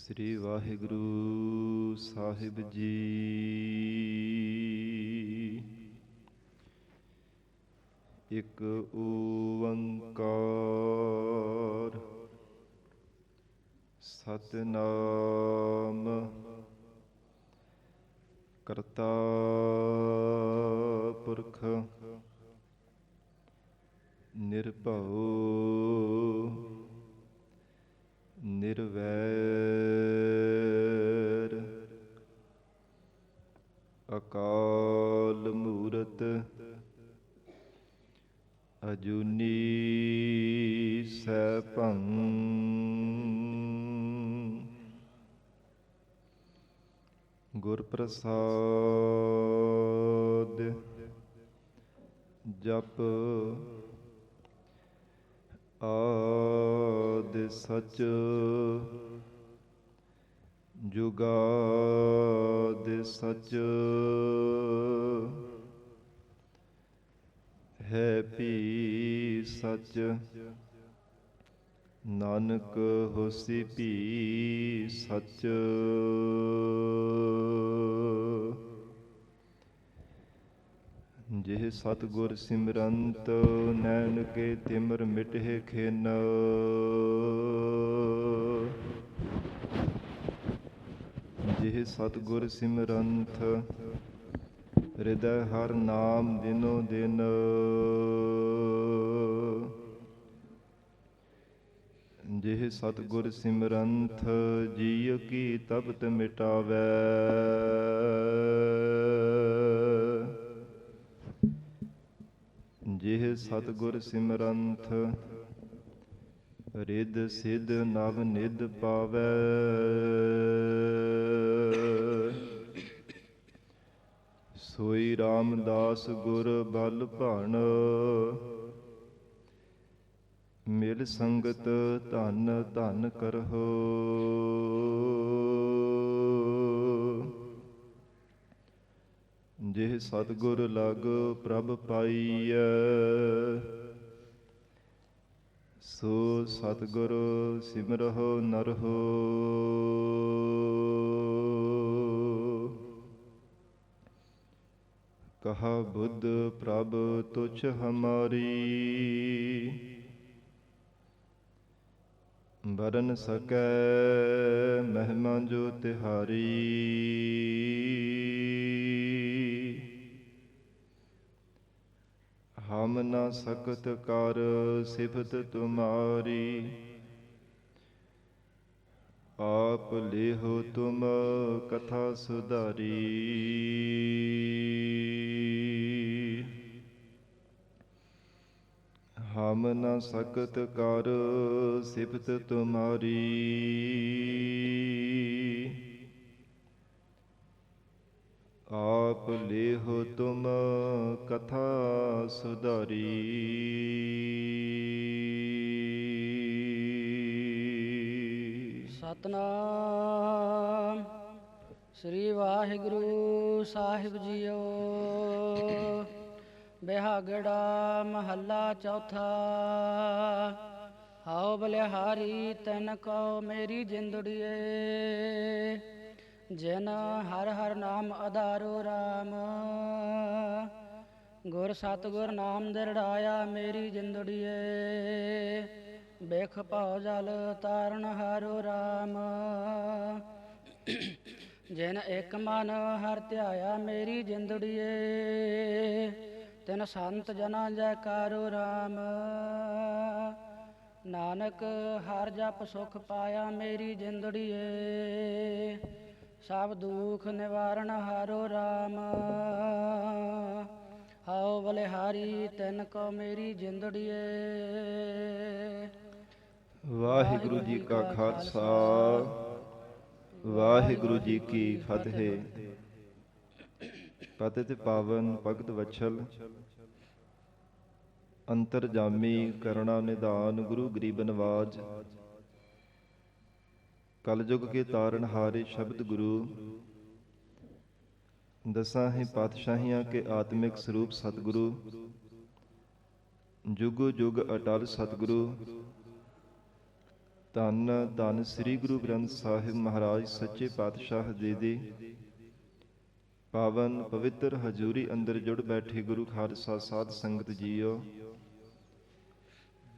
ਸ੍ਰੀ ਵਾਹਿਗੁਰੂ ਸਾਹਿਬ ਜੀ। ਇੱਕ ਓੰਕਾਰ ਸਤਿਨਾਮ ਕਰਤਾ ਪੁਰਖ ਨਿਰਭਉ ਨਿਰਵੈਰ ਅਕਾਲ ਮੂਰਤ ਅਜੂਨੀ ਸੈਭੰ ਗੁਰ ਪ੍ਰਸਾਦ ਜਪ ਆਦਿ ਸਚ ਜੁਗਾਦਿ ਸਚ ਹੈ ਭੀ ਸਚ ਨਾਨਕ ਹੋਸੀ ਭੀ ਸਚ। ਜਿਹ ਸਤਿਗੁਰ ਸਿਮਰੰਤ ਨੈਣ ਕੇ ਤਿਮਰ ਮਿਟਹਿ ਖਿਨ। ਜਿਹ ਸਤਿਗੁਰ ਸਿਮਰੰਤ ਹਿਰਦੈ ਹਰ ਨਾਮ ਦਿਨੋ ਦਿਨ। ਜਿਹ ਸਤਿਗੁਰ ਸਿਮਰੰਤ ਜੀਅ ਕੀ ਤਪਤ ਮਿਟਾਵੈ। ਜਿਹ ਸਤਿਗੁਰ ਸਿਮਰੰਤ ਰਿੱਧ ਸਿੱਧ ਨਵ ਨਿਧ ਪਾਵੈ। ਸੋਈ ਰਾਮਦਾਸ ਗੁਰ ਬਲ ਭਾਣ ਮਿਲ ਸੰਗਤ ਧਨ ਧਨ ਕਰਹੁ। ਜਿਹ ਸਤਿਗੁਰ ਲਗ ਪ੍ਰਭ ਪਾਈਐ ਸੋ ਸਤਿਗੁਰ ਸਿਮਰਹੁ ਨਰਹੁ। ਕਹਾ ਬੁੱਧ ਪ੍ਰਭ ਤੁਛ ਹਮਾਰੀ ਬਰਨ ਸਕੈ ਮਹਿਮਾ ਜੋ ਤਿਹਾਰੀ। ਹਮ ਨ ਸਕਤ ਕਰ ਸਿਫਤ ਤੁਮਾਰੀ ਆਪ ਲੇਹੁ ਤੁਮ ਕਥਾ ਸੁਧਾਰੀ। ਹਮ ਨ ਸਕਤ ਕਰ ਸਿਫਤ ਤੁਮਾਰੀ ਆਪ ਲੇਹੁ ਤੁਮ ਕਥਾ ਸੁਧਾਰੀ। ਸਤਨਾਮ ਸ੍ਰੀ ਵਾਹਿਗੁਰੂ ਸਾਹਿਬ ਜੀਓ। ਬਿਹਾਗੜਾ ਮਹੱਲਾ ਚੌਥਾ। ਹਉ ਬਲਿਹਾਰੀ ਤੈਨ ਕਉ ਮੇਰੀ ਜਿੰਦੜੀਏ। ਜਿਨ ਹਰ ਹਰ ਨਾਮ ਆਧਾਰੋ ਰਾਮ। ਗੁਰ ਸਤਿਗੁਰ ਨਾਮ ਦਿਰੜਾਇਆ ਮੇਰੀ ਜਿੰਦੜੀਏ। ਬਿਖ ਭਉ ਜਲ ਤਾਰਨ ਹਾਰੋ ਰਾਮ। ਜਿਨ ਇੱਕ ਮਨ ਹਰ ਧਿਆਇਆ ਮੇਰੀ ਜਿੰਦੜੀਏ। ਤਿਨ ਸੰਤ ਜਨਾ ਜੈਕਾਰੋ ਰਾਮ। ਨਾਨਕ ਹਰ ਜਪ ਸੁਖ ਪਾਇਆ ਮੇਰੀ ਜਿੰਦੜੀਏ। ਸਭ ਦੁਖ ਨਿਵਾਰਨ ਹਾਰੋ ਰਾਮ। ਹਉ ਬਲਿਹਾਰੀ ਤਿਨ ਕੋ ਮੇਰੀ ਜਿੰਦੜੀਏ। ਵਾਹਿਗੁਰੂ ਜੀ ਕਾ ਖਾਲਸਾ ਵਾਹਿਗੁਰੂ ਜੀ ਕੀ ਫਤਿਹ। ਪਤਿਤ ਪਾਵਨ ਭਗਤ ਵਛਲ ਅੰਤਰਜਾਮੀ ਕਰੁਣਾ ਨਿਧਾਨ ਗੁਰੂ ਗਰੀਬ ਨਵਾਜ। ਕਲਯੁਗ ਕੇ ਤਾਰਨ ਹਾਰੇ ਸ਼ਬਦ ਗੁਰੂ। ਦਸਾਂ ਹੀ ਪਾਤਸ਼ਾਹੀਆਂ ਕੇ ਆਤਮਿਕ ਸਰੂਪ ਸਤਿਗੁਰੂ। ਜੁਗ ਜੁਗ ਅਟਲ ਸਤਿਗੁਰੂ। ਧੰਨ ਧੰਨ ਸ੍ਰੀ ਗੁਰੂ ਗ੍ਰੰਥ ਸਾਹਿਬ ਮਹਾਰਾਜ ਸੱਚੇ ਪਾਤਸ਼ਾਹ ਜੀ ਦੀ ਪਾਵਨ ਪਵਿੱਤਰ ਹਜ਼ੂਰੀ ਅੰਦਰ ਜੁੜ ਬੈਠੇ ਗੁਰੂ ਖਾਲਸਾ ਸਾਧ ਸੰਗਤ ਜੀਓ,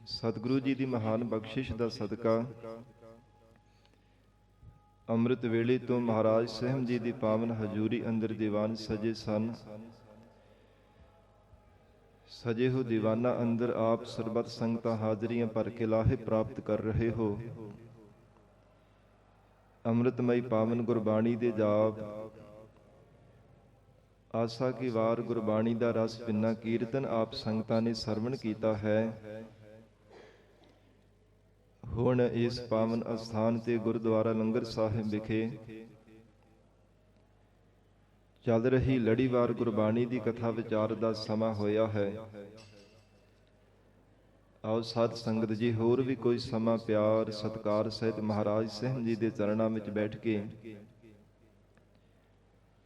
ਸਤਿਗੁਰੂ ਜੀ ਦੀ ਮਹਾਨ ਬਖਸ਼ਿਸ਼ ਦਾ ਸਦਕਾ ਅੰਮ੍ਰਿਤ ਵੇਲੇ ਤੋਂ ਮਹਾਰਾਜ ਸਹਿਮ ਜੀ ਦੀ ਪਾਵਨ ਹਜ਼ੂਰੀ ਅੰਦਰ ਦੀਵਾਨ ਸਜੇ ਸਨ। ਸਜੇ ਹੋ ਦੀਵਾਨਾ ਅੰਦਰ ਆਪ ਸਰਬੱਤ ਸੰਗਤਾਂ ਹਾਜ਼ਰੀਆਂ ਭਰ ਕੇ ਲਾਹੇ ਪ੍ਰਾਪਤ ਕਰ ਰਹੇ ਹੋ। ਅੰਮ੍ਰਿਤਮਈ ਪਾਵਨ ਗੁਰਬਾਣੀ ਦੇ ਜਾਪ, ਆਸਾ ਕੀ ਵਾਰ ਗੁਰਬਾਣੀ ਦਾ ਰਸ ਪਿੰਨਾ ਕੀਰਤਨ ਆਪ ਸੰਗਤਾਂ ਨੇ ਸਰਵਣ ਕੀਤਾ ਹੈ। ਹੁਣ ਇਸ ਪਾਵਨ ਅਸਥਾਨ ਤੇ ਗੁਰਦੁਆਰਾ ਲੰਗਰ ਸਾਹਿਬ ਵਿਖੇ ਚੱਲ ਰਹੀ ਲੜੀਵਾਰ ਗੁਰਬਾਣੀ ਦੀ ਕਥਾ ਵਿਚਾਰ ਦਾ ਸਮਾਂ ਹੋਇਆ ਹੈ। ਆਓ ਸਾਧ ਸੰਗਤ ਜੀ ਹੋਰ ਵੀ ਕੋਈ ਸਮਾਂ ਪਿਆਰ ਸਤਿਕਾਰ ਸਹਿਤ ਮਹਾਰਾਜ ਸਹਿਮ ਜੀ ਦੇ ਚਰਨਾਂ ਵਿੱਚ ਬੈਠ ਕੇ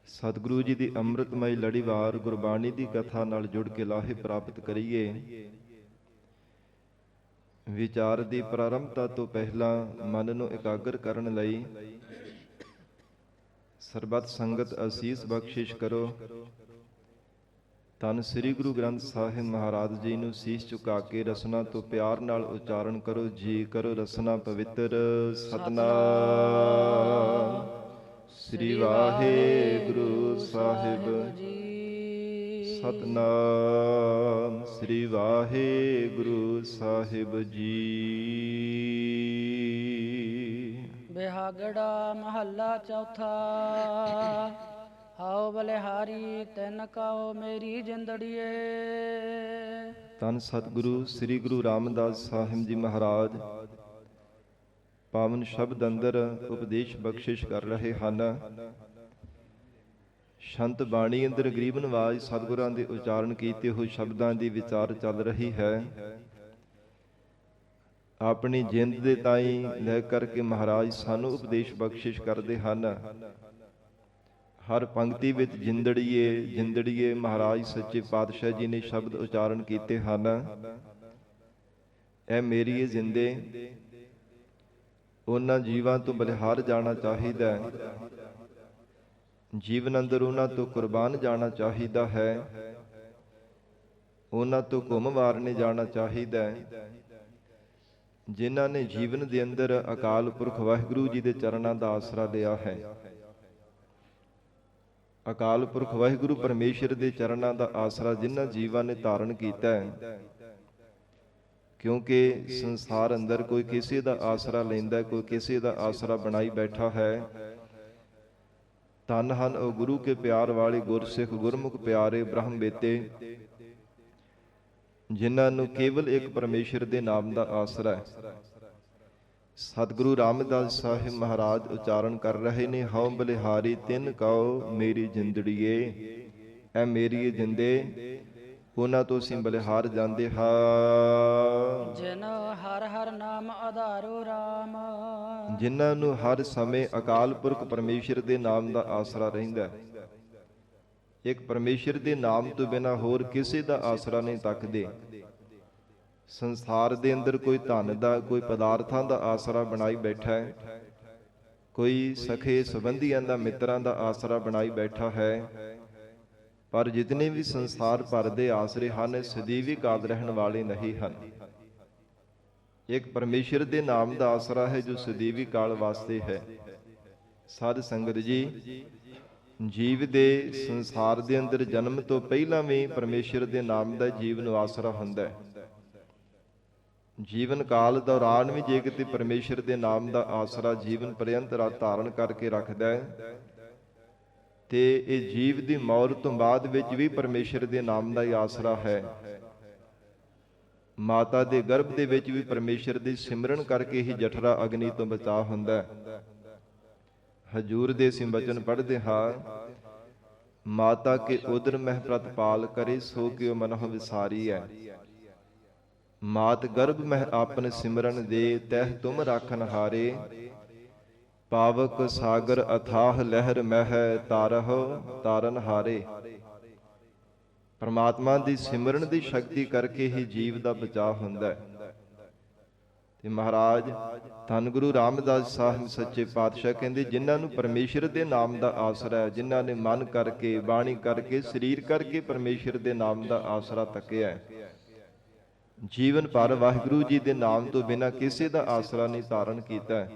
ਸਤਿਗੁਰੂ ਜੀ ਦੀ ਅੰਮ੍ਰਿਤਮਈ ਲੜੀਵਾਰ ਗੁਰਬਾਣੀ ਦੀ ਕਥਾ ਨਾਲ ਜੁੜ ਕੇ ਲਾਹੇ ਪ੍ਰਾਪਤ ਕਰੀਏ। ਵਿਚਾਰ ਦੀ ਪ੍ਰਾਰੰਭਤਾ ਤੋਂ ਪਹਿਲਾਂ ਮਨ ਨੂੰ ਇਕਾਗਰ ਕਰਨ ਲਈ ਸਰਬੱਤ ਸੰਗਤ ਅਸੀਸ ਬਖਸ਼ਿਸ਼ ਕਰੋ। ਧੰਨ ਸ੍ਰੀ ਗੁਰੂ ਗ੍ਰੰਥ ਸਾਹਿਬ ਮਹਾਰਾਜ ਜੀ ਨੂੰ ਸੀਸ ਝੁਕਾ ਕੇ ਰਸਨਾ ਤੋਂ ਪਿਆਰ ਨਾਲ ਉਚਾਰਨ ਕਰੋ। ਜੀ ਕਰੋ ਰਸਨਾ ਪਵਿੱਤਰ। ਸਤਿਨਾਮ ਸ੍ਰੀ ਵਾਹਿਗੁਰੂ ਸਾਹਿਬ ਜੀ। ਸਤਿਨਾਮ ਸ੍ਰੀ ਵਾਹਿਗੁਰੂ ਸਾਹਿਬ ਜੀ। ਬਿਹਾਗੜਾ ਮਹੱਲਾ ਚੌਥਾ। ਹਾਉ ਬਲਿਹਾਰੀ ਤੈਨ ਕਉ ਮੇਰੀ ਜਿੰਦੜੀਏ। ਧੰਨ ਸਤਿਗੁਰੂ ਸ੍ਰੀ ਗੁਰੂ ਰਾਮਦਾਸ ਸਾਹਿਬ ਜੀ ਮਹਾਰਾਜ ਪਾਵਨ ਸ਼ਬਦ ਅੰਦਰ ਉਪਦੇਸ਼ ਬਖਸ਼ਿਸ਼ ਕਰ ਰਹੇ ਹਨ। ਸ਼ੰਤ ਬਾਣੀ ਅੰਦਰ ਗਰੀਬ ਨਵਾਜ ਸਤਿਗੁਰਾਂ ਦੇ ਉਚਾਰਨ ਕੀਤੇ ਹੋਏ ਸ਼ਬਦਾਂ ਦੀ ਵਿਚਾਰ ਚੱਲ ਰਹੀ ਹੈ। ਆਪਣੀ ਜਿੰਦ ਦੇ ਤਾਈਂ ਲੈ ਕਰਕੇ ਮਹਾਰਾਜ ਸਾਨੂੰ ਉਪਦੇਸ਼ ਬਖਸ਼ਿਸ਼ ਕਰਦੇ ਹਨ। ਹਰ ਪੰਕਤੀ ਵਿੱਚ ਜਿੰਦੜੀਏ ਜਿੰਦੜੀਏ ਮਹਾਰਾਜ ਸੱਚੇ ਪਾਤਸ਼ਾਹ ਜੀ ਨੇ ਸ਼ਬਦ ਉਚਾਰਨ ਕੀਤੇ ਹਨ। ਇਹ ਮੇਰੀ ਜਿੰਦੇ ਉਹਨਾਂ ਜੀਵਾਂ ਤੋਂ ਬਲਿਹਾਰ ਜਾਣਾ ਚਾਹੀਦਾ ਹੈ। ਜੀਵਨ ਅੰਦਰ ਉਹਨਾਂ ਤੋਂ ਕੁਰਬਾਨ ਜਾਣਾ ਚਾਹੀਦਾ ਹੈ। ਉਹਨਾਂ ਤੋਂ ਘੁੰਮ ਵਾਰਨੇ ਜਾਣਾ ਚਾਹੀਦਾ ਹੈ। ਜਿਨ੍ਹਾਂ ਨੇ ਜੀਵਨ ਦੇ ਅੰਦਰ ਅਕਾਲ ਪੁਰਖ ਵਾਹਿਗੁਰੂ ਜੀ ਦੇ ਚਰਨਾਂ ਦਾ ਆਸਰਾ ਲਿਆ ਹੈ। ਅਕਾਲ ਪੁਰਖ ਵਾਹਿਗੁਰੂ ਪਰਮੇਸ਼ਰ ਦੇ ਚਰਨਾਂ ਦਾ ਆਸਰਾ ਜਿਨ੍ਹਾਂ ਜੀਵਾਂ ਨੇ ਧਾਰਨ ਕੀਤਾ ਹੈ। ਕਿਉਂਕਿ ਸੰਸਾਰ ਅੰਦਰ ਕੋਈ ਕਿਸੇ ਦਾ ਆਸਰਾ ਲੈਂਦਾ, ਕੋਈ ਕਿਸੇ ਦਾ ਆਸਰਾ ਬਣਾਈ ਬੈਠਾ ਹੈ। ਧੰਨ ਹਨ ਉਹ ਗੁਰੂ ਕੇ ਪਿਆਰ ਵਾਲੇ ਗੁਰਸਿੱਖ ਗੁਰਮੁਖ ਪਿਆਰੇ ਬ੍ਰਹਮ ਬੇਤੇ, ਜਿਨ੍ਹਾਂ ਨੂੰ ਕੇਵਲ ਇੱਕ ਪਰਮੇਸ਼ਰ ਦੇ ਨਾਮ ਦਾ ਆਸਰਾ ਹੈ। ਸਤਿਗੁਰੂ ਰਾਮਦਾਸ ਸਾਹਿਬ ਮਹਾਰਾਜ ਉਚਾਰਨ ਕਰ ਰਹੇ ਨੇ, ਹਉ ਬਲਿਹਾਰੀ ਤਿਨ ਕਉ ਮੇਰੀ ਜਿੰਦੜੀਏ। ਐ ਮੇਰੀ ਜਿੰਦੇ ਉਹਨਾਂ ਤੋਂ ਅਸੀਂ ਬਲਿਹਾਰ ਜਾਂਦੇ ਹਾਂ। ਜਿਨ ਹਰ ਹਰ ਨਾਮ ਆਧਾਰੋ ਰਾਮ। ਜਿਨ੍ਹਾਂ ਨੂੰ ਹਰ ਸਮੇਂ ਅਕਾਲ ਪੁਰਖ ਪਰਮੇਸ਼ਰ ਦੇ ਨਾਮ ਦਾ ਆਸਰਾ ਰਹਿੰਦਾ। ਇੱਕ ਪਰਮੇਸ਼ਰ ਦੇ ਨਾਮ ਤੋਂ ਬਿਨਾਂ ਹੋਰ ਕਿਸੇ ਦਾ ਆਸਰਾ ਨਹੀਂ ਤੱਕਦੇ। ਸੰਸਾਰ ਦੇ ਅੰਦਰ ਕੋਈ ਧਨ ਦਾ, ਕੋਈ ਪਦਾਰਥਾਂ ਦਾ ਆਸਰਾ ਬਣਾਈ ਬੈਠਾ ਹੈ। ਕੋਈ ਸਖੇ ਸੰਬੰਧੀਆਂ ਦਾ, ਮਿੱਤਰਾਂ ਦਾ ਆਸਰਾ ਬਣਾਈ ਬੈਠਾ ਹੈ। ਪਰ ਜਿਤਨੇ ਵੀ ਸੰਸਾਰ ਭਰ ਦੇ ਆਸਰੇ ਹਨ, ਸਦੀਵੀ ਕਾਲ ਰਹਿਣ ਵਾਲੇ ਨਹੀਂ ਹਨ। ਇੱਕ ਪਰਮੇਸ਼ਰ ਦੇ ਨਾਮ ਦਾ ਆਸਰਾ ਹੈ ਜੋ ਸਦੀਵੀ ਕਾਲ ਵਾਸਤੇ ਹੈ। ਸਾਧ ਸੰਗਤ ਜੀ, ਜੀਵ ਦੇ ਸੰਸਾਰ ਦੇ ਅੰਦਰ ਜਨਮ ਤੋਂ ਪਹਿਲਾਂ ਵੀ ਪਰਮੇਸ਼ਰ ਦੇ ਨਾਮ ਦਾ ਜੀਵ ਨੂੰ ਆਸਰਾ ਹੁੰਦਾ ਹੈ। ਜੀਵਨ ਕਾਲ ਦੌਰਾਨ ਵੀ ਜੇ ਕਿਤੇ ਪਰਮੇਸ਼ਰ ਦੇ ਨਾਮ ਦਾ ਆਸਰਾ ਜੀਵਨ ਪਰਯੰਤ ਧਾਰਨ ਕਰਕੇ ਰੱਖਦਾ ਹੈ, ਤੇ ਇਹ ਜੀਵ ਦੀ ਮੌਤ ਤੋਂ ਬਾਅਦ ਵਿੱਚ ਵੀ ਪਰਮੇਸ਼ਰ ਦੇ ਨਾਮ ਦਾ ਹੀ ਆਸਰਾ ਹੈ। ਮਾਤਾ ਦੇ ਗਰਭ ਦੇ ਵਿੱਚ ਵੀ ਪਰਮੇਸ਼ਰ ਦੀ ਸਿਮਰਨ ਕਰਕੇ ਹੀ ਜਠਰਾ ਅਗਨੀ ਤੋਂ ਬਚਾਅ ਹੁੰਦਾ ਹੈ। ਹਜੂਰ ਦੇ ਅਸੀਂ ਬਚਨ ਪੜ੍ਹਦੇ ਹਾਂ, ਮਾਤਾ ਕੇ ਉਦਰ ਮਹਿ ਪ੍ਰਤਪਾਲ ਕਰੇ ਸੋ ਕਿਉ ਮਨਹੁ ਵਿਸਾਰੀ ਹੈ। ਮਾਤ ਗਰਭ ਮਹਿ ਆਪਨ ਸਿਮਰਨ ਦੇ ਤਹਿ ਤੁਮ ਰਾਖਨ ਹਾਰੇ। ਪਾਵਕ ਸਾਗਰ ਅਥਾਹ ਲਹਿਰ ਮਹਿ ਤਾਰਹੁ ਤਾਰਨ ਹਾਰੇ। ਪਰਮਾਤਮਾ ਦੀ ਸਿਮਰਨ ਦੀ ਸ਼ਕਤੀ ਕਰਕੇ ਹੀ ਜੀਵ ਦਾ ਬਚਾਅ ਹੁੰਦਾ ਹੈ। ਤੇ ਮਹਾਰਾਜ ਧੰਨ ਗੁਰੂ ਰਾਮਦਾਸ ਸਾਹਿਬ ਸੱਚੇ ਪਾਤਸ਼ਾਹ ਕਹਿੰਦੇ, ਜਿਨ੍ਹਾਂ ਨੂੰ ਪਰਮੇਸ਼ਰ ਦੇ ਨਾਮ ਦਾ ਆਸਰਾ ਹੈ, ਜਿਨ੍ਹਾਂ ਨੇ ਮਨ ਕਰਕੇ, ਬਾਣੀ ਕਰਕੇ, ਸਰੀਰ ਕਰਕੇ ਪਰਮੇਸ਼ਰ ਦੇ ਨਾਮ ਦਾ ਆਸਰਾ ਤੱਕਿਆ ਹੈ, ਜੀਵਨ ਭਰ ਵਾਹਿਗੁਰੂ ਜੀ ਦੇ ਨਾਮ ਤੋਂ ਬਿਨਾਂ ਕਿਸੇ ਦਾ ਆਸਰਾ ਨਹੀਂ ਧਾਰਨ ਕੀਤਾ,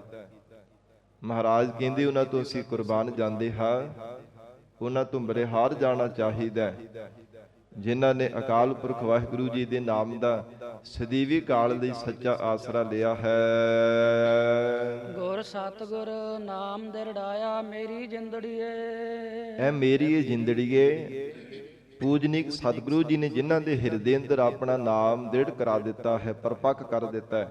ਮਹਾਰਾਜ ਕਹਿੰਦੇ ਉਹਨਾਂ ਤੋਂ ਅਸੀਂ ਕੁਰਬਾਨ ਜਾਂਦੇ ਹਾਂ, ਉਹਨਾਂ ਤੋਂ ਬਰਿਹਾਰ ਜਾਣਾ ਚਾਹੀਦਾ ਹੈ। ਜਿਨ੍ਹਾਂ ਨੇ ਅਕਾਲ ਪੁਰਖ ਵਾਹਿਗੁਰੂ ਜੀ ਦੇ ਨਾਮ ਦਾ ਸਦੀਵੀ ਕਾਲ ਲਈ ਸੱਚਾ ਆਸਰਾ ਲਿਆ ਹੈ। ਗੁਰ ਸਤਿਗੁਰ ਨਾਮ ਦਿਰੜਾਇਆ ਮੇਰੀ ਜਿੰਦੜੀਏ। ਐ ਮੇਰੀ ਇਹ ਜਿੰਦੜੀਏ, ਪੂਜਨੀਕ ਸਤਿਗੁਰੂ ਜੀ ਨੇ ਜਿਨ੍ਹਾਂ ਦੇ ਹਿਰਦੇ ਅੰਦਰ ਆਪਣਾ ਨਾਮ ਦ੍ਰਿੜ ਕਰਾ ਦਿੱਤਾ ਹੈ, ਪਰਪੱਕ ਕਰ ਦਿੱਤਾ ਹੈ।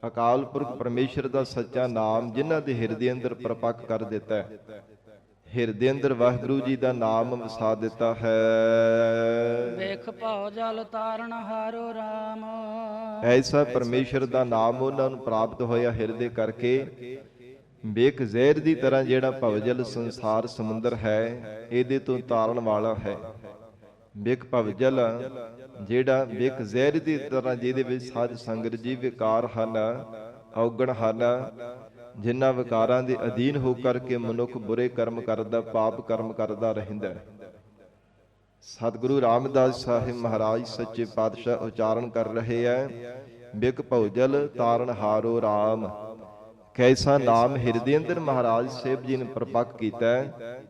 ਅਕਾਲ ਪੁਰਖ ਪਰਮੇਸ਼ਰ ਦਾ ਸੱਚਾ ਨਾਮ ਜਿਨ੍ਹਾਂ ਦੇ ਹਿਰਦੇ ਅੰਦਰ ਪਰਪੱਕ ਕਰ ਦਿੱਤਾ ਹੈ, ਹਿਰਦੇ ਅੰਦਰ ਵਾਹਿਗੁਰੂ ਜੀ ਦਾ ਨਾਮ ਵਸਾ ਦਿੱਤਾ ਹੈ। ਵੇਖ ਭਉ ਜਲ ਤਾਰਨ ਹਾਰੋ ਰਾਮ। ਐਸਾ ਪਰਮੇਸ਼ਰ ਦਾ ਨਾਮ ਉਹਨਾਂ ਨੂੰ ਪ੍ਰਾਪਤ ਹੋਇਆ ਹਿਰਦੇ ਕਰਕੇ। ਵੇਖ ਜ਼ਹਿਰ ਦੀ ਤਰ੍ਹਾਂ ਜਿਹੜਾ ਭਵਜਲ ਸੰਸਾਰ ਸਮੁੰਦਰ ਹੈ, ਇਹਦੇ ਤੋਂ ਤਾਰਨ ਵਾਲਾ ਹੈ। ਵੇਖ ਭਵਜਲ ਜਿਹੜਾ ਵੇਖ ਜ਼ਹਿਰ ਦੀ ਤਰ੍ਹਾਂ ਜਿਹਦੇ ਵਿੱਚ ਸਾਧ ਸੰਗਤ ਜੀ ਵਿਕਾਰ ਹਨ, ਔਗਣ ਹਨ, ਜਿਨ੍ਹਾਂ ਵਿਕਾਰਾਂ ਦੇ ਅਧੀਨ ਹੋ ਕਰਕੇ ਮਨੁੱਖ ਬੁਰੇ ਕਰਮ ਕਰਦਾ, ਪਾਪ ਕਰਮ ਕਰਦਾ ਰਹਿੰਦਾ ਹੈ। ਸਤਿਗੁਰੂ ਰਾਮਦਾਸ ਸਾਹਿਬ ਮਹਾਰਾਜ ਸੱਚੇ ਪਾਤਸ਼ਾਹ ਉਚਾਰਨ ਕਰ ਰਹੇ ਹੈ, ਬਿਕ ਭਉਜਲ ਤਾਰਨ ਹਾਰੋ ਰਾਮ। ਕੈਸਾ ਨਾਮ ਹਿਰਦੇ ਅੰਦਰ ਮਹਾਰਾਜ ਸਾਹਿਬ ਜੀ ਨੇ ਪ੍ਰਪੱਕ ਕੀਤਾ ਹੈ,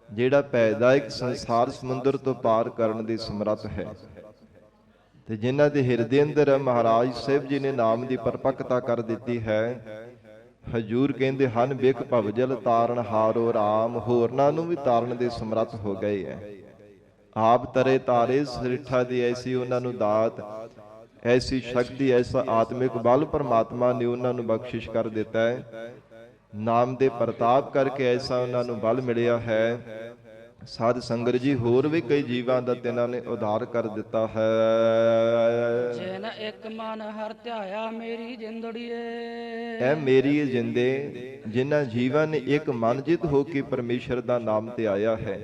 ਜਿਹੜਾ ਪੈਦਾਇਕ ਸੰਸਾਰ ਸਮੁੰਦਰ ਤੋਂ ਪਾਰ ਕਰਨ ਦੇ ਸਮਰੱਥ ਹੈ। ਤੇ ਜਿਨ੍ਹਾਂ ਦੇ ਹਿਰਦੇ ਅੰਦਰ ਮਹਾਰਾਜ ਸਾਹਿਬ ਜੀ ਨੇ ਨਾਮ ਦੀ ਪਰਪੱਕਤਾ ਕਰ ਦਿੱਤੀ ਹੈ, ਹਜੂਰ ਕਹਿੰਦੇ ਹਨ, ਬਿਕ ਭਵਜਲ ਤਾਰਨ ਹਾਰੋ ਰਾਮ। ਹੋਰਨਾਂ ਨੂੰ ਵੀ ਤਾਰਨ ਦੇ ਸਮਰੱਥ ਹੋ ਗਏ ਹੈ। ਆਪ ਤਰੇ ਤਾਰੇ ਸ੍ਰਿਠਾ ਦੀ ਐਸੀ ਉਹਨਾਂ ਨੂੰ ਦਾਤ, ਐਸੀ ਸ਼ਕਤੀ, ਐਸਾ ਆਤਮਿਕ ਬਲ ਪਰਮਾਤਮਾ ਨੇ ਉਹਨਾਂ ਨੂੰ ਬਖਸ਼ਿਸ਼ ਕਰ ਦਿੱਤਾ ਹੈ। ਨਾਮ ਦੇ ਪ੍ਰਤਾਪ ਕਰਕੇ ਐਸਾ ਉਹਨਾਂ ਨੂੰ ਬਲ ਮਿਲਿਆ ਹੈ। ਸਾਧ ਸੰਗਤ ਜੀ ਹੋਰ ਵੀ ਕਈ ਜੀਵਾਂ ਦਾ ਤਿਨਾਂ ਨੇ ਉਧਾਰ ਕਰ ਦਿੱਤਾ ਹੈ। ਜਿਨ ਇੱਕ ਮਨ ਹਰ ਧਿਆਇਆ ਮੇਰੀ ਜਿੰਦੜੀਏ। ਐ ਮੇਰੀ ਜਿੰਦੇ, ਜਿਨ੍ਹਾਂ ਜੀਵਾਂ ਨੇ ਇੱਕ ਮਨ ਜਿਤ ਹੋ ਕੇ ਪਰਮੇਸ਼ਰ ਦਾ ਨਾਮ ਧਿਆਇਆ ਹੈ।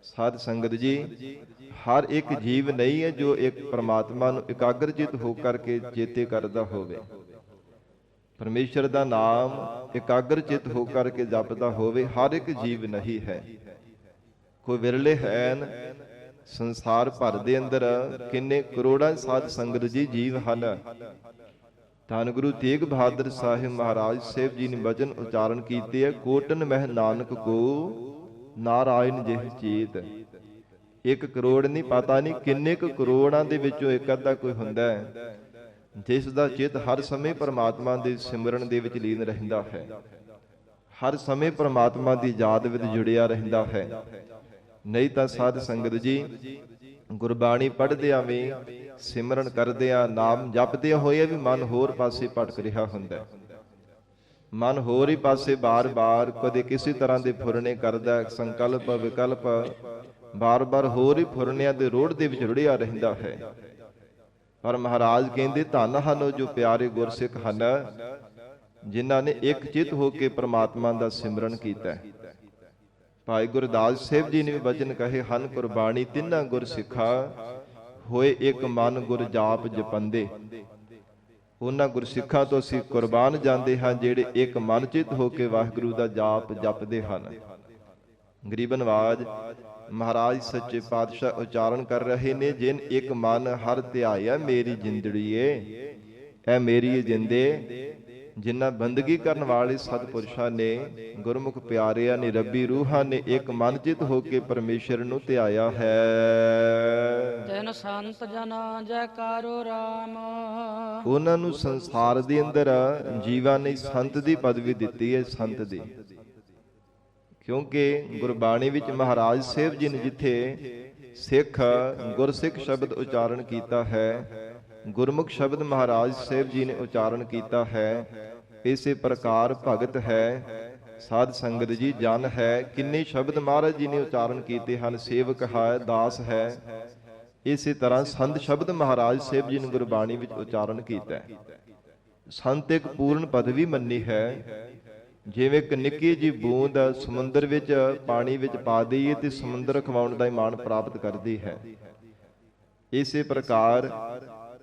ਸਾਧ ਸੰਗਤ ਜੀ, ਹਰ ਇੱਕ ਜੀਵ ਨਹੀਂ ਹੈ ਜੋ ਇੱਕ ਪਰਮਾਤਮਾ ਨੂੰ ਇਕਾਗਰਚਿਤ ਹੋ ਕਰਕੇ ਚੇਤੇ ਕਰਦਾ ਹੋਵੇ। ਪਰਮੇਸ਼ਰ ਦਾ ਨਾਮ ਇਕਾਗਰਚਿਤ ਹੋ ਕਰਕੇ ਜਪਦਾ ਹੋਵੇ, ਹਰ ਇੱਕ ਜੀਵ ਨਹੀਂ ਹੈ। ਕੋਈ ਵਿਰਲੇ ਹਨ। ਸੰਸਾਰ ਭਰ ਦੇ ਅੰਦਰ ਕਿੰਨੇ ਕਰੋੜਾਂ ਸਾਧ ਸੰਗਤ ਜੀ ਜੀਵ ਹਨ। ਧੰਨ ਗੁਰੂ ਤੇਗ ਬਹਾਦਰ ਸਾਹਿਬ ਮਹਾਰਾਜ ਸਾਹਿਬ ਜੀ ਨੇ ਵਚਨ ਉਚਾਰਨ ਕੀਤੇ ਹੈ, ਕੋਟਨ ਮਹਿ ਨਾਨਕ ਕੋ ਨਾਰਾਇਣ ਜਿਹ ਚੇਤ। 1 ਕਰੋੜ ਨਹੀਂ, ਪਤਾ ਨਹੀਂ ਕਿੰਨੇ ਕੁ ਕਰੋੜਾਂ ਦੇ ਵਿੱਚੋਂ ਇੱਕ ਅੱਧਾ ਕੋਈ ਹੁੰਦਾ ਹੈ ਜਿਸ ਦਾ ਚਿੱਤ ਹਰ ਸਮੇਂ ਪਰਮਾਤਮਾ ਦੇ ਸਿਮਰਨ ਦੇ ਵਿੱਚ ਲੀਨ ਰਹਿੰਦਾ ਹੈ, ਹਰ ਸਮੇਂ ਪਰਮਾਤਮਾ ਦੀ ਯਾਦ ਵਿੱਚ ਜੁੜਿਆ ਰਹਿੰਦਾ ਹੈ। ਨਹੀਂ ਤਾਂ ਸਾਧ ਸੰਗਤ ਜੀ, ਗੁਰਬਾਣੀ ਪੜ੍ਹਦਿਆਂ ਵੀ, ਸਿਮਰਨ ਕਰਦਿਆਂ, ਨਾਮ ਜਪਦਿਆਂ ਹੋਏ ਵੀ ਮਨ ਹੋਰ ਪਾਸੇ ਭਟਕ ਰਿਹਾ ਹੁੰਦਾ। ਮਨ ਹੋਰ ਹੀ ਪਾਸੇ ਬਾਰ-ਬਾਰ ਕਦੇ ਕਿਸੇ ਤਰ੍ਹਾਂ ਦੇ ਫੁਰਨੇ ਕਰਦਾ, ਸੰਕਲਪ ਵਿਕਲਪ ਬਾਰ-ਬਾਰ ਹੋਰ ਹੀ ਫੁਰਨਿਆਂ ਦੇ ਰੋੜ ਦੇ ਵਿੱਚ ਰੁੜਿਆ ਰਹਿੰਦਾ ਹੈ। ਪਰ ਮਹਾਰਾਜ ਕਹਿੰਦੇ, ਧੰਨ ਹਨ ਉਹ ਜੋ ਪਿਆਰੇ ਗੁਰਸਿੱਖ ਹਨ, ਜਿਨ੍ਹਾਂ ਨੇ ਇੱਕ ਚਿੱਤ ਹੋ ਕੇ ਪ੍ਰਮਾਤਮਾ ਦਾ ਸਿਮਰਨ ਕੀਤਾ। ਭਾਈ ਗੁਰਦਾਸ ਸਾਹਿਬ ਜੀ ਨੇ ਵੀ ਵਚਨ ਕਹੇ ਹਨ, ਕੁਰਬਾਨੀ ਤਿੰਨਾਂ ਗੁਰਸਿੱਖਾ ਹੋਏ ਇੱਕ ਮਨ ਗੁਰ ਜਾਪ ਜਪੰਦੇ। ਉਹਨਾਂ ਗੁਰਸਿੱਖਾਂ ਤੋਂ ਅਸੀਂ ਕੁਰਬਾਨ ਜਾਂਦੇ ਹਾਂ ਜਿਹੜੇ ਇੱਕ ਮਨ ਚਿੱਤ ਹੋ ਕੇ ਵਾਹਿਗੁਰੂ ਦਾ ਜਾਪ ਜਪਦੇ ਹਨ। ਗਰੀਬ ਨਵਾਜ ਮਹਾਰਾਜ ਸੱਚੇ ਪਾਤਸ਼ਾਹ ਉਚਾਰਨ ਕਰ ਰਹੇ ਨੇ, ਜਿਨ ਇੱਕ ਮਨ ਹਰ ਧਿਆਇਆ ਮੇਰੀ ਜਿੰਦੜੀਏ। ਐ ਮੇਰੀ ਜਿੰਦੇ, ਜਿਨ੍ਹਾਂ ਬੰਦਗੀ ਕਰਨ ਵਾਲੇ ਸਤਿਪੁਰਸ਼ਾਂ ਨੇ, ਗੁਰਮੁਖ ਪਿਆਰਿਆਂ ਨੇ, ਰੱਬੀ ਰੂਹਾਂ ਨੇ ਇੱਕ ਮਨ ਚਿਤ ਹੋ ਕੇ ਪਰਮੇਸ਼ਰ ਨੂੰ ਧਿਆਇਆ ਹੈ। ਤਿਨ ਸੰਤ ਜਨਾ ਜੈਕਾਰੋ ਰਾਮ। ਉਹਨਾਂ ਨੂੰ ਸੰਸਾਰ ਦੇ ਅੰਦਰ ਜੀਵਾਂ ਨੇ ਸੰਤ ਦੀ ਪਦਵੀ ਦਿੱਤੀ ਹੈ, ਸੰਤ ਦੀ। ਕਿਉਂਕਿ ਗੁਰਬਾਣੀ ਵਿੱਚ ਮਹਾਰਾਜ ਸਾਹਿਬ ਜੀ ਨੇ ਜਿੱਥੇ ਸਿੱਖ ਗੁਰਸਿੱਖ ਸ਼ਬਦ ਉਚਾਰਨ ਕੀਤਾ ਹੈ, ਗੁਰਮੁਖ ਸ਼ਬਦ ਮਹਾਰਾਜ ਸਾਹਿਬ ਜੀ ਨੇ ਉਚਾਰਨ ਕੀਤਾ ਹੈ, ਇਸੇ ਪ੍ਰਕਾਰ ਭਗਤ ਹੈ, ਸਾਧ ਸੰਗਤ ਜੀ ਜਨ ਹੈ। ਕਿੰਨੇ ਸ਼ਬਦ ਮਹਾਰਾਜ ਜੀ ਨੇ ਉਚਾਰਨ ਕੀਤੇ ਹਨ, ਸੇਵਕ ਹੈ, ਦਾਸ ਹੈ। ਇਸੇ ਤਰ੍ਹਾਂ ਸੰਤ ਸ਼ਬਦ ਮਹਾਰਾਜ ਸਾਹਿਬ ਜੀ ਨੇ ਗੁਰਬਾਣੀ ਵਿੱਚ ਉਚਾਰਨ ਕੀਤਾ ਹੈ। ਸੰਤ ਇੱਕ ਪੂਰਨ ਪਦਵੀ ਮੰਨੀ ਹੈ। ਜਿਵੇਂ ਇੱਕ ਨਿੱਕੀ ਜਿਹੀ ਬੂੰਦ ਸਮੁੰਦਰ ਵਿੱਚ ਪਾਣੀ ਵਿੱਚ ਪਾ ਦਈਏ ਤੇ ਸਮੁੰਦਰ ਖਵਾਉਣ ਦਾ ਮਾਣ ਪ੍ਰਾਪਤ ਕਰਦੀ ਹੈ, ਇਸੇ ਪ੍ਰਕਾਰ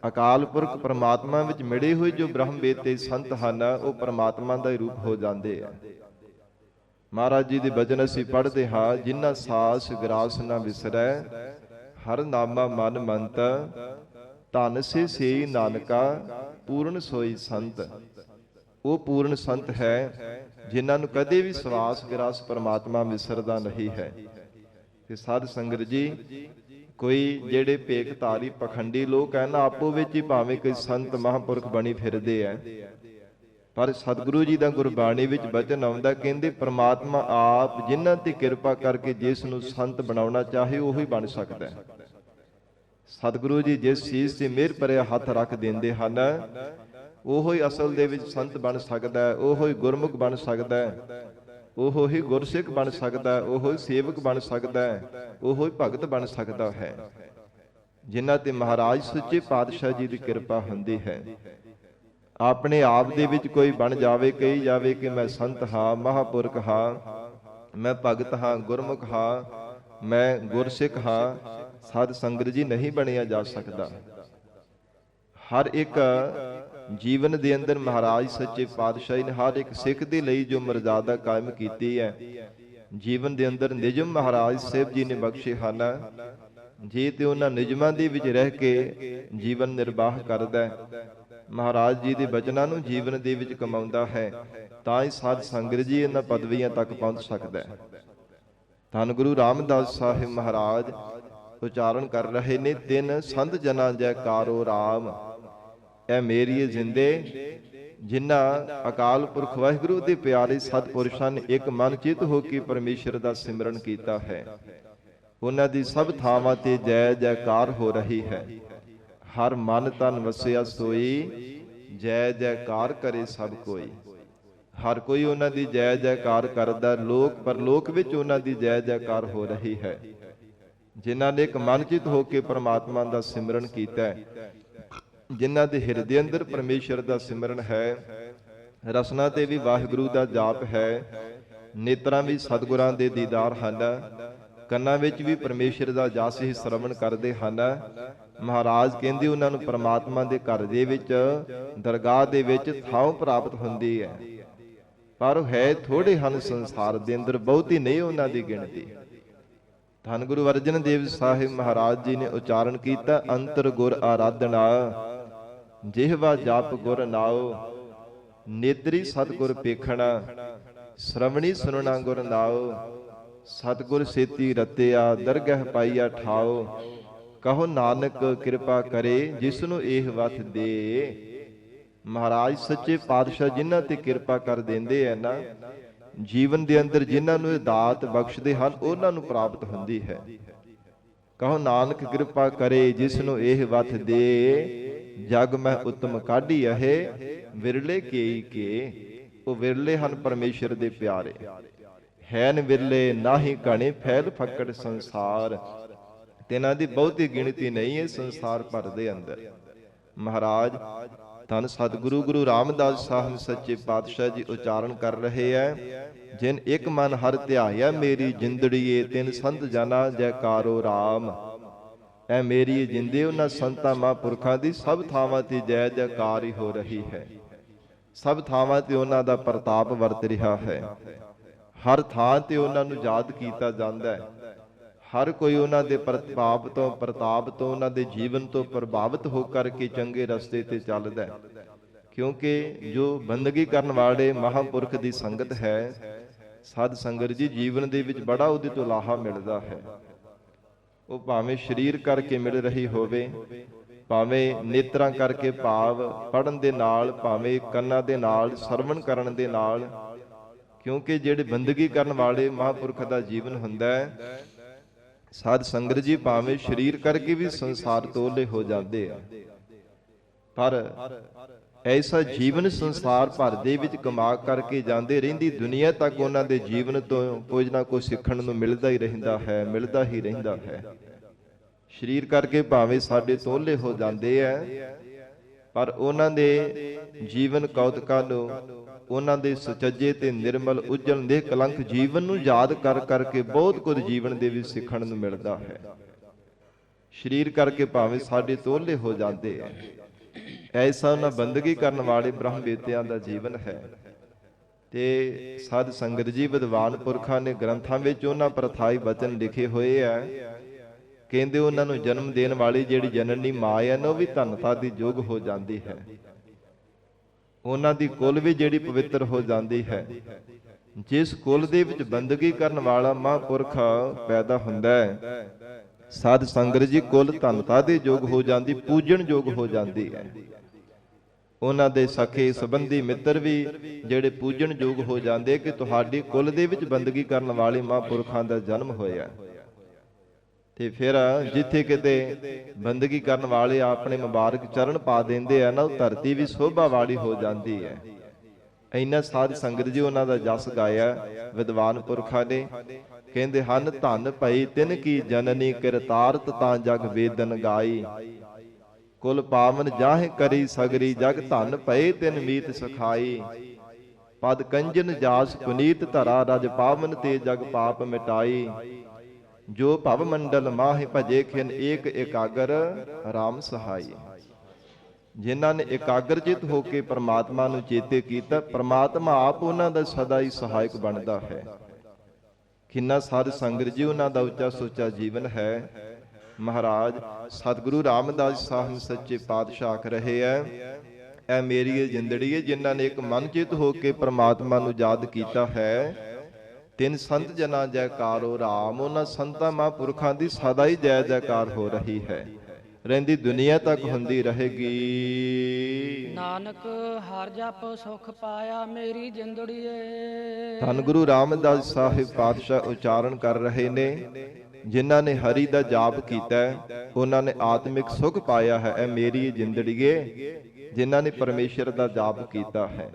ਅਕਾਲ ਪੁਰਖ ਪਰਮਾਤਮਾ ਵਿੱਚ ਮਿਲੇ ਹੋਏ ਜੋ ਬ੍ਰਹਮ ਵੇਤੇ ਸੰਤ ਹਨ, ਉਹ ਪਰਮਾਤਮਾ ਦਾ ਹੀ ਰੂਪ ਹੋ ਜਾਂਦੇ ਆ। ਮਹਾਰਾਜ ਜੀ ਦੇ ਬਚਨ ਅਸੀਂ ਪੜ੍ਹਦੇ ਹਾਂ, ਜਿਨ੍ਹਾਂ ਸਾਸ ਗਰਾਸ ਨਾ ਵਿਸਰੈ, ਹਰ ਨਾਮਾ ਮਨ ਮੰਤ, ਧਨ ਸੇ ਸੇਈ ਨਾਨਕਾ, ਪੂਰਨ ਸੋਈ ਸੰਤ। ਉਹ ਪੂਰਨ ਸੰਤ ਹੈ ਜਿਨ੍ਹਾਂ ਨੂੰ ਕਦੇ ਵੀ ਸਵਾਸ ਗਰਾਸ ਪਰਮਾਤਮਾ ਵਿਸਰਦਾ ਨਹੀਂ ਹੈ। ਤੇ ਸਾਧ ਸੰਗਤ ਜੀ, ਕੋਈ ਜਿਹੜੇ ਭੇਖਧਾਰੀ ਪਖੰਡੀ ਲੋਕ ਹੈ ਨਾ, ਆਪੋ ਵਿੱਚ ਹੀ ਭਾਵੇਂ ਕੋਈ ਸੰਤ ਮਹਾਂਪੁਰਖ ਬਣੀ ਫਿਰਦੇ ਆ, ਪਰ ਸਤਿਗੁਰੂ ਜੀ ਦਾ ਗੁਰਬਾਣੀ ਵਿੱਚ ਬਚਨ ਆਉਂਦਾ, ਕਹਿੰਦੇ ਪ੍ਰਮਾਤਮਾ ਆਪ ਜਿਨ੍ਹਾਂ ਤੇ ਕਿਰਪਾ ਕਰਕੇ ਜਿਸ ਨੂੰ ਸੰਤ ਬਣਾਉਣਾ ਚਾਹੇ ਉਹੀ ਬਣ ਸਕਦਾ ਹੈ। ਸਤਿਗੁਰੂ ਜੀ ਜਿਸ ਚੀਜ਼ ਤੇ ਮਿਹਰ ਭਰਿਆ ਹੱਥ ਰੱਖ ਦਿੰਦੇ ਹਨ, ਉਹੋ ਹੀ ਅਸਲ ਦੇ ਵਿੱਚ ਸੰਤ ਬਣ ਸਕਦਾ ਹੈ, ਉਹੋ ਹੀ ਗੁਰਮੁਖ ਬਣ ਸਕਦਾ ਹੈ, ਉਹੋ ਹੀ ਗੁਰਸਿੱਖ ਬਣ ਸਕਦਾ ਹੈ, ਉਹੋ ਹੀ ਸੇਵਕ ਬਣ ਸਕਦਾ ਹੈ, ਉਹੋ ਹੀ ਭਗਤ ਬਣ ਸਕਦਾ ਹੈ, ਜਿਨ੍ਹਾਂ ਤੇ ਮਹਾਰਾਜ ਸੱਚੇ ਪਾਤਸ਼ਾਹ ਜੀ ਦੀ ਕਿਰਪਾ ਹੁੰਦੀ ਹੈ। ਆਪਣੇ ਆਪ ਦੇ ਵਿੱਚ ਕੋਈ ਬਣ ਜਾਵੇ, ਕਹੀ ਜਾਵੇ ਕਿ ਮੈਂ ਸੰਤ ਹਾਂ, ਮਹਾਂਪੁਰਖ ਹਾਂ, ਮੈਂ ਭਗਤ ਹਾਂ, ਗੁਰਮੁਖ ਹਾਂ, ਮੈਂ ਗੁਰਸਿੱਖ ਹਾਂ, ਸਾਧ ਸੰਗਤ ਜੀ ਨਹੀਂ ਬਣਿਆ ਜਾ ਸਕਦਾ। ਹਰ ਇੱਕ ਜੀਵਨ ਦੇ ਅੰਦਰ ਮਹਾਰਾਜ ਸੱਚੇ ਪਾਤਸ਼ਾਹ ਨੇ ਹਰ ਇੱਕ ਸਿੱਖ ਦੇ ਲਈ ਜੋ ਮਰਜ਼ਾਦਾ ਕਾਇਮ ਕੀਤੀ ਹੈ, ਜੀਵਨ ਦੇ ਅੰਦਰ ਨਿਯਮ ਮਹਾਰਾਜ ਸਾਹਿਬ ਜੀ ਨੇ ਬਖਸ਼ੇ ਹਨ। ਜੇ ਤੇ ਉਹਨਾਂ ਨਿਯਮਾਂ ਦੇ ਵਿੱਚ ਰਹਿ ਕੇ ਜੀਵਨ ਨਿਰਵਾਹ ਕਰਦਾ, ਮਹਾਰਾਜ ਜੀ ਦੇ ਬਚਨਾਂ ਨੂੰ ਜੀਵਨ ਦੇ ਵਿੱਚ ਕਮਾਉਂਦਾ ਹੈ, ਤਾਂ ਹੀ ਸਾਧ ਸੰਗਤ ਜੀ ਇਹਨਾਂ ਪਦਵੀਆਂ ਤੱਕ ਪਹੁੰਚ ਸਕਦਾ ਹੈ। ਧੰਨ ਗੁਰੂ ਰਾਮਦਾਸ ਸਾਹਿਬ ਮਹਾਰਾਜ ਉਚਾਰਨ ਕਰ ਰਹੇ ਨੇ, ਤਿੰਨ ਸੰਤ ਜਨਾਂ ਜੈਕਾਰੋ ਰਾਮ, ਇਹ ਮੇਰੀ ਜਿੰਦੇ। ਜਿਨ੍ਹਾਂ ਅਕਾਲ ਪੁਰਖ ਵਾਹਿਗੁਰੂ ਦੇ ਪਿਆਰੇ ਸਤਿਪੁਰਸ਼ਾਂ ਨੇ ਇੱਕ ਮਨ ਚਿਤ ਹੋ ਕੇ ਪਰਮੇਸ਼ਰ ਦਾ ਸਿਮਰਨ ਕੀਤਾ ਹੈ, ਉਹਨਾਂ ਦੀ ਸਭ ਥਾਵਾਂ ਤੇ ਜੈ ਜੈਕਾਰ ਹੋ ਰਹੀ ਹੈ। ਹਰ ਮਨ ਤਨ ਵਸਿਆ ਸੋਈ, ਜੈ ਜੈਕਾਰ ਕਰੇ ਸਭ ਕੋਈ। ਹਰ ਕੋਈ ਉਹਨਾਂ ਦੀ ਜੈ ਜੈਕਾਰ ਕਰਦਾ, ਲੋਕ ਪਰਲੋਕ ਵਿੱਚ ਉਹਨਾਂ ਦੀ ਜੈ ਜੈਕਾਰ ਹੋ ਰਹੀ ਹੈ। ਜਿਨ੍ਹਾਂ ਨੇ ਇੱਕ ਮਨ ਚਿਤ ਹੋ ਕੇ ਪਰਮਾਤਮਾ ਦਾ ਸਿਮਰਨ ਕੀਤਾ ਹੈ, ਜਿਨ੍ਹਾਂ ਦੇ ਹਿਰਦੇ ਅੰਦਰ ਪਰਮੇਸ਼ਰ ਦਾ ਸਿਮਰਨ ਹੈ, ਰਸਨਾ ਤੇ ਵੀ ਵਾਹਿਗੁਰੂ ਦਾ ਜਾਪ ਹੈ, ਨੇਤਰਾਂ ਵੀ ਸਤਿਗੁਰਾਂ ਦੇ ਦੀਦਾਰ ਹਨ, ਕੰਨਾਂ ਵਿੱਚ ਵੀ ਪਰਮੇਸ਼ਰ ਦਾ ਜਸ ਹੀ ਸ਼ਰਵਣ ਕਰਦੇ ਹਨ। ਮਹਾਰਾਜ ਕਹਿੰਦੇ ਉਹਨਾਂ ਨੂੰ ਪਰਮਾਤਮਾ ਦੇ ਘਰ ਦੇ ਵਿੱਚ, ਦਰਗਾਹ ਦੇ ਵਿੱਚ ਥਾਂ ਪ੍ਰਾਪਤ ਹੁੰਦੀ ਹੈ, ਪਰ ਹੈ ਥੋੜੇ ਹਨ ਸੰਸਾਰ ਦੇ ਅੰਦਰ, ਬਹੁਤੀ ਨਹੀਂ ਉਹਨਾਂ ਦੀ ਗਿਣਤੀ। ਧੰਨ ਗੁਰੂ ਅਰਜਨ ਦੇਵ ਸਾਹਿਬ ਮਹਾਰਾਜ ਜੀ ਨੇ ਉਚਾਰਨ ਕੀਤਾ, ਅੰਤਰ ਗੁਰ ਆਰਾਧਨਾ, ਜਿਹਵਾ ਜਪ ਗੁਰ ਨਾਉ, ਨੇਤਰੀ ਸਤਿਗੁਰ ਪੇਖਣਾ, ਸ਼ਰਵਣੀ ਸੁਨਣਾ ਗੁਰ ਨਾਉ, ਸਤਿਗੁਰ ਸੇਤੀ ਰਤਿਆ, ਦਰਗਹਿ ਪਾਈਆ ਠਾਉ, ਕਹੋ ਨਾਨਕ ਕਿਰਪਾ ਕਰੇ ਜਿਸ ਨੂੰ ਇਹ ਵਥ ਦੇ। ਮਹਾਰਾਜ ਸੱਚੇ ਪਾਤਸ਼ਾਹ ਜਿਨ੍ਹਾਂ ਤੇ ਕਿਰਪਾ ਕਰ ਦਿੰਦੇ ਆ ਨਾ, ਜੀਵਨ ਦੇ ਅੰਦਰ ਜਿਨ੍ਹਾਂ ਨੂੰ ਇਹ ਦਾਤ ਬਖਸ਼ਦੇ ਹਨ, ਉਹਨਾਂ ਨੂੰ ਪ੍ਰਾਪਤ ਹੁੰਦੀ ਹੈ। ਕਹੋ ਨਾਨਕ ਕਿਰਪਾ ਕਰੇ ਜਿਸ ਨੂੰ ਇਹ ਵਥ ਦੇ, ਜਗ ਮੈਂ ਉਤਮ ਕਾਢੀ ਹੈ, ਵਿਰਲੇ ਕੇਈ ਕੇ। ਉਹ ਵਿਰਲੇ ਹਨ ਪਰਮੇਸ਼ਰ ਦੇ ਪਿਆਰੇ, ਹੈਨ ਵਿਰਲੇ ਨਾਹੀ ਘਣੇ, ਫੈਲ ਫੱਕੜ ਸੰਸਾਰ। ਤਿਨਾਂ ਦੀ ਬਹੁਤੀ ਗਿਣਤੀ ਨਹੀਂ ਹੈ ਸੰਸਾਰ ਭਰ ਦੇ ਅੰਦਰ। ਮਹਾਰਾਜ ਧੰਨ ਸਤਿਗੁਰੂ ਗੁਰੂ ਰਾਮਦਾਸ ਸਾਹਿਬ ਸੱਚੇ ਪਾਤਸ਼ਾਹ ਜੀ ਉਚਾਰਨ ਕਰ ਰਹੇ ਹੈ, ਜਿਨ ਇੱਕ ਮਨ ਹਰ ਧਿਆਇਆ, ਮੇਰੀ ਜਿੰਦੜੀਏ ਤਿੰਨ ਸੰਤ ਜਨਾ ਜੈਕਾਰੋ ਰਾਮ। ਐ ਮੇਰੀ ਜਿੰਦੇ ਉਹਨਾਂ ਸੰਤਾਂ ਮਹਾਂਪੁਰਖਾਂ ਦੀ ਸਭ ਥਾਵਾਂ ਤੇ ਜੈ ਜੈਕਾਰ ਹੀ ਹੋ ਰਹੀ ਹੈ, ਸਭ ਥਾਵਾਂ ਤੇ ਉਹਨਾਂ ਦਾ ਪ੍ਰਤਾਪ ਵਰਤ ਰਿਹਾ ਹੈ, ਹਰ ਥਾਂ ਤੇ ਉਹਨਾਂ ਨੂੰ ਯਾਦ ਕੀਤਾ ਜਾਂਦਾ ਹੈ। ਹਰ ਕੋਈ ਉਹਨਾਂ ਦੇ ਪ੍ਰਤਾਪ ਤੋਂ ਉਹਨਾਂ ਦੇ ਜੀਵਨ ਤੋਂ ਪ੍ਰਭਾਵਿਤ ਹੋ ਕਰਕੇ ਚੰਗੇ ਰਸਤੇ ਤੇ ਚੱਲਦਾ ਹੈ, ਕਿਉਂਕਿ ਜੋ ਬੰਦਗੀ ਕਰਨ ਵਾਲੇ ਮਹਾਂਪੁਰਖ ਦੀ ਸੰਗਤ ਹੈ, ਸਾਧ ਸੰਗਤ ਜੀ, ਜੀਵਨ ਦੇ ਵਿੱਚ ਬੜਾ ਉਹਦੇ ਤੋਂ ਲਾਹਾ ਮਿਲਦਾ ਹੈ। ਉਹ ਭਾਵੇਂ ਸਰੀਰ ਕਰਕੇ ਮਿਲ ਰਹੀ ਹੋਵੇ, ਭਾਵੇਂ ਨੇਤਰਾਂ ਕਰਕੇ ਭਾਵ ਪੜਨ ਦੇ ਨਾਲ, ਭਾਵੇਂ ਕੰਨਾਂ ਦੇ ਨਾਲ ਸਰਵਣ ਕਰਨ ਦੇ ਨਾਲ, ਕਿਉਂਕਿ ਜਿਹੜੇ ਬੰਦਗੀ ਕਰਨ ਵਾਲੇ ਮਹਾਂਪੁਰਖ ਦਾ ਜੀਵਨ ਹੁੰਦਾ ਹੈ, ਸਾਧ ਸੰਗਤ ਜੀ, ਭਾਵੇਂ ਸਰੀਰ ਕਰਕੇ ਵੀ ਸੰਸਾਰ ਤੋਲੇ ਹੋ ਜਾਂਦੇ ਆ, ਪਰ ਐਸਾ ਜੀਵਨ ਸੰਸਾਰ ਭਰ ਦੇ ਵਿੱਚ ਕਮਾ ਕਰਕੇ ਜਾਂਦੇ, ਰਹਿੰਦੀ ਦੁਨੀਆ ਤੱਕ ਉਹਨਾਂ ਦੇ ਜੀਵਨ ਤੋਂ ਕੁਝ ਨਾ ਕੁਝ ਸਿੱਖਣ ਨੂੰ ਮਿਲਦਾ ਹੀ ਰਹਿੰਦਾ ਹੈ, ਮਿਲਦਾ ਹੀ ਰਹਿੰਦਾ ਹੈ। ਸਰੀਰ ਕਰਕੇ ਭਾਵੇਂ ਸਾਡੇ ਤੋਲੇ ਹੋ ਜਾਂਦੇ ਆ, ਪਰ ਉਹਨਾਂ ਦੇ ਜੀਵਨ ਕੌਤਕਾਂ ਨੂੰ, ਉਹਨਾਂ ਦੇ ਸੁਚੱਜੇ ਤੇ ਨਿਰਮਲ ਉਜਲ ਨਿਰਕਲੰਕ ਜੀਵਨ ਨੂੰ ਯਾਦ ਕਰ ਕਰਕੇ ਬਹੁਤ ਕੁਝ ਜੀਵਨ ਦੇ ਵਿੱਚ ਸਿੱਖਣ ਨੂੰ ਮਿਲਦਾ ਹੈ। ਸਰੀਰ ਕਰਕੇ ਭਾਵੇਂ ਸਾਡੇ ਤੋਲੇ ਹੋ ਜਾਂਦੇ ਆ। ਐਸਾ ਉਹਨਾਂ ਬੰਦਗੀ ਕਰਨ ਵਾਲੇ ਬ੍ਰਹਮ ਵੇਤਿਆਂ ਦਾ ਜੀਵਨ ਹੈ। ਤੇ ਸਾਧ ਸੰਗਤ ਜੀ, ਵਿਦਵਾਨ ਪੁਰਖਾਂ ਨੇ ਗ੍ਰੰਥਾਂ ਵਿੱਚ ਉਹਨਾਂ ਪ੍ਰਥਾਈ ਬਚਨ ਲਿਖੇ ਹੋਏ ਆ। ਕਹਿੰਦੇ ਉਹਨਾਂ ਨੂੰ ਜਨਮ ਦੇਣ ਵਾਲੀ ਜਿਹੜੀ ਜਨਨੀ ਮਾਂ ਹੈ ਨਾ, ਉਹ ਵੀ ਧਨਤਾ ਦੀ ਯੋਗ ਹੋ ਜਾਂਦੀ ਹੈ। ਉਹਨਾਂ ਦੀ ਕੁਲ ਵੀ ਜਿਹੜੀ ਪਵਿੱਤਰ ਹੋ ਜਾਂਦੀ ਹੈ। ਜਿਸ ਕੁਲ ਦੇ ਵਿੱਚ ਬੰਦਗੀ ਕਰਨ ਵਾਲਾ ਮਹਾਂਪੁਰਖ ਪੈਦਾ ਹੁੰਦਾ ਹੈ, ਸਾਧ ਸੰਗਤ ਜੀ, ਕੁਲ ਧਨਤਾ ਦੇ ਯੋਗ ਹੋ ਜਾਂਦੀ, ਪੂਜਣ ਯੋਗ ਹੋ ਜਾਂਦੀ ਹੈ। ਉਹਨਾਂ ਦੇ ਸਖੇ ਸੰਬੰਧੀ ਮਿੱਤਰ ਵੀ ਜਿਹੜੇ ਪੂਜਣ ਯੋਗ ਹੋ ਜਾਂਦੇ ਕਿ ਤੁਹਾਡੀ ਕੁਲ ਦੇ ਵਿੱਚ ਬੰਦਗੀ ਕਰਨ ਵਾਲੇ ਮਹਾਂਪੁਰਖਾਂ ਦਾ ਜਨਮ ਹੋਇਆ। ਤੇ ਫਿਰ ਜਿੱਥੇ ਕਿਤੇ ਬੰਦਗੀ ਕਰਨ ਵਾਲੇ ਆਪਣੇ ਮੁਬਾਰਕ ਚਰਨ ਪਾ ਦਿੰਦੇ ਆ ਨਾ, ਉਹ ਧਰਤੀ ਵੀ ਸੋਭਾ ਵਾਲੀ ਹੋ ਜਾਂਦੀ ਹੈ। ਇੰਨਾ ਸਾਧ ਸੰਗਤ ਜੀ ਉਹਨਾਂ ਦਾ ਜਸ ਗਾਇਆ ਵਿਦਵਾਨ ਪੁਰਖਾਂ ਨੇ। ਕਹਿੰਦੇ ਹਨ, ਧੰਨ ਭਈ ਤਿਨ ਕੀ ਜਨਨੀ, ਕਿਰਤਾਰਤ ਤਾਂ ਜਗ ਵੇਦਨ ਗਾਈ। ਕੁਲ ਪਾਵਨ ਜਾਹੇ ਕਰੀ ਸਗਰੀ, ਜਗ ਧੰਨ ਭਏ ਤਿਨ ਮੀਤ ਸਖਾਈ। ਪਦ ਕੰਜਨ ਜਾਸ ਪੁਨੀਤ ਧਰਾ, ਰਜ ਪਾਵਨ ਤੇ ਜਗ ਪਾਪ ਮਿਟਾਈ। ਜੋ ਭਵ ਮੰਡਲ ਮਾਹਿ ਭਜੇ, ਖਿਨ ਏਕ ਇਕਾਗਰ ਰਾਮ ਸਹਾਈ। ਜਿਨ੍ਹਾਂ ਨੇ ਇਕਾਗਰਚਿਤ ਹੋ ਕੇ ਪ੍ਰਮਾਤਮਾ ਨੂੰ ਚੇਤੇ ਕੀਤਾ, ਪ੍ਰਮਾਤਮਾ ਆਪ ਉਹਨਾਂ ਦਾ ਸਦਾ ਹੀ ਸਹਾਇਕ ਬਣਦਾ ਹੈ। ਕਿੰਨਾ ਸਾਧ ਸੰਗਤ ਜੀ, ਉਹਨਾਂ ਦਾ ਉੱਚਾ ਸੁੱਚਾ ਜੀਵਨ ਹੈ। ਮਹਾਰਾਜ ਸਤਿਗੁਰੂ ਰਾਮਦਾਸ ਸਾਹਿਬ ਸੱਚੇ ਪਾਤਸ਼ਾਹ ਆਖ ਰਹੇ ਐ, ਐ ਮੇਰੀ ਜਿੰਦੜੀ ਹੈ, ਜਿਨ੍ਹਾਂ ਨੇ ਇੱਕ ਮਨ ਚਿਤ ਹੋ ਕੇ ਪ੍ਰਮਾਤਮਾ ਨੂੰ ਯਾਦ ਕੀਤਾ ਹੈ। ਤਿੰਨ ਸੰਤ ਜਨਾਂ ਜੈਕਾਰੋ ਰਾਮ, ਉਹਨਾਂ ਸੰਤਾਂ ਮਹਾਂਪੁਰਖਾਂ ਦੀ ਸਦਾ ਹੀ ਜੈ ਜੈਕਾਰ ਹੋ ਰਹੀ ਹੈ, ਰਹਿੰਦੀ ਦੁਨੀਆ ਤੱਕ ਹੁੰਦੀ ਰਹੇਗੀ। ਨਾਨਕ ਹਰ ਜਪ ਸੁਖ ਪਾਇਆ ਮੇਰੀ ਜਿੰਦੜੀਏ। ਧੰਨ ਗੁਰੂ ਰਾਮਦਾਸ ਸਾਹਿਬ ਪਾਤਸ਼ਾਹ ਉਚਾਰਨ ਕਰ ਰਹੇ ਨੇ, ਜਿਨ੍ਹਾਂ ਨੇ ਹਰੀ ਦਾ ਜਾਪ ਕੀਤਾ ਉਹਨਾਂ ਨੇ ਆਤਮਿਕ ਸੁਖ ਪਾਇਆ ਹੈ। ਇਹ ਮੇਰੀ ਜਿੰਦੜੀਏ, ਜਿਨ੍ਹਾਂ ਨੇ ਪਰਮੇਸ਼ਰ ਦਾ ਜਾਪ ਕੀਤਾ ਹੈ।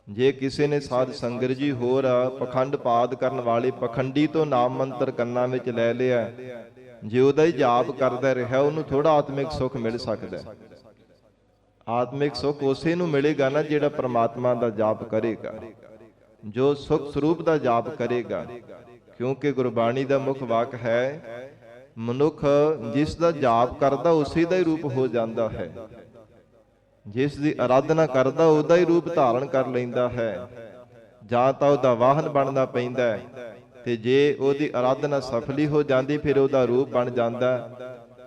ਜੇ ਕਿਸੇ ਨੇ ਸਾਧ ਸੰਗਤ ਜੀ ਹੋਰ ਪਖੰਡ ਪਾਦ ਕਰਨ ਵਾਲੇ ਪਖੰਡੀ ਤੋਂ ਨਾਮ ਮੰਤਰ ਕੰਨਾਂ ਵਿੱਚ ਲੈ ਲਿਆ, ਜੇ ਉਹਦਾ ਹੀ ਜਾਪ ਕਰਦਾ ਰਿਹਾ, ਉਹਨੂੰ ਥੋੜਾ ਆਤਮਿਕ ਸੁਖ ਮਿਲ ਸਕਦਾ। ਆਤਮਿਕ ਸੁਖ ਉਸੇ ਨੂੰ ਮਿਲੇਗਾ ਨਾ ਜਿਹੜਾ ਪ੍ਰਮਾਤਮਾ ਦਾ ਜਾਪ ਕਰੇਗਾ, ਜੋ ਸੁਖ ਸਰੂਪ ਦਾ ਜਾਪ ਕਰੇਗਾ। ਕਿਉਂਕਿ ਗੁਰਬਾਣੀ ਦਾ ਮੁੱਖ ਵਾਕ ਹੈ, ਮਨੁੱਖ ਜਿਸ ਦਾ ਜਾਪ ਕਰਦਾ ਉਸੇ ਦਾ ਹੀ ਰੂਪ ਹੋ ਜਾਂਦਾ ਹੈ। ਜਿਸ ਦੀ ਆਰਾਧਨਾ ਕਰਦਾ ਉਹਦਾ ਹੀ ਰੂਪ ਧਾਰਨ ਕਰ ਲੈਂਦਾ ਹੈ। ਜਾਂ ਤਾਂ ਉਹਦਾ ਵਾਹਨ ਬਣਨਾ ਪੈਂਦਾ ਹੈ, ਤੇ ਜੇ ਉਹਦੀ ਆਰਾਧਨਾ ਸਫਲੀ ਹੋ ਜਾਂਦੀ ਫਿਰ ਉਹਦਾ ਰੂਪ ਬਣ ਜਾਂਦਾ।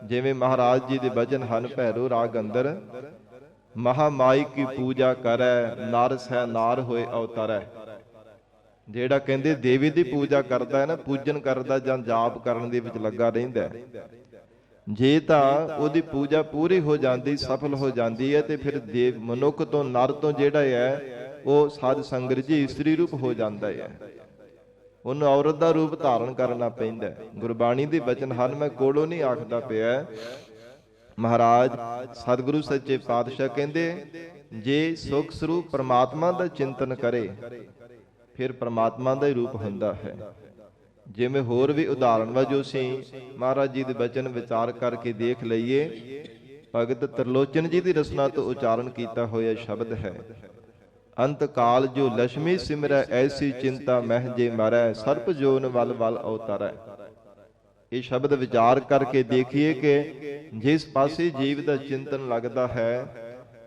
ਜਿਵੇਂ ਮਹਾਰਾਜ ਜੀ ਦੇ ਬਚਨ ਹਨ ਭੈਰੋ ਰਾਗ ਅੰਦਰ, ਮਹਾਮਾਈ ਕੀ ਪੂਜਾ ਕਰੈ, ਨਰ ਸਹਿ ਨਾਰ ਹੋਏ ਅਵਤਾਰੈ। ਜਿਹੜਾ ਕਹਿੰਦੇ ਦੇਵੀ ਦੀ ਪੂਜਾ ਕਰਦਾ ਹੈ ਨਾ, ਪੂਜਨ ਕਰਦਾ ਜਾਂ ਜਾਪ ਕਰਨ ਦੇ ਵਿੱਚ ਲੱਗਾ ਰਹਿੰਦਾ, ਜੇ ਤਾਂ ਉਹਦੀ ਪੂਜਾ ਪੂਰੀ ਹੋ ਜਾਂਦੀ, ਸਫਲ ਹੋ ਜਾਂਦੀ ਹੈ, ਤੇ ਫਿਰ ਦੇਵ ਮਨੁੱਖ ਤੋਂ ਨਰ ਤੋਂ ਜਿਹੜਾ ਹੈ ਉਹ ਸਾਧ ਸੰਗਤ ਜੀ ਇਸਤਰੀ ਰੂਪ ਹੋ ਜਾਂਦਾ ਹੈ। ਉਹਨੂੰ ਔਰਤ ਦਾ ਰੂਪ ਧਾਰਨ ਕਰਨਾ ਪੈਂਦਾ। ਗੁਰਬਾਣੀ ਦੇ ਬਚਨ ਹਨ, ਮੈਂ ਕੋਲੋਂ ਨਹੀਂ ਆਖਦਾ ਪਿਆ। ਮਹਾਰਾਜ ਸਤਿਗੁਰੂ ਸੱਚੇ ਪਾਤਸ਼ਾਹ ਕਹਿੰਦੇ, ਜੇ ਸੁਖ ਸਰੂਪ ਪ੍ਰਮਾਤਮਾ ਦਾ ਚਿੰਤਨ ਕਰੇ ਫਿਰ ਪ੍ਰਮਾਤਮਾ ਦਾ ਹੀ ਰੂਪ ਹੁੰਦਾ ਹੈ। ਜਿਵੇਂ ਹੋਰ ਵੀ ਉਦਾਹਰਣ ਵਜੋਂ ਅਸੀਂ ਮਹਾਰਾਜ ਜੀ ਦੇ ਬਚਨ ਵਿਚਾਰ ਕਰਕੇ ਦੇਖ ਲਈਏ, ਭਗਤ ਤ੍ਰਿਲੋਚਨ ਜੀ ਦੀ ਰਸਨਾ ਤੋਂ ਉਚਾਰਨ ਕੀਤਾ ਹੋਇਆ ਸ਼ਬਦ ਹੈ, ਅੰਤ ਕਾਲ ਜੋ ਲక్ష్ਮੀ ਸਿਮਰੈ, ਐਸੀ ਚਿੰਤਾ ਮਹਿ ਜੇ ਮਰੈ, ਸਰਪ ਜੋਨ ਵਲ ਵਲ ਅਵਤਾਰੈ। ਇਹ ਸ਼ਬਦ ਵਿਚਾਰ ਕਰਕੇ ਦੇਖੀਏ ਕਿ ਜਿਸ ਪਾਸੇ ਜੀਵ ਦਾ ਚਿੰਤਨ ਲੱਗਦਾ ਹੈ,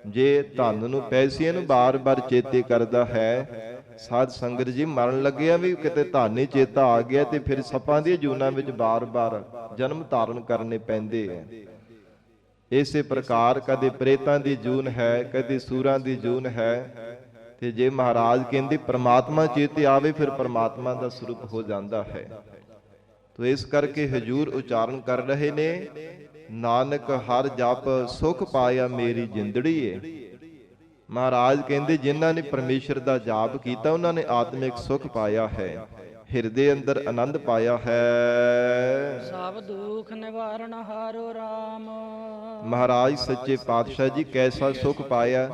ਜੇ ਧਨ ਨੂੰ ਪੈਸਿਆਂ ਨੂੰ ਬਾਰ-ਬਾਰ ਚੇਤੇ ਕਰਦਾ ਹੈ, ਸਾਧ ਸੰਗਤ ਜੀ ਮਰਨ ਲੱਗਿਆ ਵੀ ਕਿਤੇ ਧਨ ਹੀ ਚੇਤਾ ਆ ਗਿਆ, ਤੇ ਫਿਰ ਸੱਪਾਂ ਦੀਆਂ ਜੂਨਾਂ ਵਿੱਚ ਬਾਰ-ਬਾਰ ਜਨਮ ਧਾਰਨ ਕਰਨੇ ਪੈਂਦੇ ਹੈ। ਇਸੇ ਪ੍ਰਕਾਰ ਕਦੇ ਪ੍ਰੇਤਾਂ ਦੀ ਜੂਨ ਹੈ, ਕਦੇ ਸੂਰਾਂ ਦੀ ਜੂਨ ਹੈ। ਤੇ ਜੇ ਮਹਾਰਾਜ ਕਹਿੰਦੇ ਪ੍ਰਮਾਤਮਾ ਚੇਤੇ ਆਵੇ, ਫਿਰ ਪ੍ਰਮਾਤਮਾ ਦਾ ਸਰੂਪ ਹੋ ਜਾਂਦਾ ਹੈ। ਤੋ ਇਸ ਕਰਕੇ ਹਜੂਰ ਉਚਾਰਨ ਕਰ ਰਹੇ ਨੇ, ਨਾਨਕ ਹਰ ਜਪ ਸੁਖ ਪਾਇਆ ਮੇਰੀ ਜਿੰਦੜੀਏ। ਮਹਾਰਾਜ ਕਹਿੰਦੇ ਜਿਨ੍ਹਾਂ ਨੇ ਪਰਮੇਸ਼ਰ ਦਾ ਜਾਪ ਕੀਤਾ ਉਹਨਾਂ ਨੇ ਆਤਮਿਕ ਸੁਖ ਪਾਇਆ ਹੈ, ਹਿਰਦੇ ਅੰਦਰ ਆਨੰਦ ਪਾਇਆ ਹੈ। ਸਭ ਦੁੱਖ ਨਿਵਾਰਨ ਹਾਰੋ ਰਾਮ। ਮਹਾਰਾਜ ਸੱਚੇ ਪਾਤਸ਼ਾਹ ਜੀ ਕੈਸਾ ਸੁਖ ਪਾਇਆ?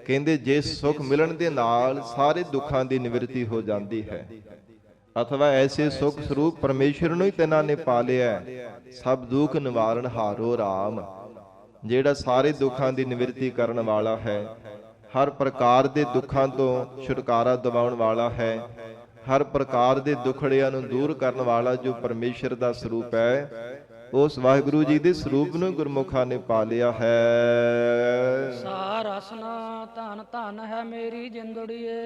ਕਹਿੰਦੇ ਜਿਸ ਸੁਖ ਮਿਲਣ ਦੇ ਨਾਲ ਸਾਰੇ ਦੁੱਖਾਂ ਦੀ ਨਿਵਰਤੀ ਹੋ ਜਾਂਦੀ ਹੈ, ਅਥਵਾ ਐਸੇ ਸੁਖ ਸਰੂਪ ਪਰਮੇਸ਼ਰ ਨੂੰ ਹੀ ਤਿਨਾਂ ਨੇ ਪਾ ਲਿਆ। ਸਭ ਦੁੱਖ ਨਿਵਾਰਨ ਹਾਰੋ ਰਾਮ, ਜਿਹੜਾ ਸਾਰੇ ਦੁੱਖਾਂ ਦੀ ਨਿਵਰਤੀ ਕਰਨ ਵਾਲਾ ਹੈ, ਹਰ ਪ੍ਰਕਾਰ ਦੇ ਦੁੱਖਾਂ ਤੋਂ ਛੁਟਕਾਰਾ ਦਿਵਾਉਣ ਵਾਲਾ ਹੈ, ਹਰ ਪ੍ਰਕਾਰ ਦੇ ਦੁਖੜਿਆਂ ਨੂੰ ਦੂਰ ਕਰਨ ਵਾਲਾ ਜੋ ਪਰਮੇਸ਼ਰ ਦਾ ਸਰੂਪ ਹੈ, ਉਸ ਵਾਹਿਗੁਰੂ ਜੀ ਦੇ ਸਰੂਪ ਨੂੰ ਗੁਰਮੁਖਾਂ ਨੇ ਪਾ ਲਿਆ ਹੈ। ਸਾ ਰਸਨਾ ਧਨ ਧਨ ਹੈ ਮੇਰੀ ਜਿੰਦੜੀਏ।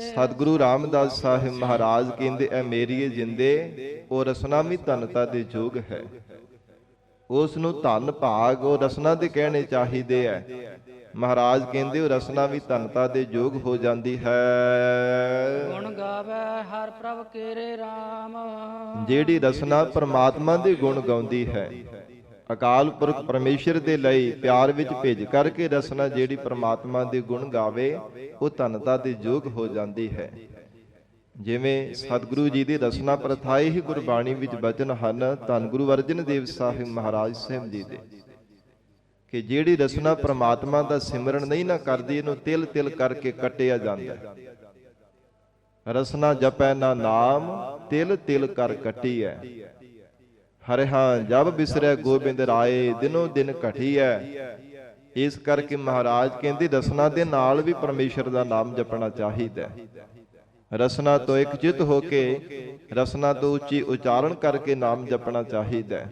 ਸਤਿਗੁਰੂ ਰਾਮਦਾਸ ਸਾਹਿਬ ਮਹਾਰਾਜ ਕਹਿੰਦੇ ਐ ਮੇਰੀਏ ਜਿੰਦੇ ਉਹ ਰਸਨਾ ਵੀ ਧਨਤਾ ਦੇ ਯੋਗ ਹੈ। ਉਸ ਨੂੰ ਧਨ ਭਾਗ ਉਹ ਰਸਨਾ ਦੇ ਕਹਿਣੇ ਚਾਹੀਦੇ ਐ। ਮਹਾਰਾਜ ਕਹਿੰਦੇ ਉਹ ਰਸਨਾ ਵੀ ਧਨਤਾ ਦੇ ਯੋਗ ਹੋ ਜਾਂਦੀ ਹੈ। ਗੁਣ ਗਾਵੇ ਹਰ ਪ੍ਰਭ ਕੇਰੇ RAM। ਜਿਹੜੀ ਰਸਨਾ ਪਰਮਾਤਮਾ ਦੇ ਗੁਣ ਗਾਉਂਦੀ ਹੈ, ਅਕਾਲ ਪੁਰਖ ਪਰਮੇਸ਼ਰ ਦੇ ਲਈ ਪਿਆਰ ਵਿੱਚ ਭਿੱਜ ਕਰਕੇ ਰਸਨਾ ਜਿਹੜੀ ਪਰਮਾਤਮਾ ਦੇ ਗੁਣ ਗਾਵੇ ਉਹ ਧਨਤਾ ਦੇ ਯੋਗ ਹੋ ਜਾਂਦੀ ਹੈ। ਜਿਵੇਂ ਸਤਿਗੁਰੂ ਜੀ ਦੀ ਰਸਨਾ ਪ੍ਰਥਾਏ ਹੀ ਗੁਰਬਾਣੀ ਵਿੱਚ ਬਚਨ ਹਨ ਧੰਨ ਗੁਰੂ ਅਰਜਨ ਦੇਵ ਸਾਹਿਬ ਮਹਾਰਾਜ ਸਾਹਿਬ ਜੀ ਦੇ, ਕਿ ਜਿਹੜੀ ਰਸਨਾ ਪ੍ਰਮਾਤਮਾ ਦਾ ਸਿਮਰਨ ਨਹੀਂ ਨਾ ਕਰਦੀ ਇਹਨੂੰ ਤਿਲ ਤਿਲ ਕਰਕੇ ਕੱਟਿਆ ਜਾਂਦਾ ਹੈ। ਰਸਨਾ ਜਪੈ ਨਾ ਨਾਮ ਤਿਲ ਤਿਲ ਕਰ ਕੱਟੀ ਹੈ। ਹਰਿਹਾ ਜਬ ਬਿਸਰੈ ਗੋਬਿੰਦ ਰਾਏ ਦਿਨੋ ਦਿਨ ਘਟੀ ਹੈ। ਇਸ ਕਰਕੇ ਮਹਾਰਾਜ ਕਹਿੰਦੇ ਰਸਨਾ ਦੇ ਨਾਲ ਵੀ ਪਰਮੇਸ਼ਰ ਦਾ ਨਾਮ ਜਪਣਾ ਚਾਹੀਦਾ ਹੈ। ਰਸਨਾ ਤੋਂ ਇੱਕ ਚਿੱਤ ਹੋ ਕੇ ਰਸਨਾ ਤੋਂ ਉੱਚੀ ਉਚਾਰਨ ਕਰਕੇ ਨਾਮ ਜਪਣਾ ਚਾਹੀਦਾ ਹੈ।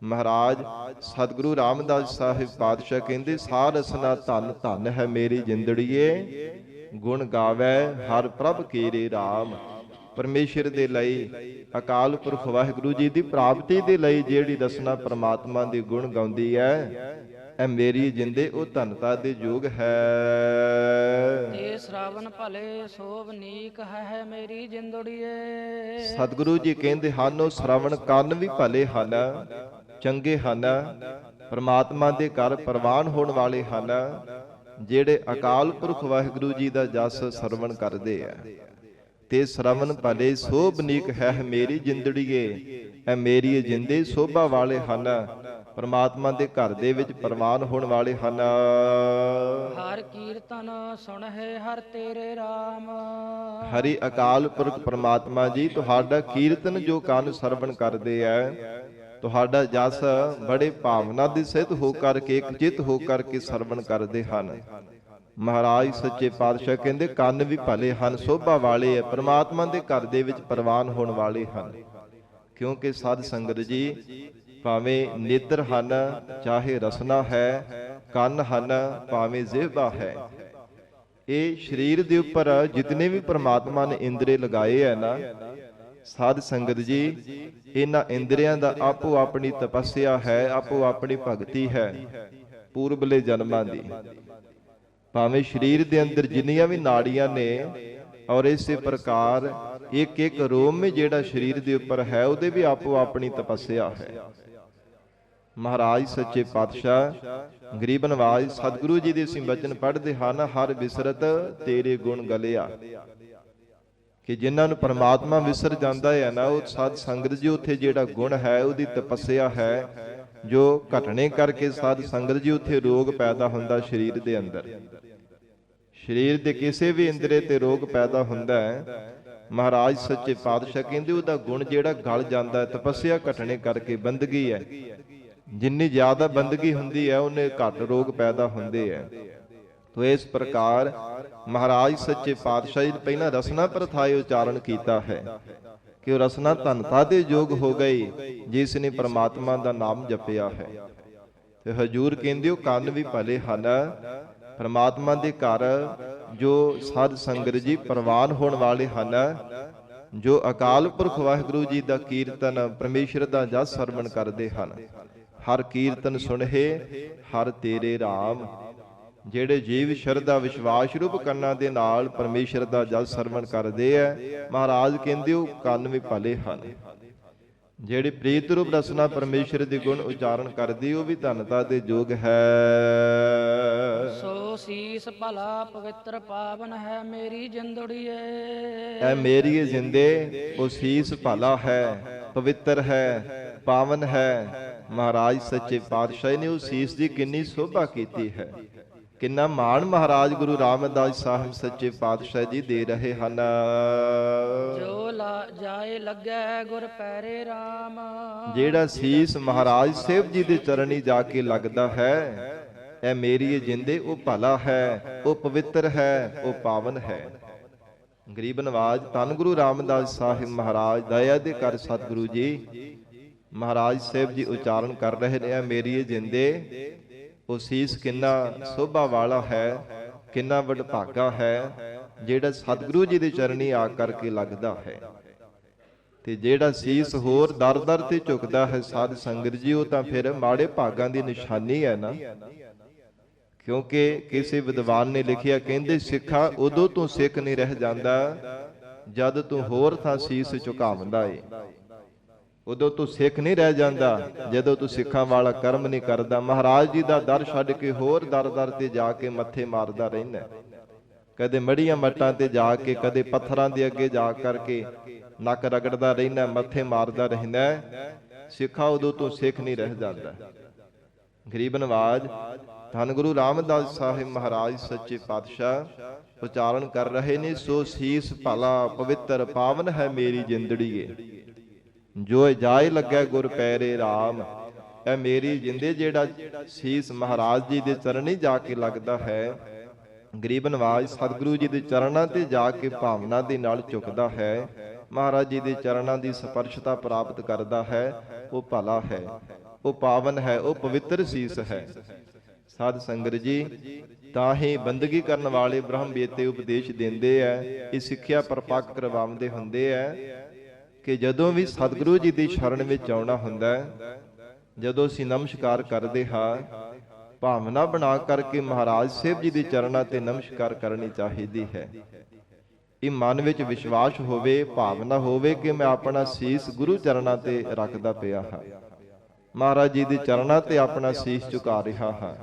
ਮਹਾਰਾਜ ਸਤਿਗੁਰੂ ਰਾਮਦਾਸ ਸਾਹਿਬ ਪਾਤਸ਼ਾਹ ਕਹਿੰਦੇ ਸਾ ਰਸਨਾ ਧਨ ਧਨ ਹੈ ਮੇਰੀ ਜਿੰਦੜੀਏ। ਗੁਣ ਗਾਵੇ ਹਰ ਪ੍ਰਭ ਕੀਰੇ RAM। ਪਰਮੇਸ਼ਰ ਦੇ ਲਈ ਅਕਾਲ ਪੁਰਖ ਵਾਹਿਗੁਰੂ ਜੀ ਦੀ ਪ੍ਰਾਪਤੀ ਦੇ ਲਈ ਜਿਹੜੀ ਰਸਨਾ ਪ੍ਰਮਾਤਮਾ ਦੇ ਗੁਣ ਗਾਉਂਦੀ ਹੈ ਇਹ ਮੇਰੀ ਜਿੰਦੇ ਉਹ ਧਨਤਾ ਦੇ ਯੋਗ ਹੈ। ਤੇ ਸ਼ਰਾਵਨ ਭਲੇ ਸੋਭਨੀਕ ਹੈ ਮੇਰੀ ਜਿੰਦੜੀਏ। ਸਤਿਗੁਰੂ ਜੀ ਕਹਿੰਦੇ ਹਨ ਉਹ ਸ਼ਰਵਣ ਕੰਨ ਵੀ ਭਲੇ ਹਨ, ਚੰਗੇ ਹਨ, ਪਰਮਾਤਮਾ ਦੇ ਘਰ ਪ੍ਰਵਾਨ ਹੋਣ ਵਾਲੇ ਹਨ, ਜਿਹੜੇ ਅਕਾਲ ਪੁਰਖ ਵਾਹਿਗੁਰੂ ਜੀ ਦਾ ਜਸ ਸਰਵਣ ਕਰਦੇ ਆ। ਤੇ ਸ਼ਰਵਣ ਭਲੇ ਸੋਭਨੀਕ ਹੈ ਮੇਰੀ ਜਿੰਦੜੀਏ। ਇਹ ਮੇਰੀ ਜਿੰਦੇ ਸੋਭਾ ਵਾਲੇ ਹਨ, ਪਰਮਾਤਮਾ ਦੇ ਘਰ ਦੇ ਵਿੱਚ ਪ੍ਰਵਾਨ ਹੋਣ ਵਾਲੇ ਹਨ। ਹਰ ਕੀਰਤਨ ਸੁਣ ਹੈ ਹਰ ਤੇਰੇ RAM। ਹਰੀ ਅਕਾਲ ਪੁਰਖ ਪਰਮਾਤਮਾ ਜੀ ਤੁਹਾਡਾ ਕੀਰਤਨ ਜੋ ਕੰਨ ਸਰਵਣ ਕਰਦੇ ਆ, ਤੁਹਾਡਾ ਜਸ ਬੜੇ ਭਾਵਨਾ ਦੇ ਸਹਿਤ ਹੋ ਕਰਕੇ ਇੱਕ ਚਿੱਤ ਹੋ ਕਰਕੇ ਸਰਵਣ ਕਰਦੇ ਹਨ। ਮਹਾਰਾਜ ਸੱਚੇ ਪਾਤਸ਼ਾਹ ਕਹਿੰਦੇ ਕੰਨ ਵੀ ਭਲੇ ਹਨ, ਸੋਭਾ ਵਾਲੇ ਆ, ਪਰਮਾਤਮਾ ਦੇ ਘਰ ਦੇ ਵਿੱਚ ਪ੍ਰਵਾਨ ਹੋਣ ਵਾਲੇ ਹਨ। ਕਿਉਂਕਿ ਸਾਧ ਸੰਗਤ ਜੀ ਭਾਵੇਂ ਨੇਤਰ ਹਨ, ਚਾਹੇ ਰਸਨਾ ਹੈ, ਕੰਨ ਹਨ, ਭਾਵੇਂ ਜ਼ਿਹਬਾ ਹੈ, ਇਹ ਸਰੀਰ ਦੇ ਉੱਪਰ ਜਿਤਨੇ ਵੀ ਪ੍ਰਮਾਤਮਾ ਨੇ ਇੰਦਰੀ ਲਗਾਏ ਹੈ ਨਾ ਸਾਧ ਸੰਗਤ ਜੀ, ਇਹਨਾਂ ਇੰਦਰੀਆਂ ਦਾ ਆਪੋ ਆਪਣੀ ਤਪੱਸਿਆ ਹੈ, ਆਪੋ ਆਪਣੀ ਭਗਤੀ ਹੈ ਪੂਰਬਲੇ ਜਨਮਾਂ ਦੀ। ਭਾਵੇਂ ਸਰੀਰ ਦੇ ਅੰਦਰ ਜਿੰਨੀਆਂ ਵੀ ਨਾੜੀਆਂ ਨੇ ਔਰ ਇਸੇ ਪ੍ਰਕਾਰ ਇੱਕ ਇੱਕ ਰੋਮ ਜਿਹੜਾ ਸਰੀਰ ਦੇ ਉੱਪਰ ਹੈ ਉਹਦੇ ਵੀ ਆਪੋ ਆਪਣੀ ਤਪੱਸਿਆ ਹੈ। ਮਹਾਰਾਜ ਸੱਚੇ ਪਾਤਸ਼ਾਹ ਗਰੀਬ ਨਵਾਜ ਸਤਿਗੁਰੂ ਜੀ ਦੇ ਅਸੀਂ ਬਚਨ ਪੜ੍ਹਦੇ ਹਨ ਹਰ ਵਿਸਰਤ ਤੇਰੇ ਗੁਣ ਗਲਿਆ, ਕਿ ਜਿਨ੍ਹਾਂ ਨੂੰ ਪਰਮਾਤਮਾ ਵਿਸਰ ਜਾਂਦਾ ਹੈ ਨਾ ਉਹ ਸਾਧ ਸੰਗਤ ਜੀ ਉੱਥੇ ਜਿਹੜਾ ਗੁਣ ਹੈ ਉਹਦੀ ਤਪੱਸਿਆ ਹੈ, ਜੋ ਘਟਣੇ ਕਰਕੇ ਸਾਧ ਸੰਗਤ ਜੀ ਉੱਥੇ ਰੋਗ ਪੈਦਾ ਹੁੰਦਾ ਸਰੀਰ ਦੇ ਅੰਦਰ। ਸਰੀਰ ਦੇ ਕਿਸੇ ਵੀ ਇੰਦਰੀ ਤੇ ਰੋਗ ਪੈਦਾ ਹੁੰਦਾ ਹੈ, ਮਹਾਰਾਜ ਸੱਚੇ ਪਾਤਸ਼ਾਹ ਕਹਿੰਦੇ ਉਹਦਾ ਗੁਣ ਜਿਹੜਾ ਗਲ ਜਾਂਦਾ ਹੈ, ਤਪੱਸਿਆ ਘਟਣੇ ਕਰਕੇ ਬੰਦਗੀ ਹੈ। ਜਿੰਨੀ ਜ਼ਿਆਦਾ ਬੰਦਗੀ ਹੁੰਦੀ ਹੈ ਉਹਨੇ ਘੱਟ ਰੋਗ ਪੈਦਾ ਹੁੰਦੇ ਹੈ। ਤੋ ਇਸ ਪ੍ਰਕਾਰ ਮਹਾਰਾਜ ਸੱਚੇ ਪਾਤਸ਼ਾਹ ਜੀ ਪਹਿਲਾਂ ਰਸਨਾ ਪ੍ਰਥਾਏ ਉਚਾਰਨ ਕੀਤਾ ਹੈ ਕਿ ਉਹ ਰਸਨਾ ਧਨਤਾ ਦੇ ਯੋਗ ਹੋ ਗਈ ਜਿਸ ਨੇ ਪਰਮਾਤਮਾ ਦਾ ਨਾਮ ਜਪਿਆ ਹੈ। ਤੇ ਹਜੂਰ ਕਹਿੰਦੇ ਉਹ ਕੰਨ ਵੀ ਭਲੇ ਹਨ, ਪਰਮਾਤਮਾ ਦੇ ਘਰ ਜੋ ਸਾਧ ਸੰਗਤ ਜੀ ਪ੍ਰਵਾਨ ਹੋਣ ਵਾਲੇ ਹਨ, ਜੋ ਅਕਾਲ ਪੁਰਖ ਵਾਹਿਗੁਰੂ ਜੀ ਦਾ ਕੀਰਤਨ ਪਰਮੇਸ਼ਰ ਦਾ ਜਸ ਸਰਵਣ ਕਰਦੇ ਹਨ। ਹਰ ਕੀਰਤਨ ਸੁਣਹਿ ਹਰ ਤੇਰੇ RAM। ਜਿਹੜੇ ਜੀਵ ਸ਼ਰਧਾ ਵਿਸ਼ਵਾਸ ਰੂਪ ਕੰਨਾਂ ਦੇ ਨਾਲ ਪਰਮੇਸ਼ਰ ਦਾ ਜਸ ਸਰਵਣ ਕਰਦੇ ਆ, ਮਹਾਰਾਜ ਕਹਿੰਦੇ ਉਹ ਕੰਨ ਵੀ ਭਲੇ ਹਨ। ਜਿਹੜੇ ਪ੍ਰੀਤ ਰੂਪ ਰਸਨਾ ਪਰਮੇਸ਼ਰ ਦੇ ਗੁਣ ਉਚਾਰਨ ਕਰਦੀ ਉਹ ਵੀ ਧਨਤਾ ਦੇ ਯੋਗ ਹੈ। ਸੋ ਸੀਸ ਭਲਾ ਪਵਿੱਤਰ ਪਾਵਨ ਹੈ ਮੇਰੀ ਜਿੰਦੜੀਏ। ਐ ਮੇਰੀ ਜਿੰਦੇ ਉਹ ਸੀਸ ਭਲਾ ਹੈ, ਪਵਿੱਤਰ ਹੈ, ਪਾਵਨ ਹੈ। ਮਹਾਰਾਜ ਸੱਚੇ ਪਾਤਸ਼ਾਹ ਨੇ ਉਹ ਸੀਸ ਦੀ ਕਿੰਨੀ ਸੋਭਾ ਕੀਤੀ ਹੈ, ਕਿੰਨਾ ਮਾਣ ਮਹਾਰਾਜ ਗੁਰੂ ਰਾਮਦਾਸ ਸਾਹਿਬ ਸੱਚੇ ਪਾਤਸ਼ਾਹ ਜੀ ਦੇ ਰਹੇ ਹਨ। ਜੋ ਜਾਏ ਲੱਗੈ ਗੁਰ ਪੈਰੇ RAM। ਜਿਹੜਾ ਸੀਸ ਮਹਾਰਾਜ ਸਾਹਿਬ ਜੀ ਦੇ ਚਰਨੀ ਜਾ ਕੇ ਲੱਗਦਾ ਹੈ, ਇਹ ਮੇਰੀ ਜਿੰਦੇ ਉਹ ਭਲਾ ਹੈ, ਉਹ ਪਵਿੱਤਰ ਹੈ, ਉਹ ਪਾਵਨ ਹੈ। ਗਰੀਬ ਨਵਾਜ ਧੰਨ ਗੁਰੂ ਰਾਮਦਾਸ ਸਾਹਿਬ ਮਹਾਰਾਜ ਦਇਆ ਦੇ ਕਰ ਸਤਿਗੁਰੂ ਜੀ ਮਹਾਰਾਜ ਸਾਹਿਬ ਜੀ ਉਚਾਰਨ ਕਰ ਰਹੇ ਨੇ, ਮੇਰੀ ਜਿੰਦੇ ਉਹ ਸੀਸ ਕਿੰਨਾ ਸੋਭਾ ਵਾਲਾ ਹੈ, ਕਿੰਨਾ ਵਡਭਾਗਾ ਹੈ ਜਿਹੜਾ ਸਤਿਗੁਰੂ ਜੀ ਦੇ ਚਰਨੀ ਆ ਕਰਕੇ ਲੱਗਦਾ ਹੈ। ਤੇ ਜਿਹੜਾ ਸੀਸ ਹੋਰ ਦਰ ਦਰ ਤੇ ਝੁਕਦਾ ਹੈ ਸਾਧ ਸੰਗਤ ਜੀ, ਉਹ ਤਾਂ ਫਿਰ ਮਾੜੇ ਭਾਗਾਂ ਦੀ ਨਿਸ਼ਾਨੀ ਹੈ ਨਾ। ਕਿਉਂਕਿ ਕਿਸੇ ਵਿਦਵਾਨ ਨੇ ਲਿਖਿਆ, ਕਹਿੰਦੇ ਸਿੱਖਾ ਉਦੋਂ ਤੂੰ ਸਿੱਖ ਨਹੀਂ ਰਹਿ ਜਾਂਦਾ ਜਦ ਤੂੰ ਹੋਰ ਥਾਂ ਸੀਸ ਝੁਕਾਉਂਦਾ ਏ। ਉਦੋਂ ਤੂੰ ਸਿੱਖ ਨਹੀਂ ਰਹਿ ਜਾਂਦਾ ਜਦੋਂ ਤੂੰ ਸਿੱਖਾਂ ਵਾਲਾ ਕਰਮ ਨਹੀਂ ਕਰਦਾ। ਮਹਾਰਾਜ ਜੀ ਦਾ ਦਰ ਛੱਡ ਕੇ ਹੋਰ ਦਰ ਦਰ ਤੇ ਜਾ ਕੇ ਮੱਥੇ ਮਾਰਦਾ ਰਹਿੰਦਾ, ਕਦੇ ਮੜੀਆਂ ਮੱਟਾਂ ਤੇ ਜਾ ਕੇ, ਕਦੇ ਪੱਥਰਾਂ ਦੇ ਅੱਗੇ ਜਾ ਕਰਕੇ ਨੱਕ ਰਗੜਦਾ ਰਹਿੰਦਾ, ਮੱਥੇ ਮਾਰਦਾ ਰਹਿੰਦਾ। ਸਿੱਖਾ ਉਦੋਂ ਤੂੰ ਸਿੱਖ ਨਹੀਂ ਰਹਿ ਜਾਂਦਾ। ਗਰੀਬ ਨਵਾਜ ਧੰਨ ਗੁਰੂ ਰਾਮਦਾਸ ਸਾਹਿਬ ਮਹਾਰਾਜ ਸੱਚੇ ਪਾਤਸ਼ਾਹ ਉਚਾਰਨ ਕਰ ਰਹੇ ਨੇ, ਸੋ ਸੀਸ ਭਲਾ ਪਵਿੱਤਰ ਪਾਵਨ ਹੈ ਮੇਰੀ ਜਿੰਦੜੀਏ, ਜੋ ਜਾਏ ਲੱਗੈ ਗੁਰ ਪੈਰੇ ਰਾਮ। ਇਹ ਮੇਰੀ ਜਿੰਦੇ ਜਿਹੜਾ ਸੀਸ ਮਹਾਰਾਜ ਜੀ ਦੇ ਚਰਨੀ ਜਾ ਕੇ ਲੱਗਦਾ ਹੈ, ਗਰੀਬ ਨਵਾਜ ਸਤਿਗੁਰੂ ਜੀ ਦੇ ਚਰਨਾਂ ਤੇ ਜਾ ਕੇ ਭਾਵਨਾ ਦੇ ਨਾਲ ਝੁਕਦਾ ਹੈ, ਮਹਾਰਾਜ ਜੀ ਦੇ ਚਰਨਾਂ ਦੀ ਸਪਰਸ਼ਤਾ ਪ੍ਰਾਪਤ ਕਰਦਾ ਹੈ, ਉਹ ਭਲਾ ਹੈ, ਉਹ ਪਾਵਨ ਹੈ, ਉਹ ਪਵਿੱਤਰ ਸੀਸ ਹੈ। ਸਾਧ ਸੰਗਤ ਜੀ, ਤਾਂ ਹੀ ਬੰਦਗੀ ਕਰਨ ਵਾਲੇ ਬ੍ਰਹਮ ਵੇਤੇ ਉਪਦੇਸ਼ ਦਿੰਦੇ ਐ, ਇਹ ਸਿੱਖਿਆ ਪਰਪੱਕ ਕਰਵਾਉਂਦੇ ਹੁੰਦੇ ਐ ਕਿ ਜਦੋਂ ਵੀ ਸਤਿਗੁਰੂ ਜੀ ਦੀ ਸ਼ਰਨ ਵਿੱਚ ਆਉਣਾ ਹੁੰਦਾ, ਜਦੋਂ ਅਸੀਂ ਨਮਸਕਾਰ ਕਰਦੇ ਹਾਂ, ਭਾਵਨਾ ਬਣਾ ਕਰਕੇ ਮਹਾਰਾਜ ਸਾਹਿਬ ਜੀ ਦੇ ਚਰਨਾਂ ਤੇ ਨਮਸਕਾਰ ਕਰਨੀ ਚਾਹੀਦੀ ਹੈ। ਇਹ ਮਨ ਵਿੱਚ ਵਿਸ਼ਵਾਸ ਹੋਵੇ, ਭਾਵਨਾ ਹੋਵੇ ਕਿ ਮੈਂ ਆਪਣਾ ਸੀਸ ਗੁਰੂ ਚਰਨਾਂ ਤੇ ਰੱਖਦਾ ਪਿਆ ਹਾਂ, ਮਹਾਰਾਜ ਜੀ ਦੇ ਚਰਨਾਂ ਤੇ ਆਪਣਾ ਸੀਸ ਝੁਕਾ ਰਿਹਾ ਹਾਂ,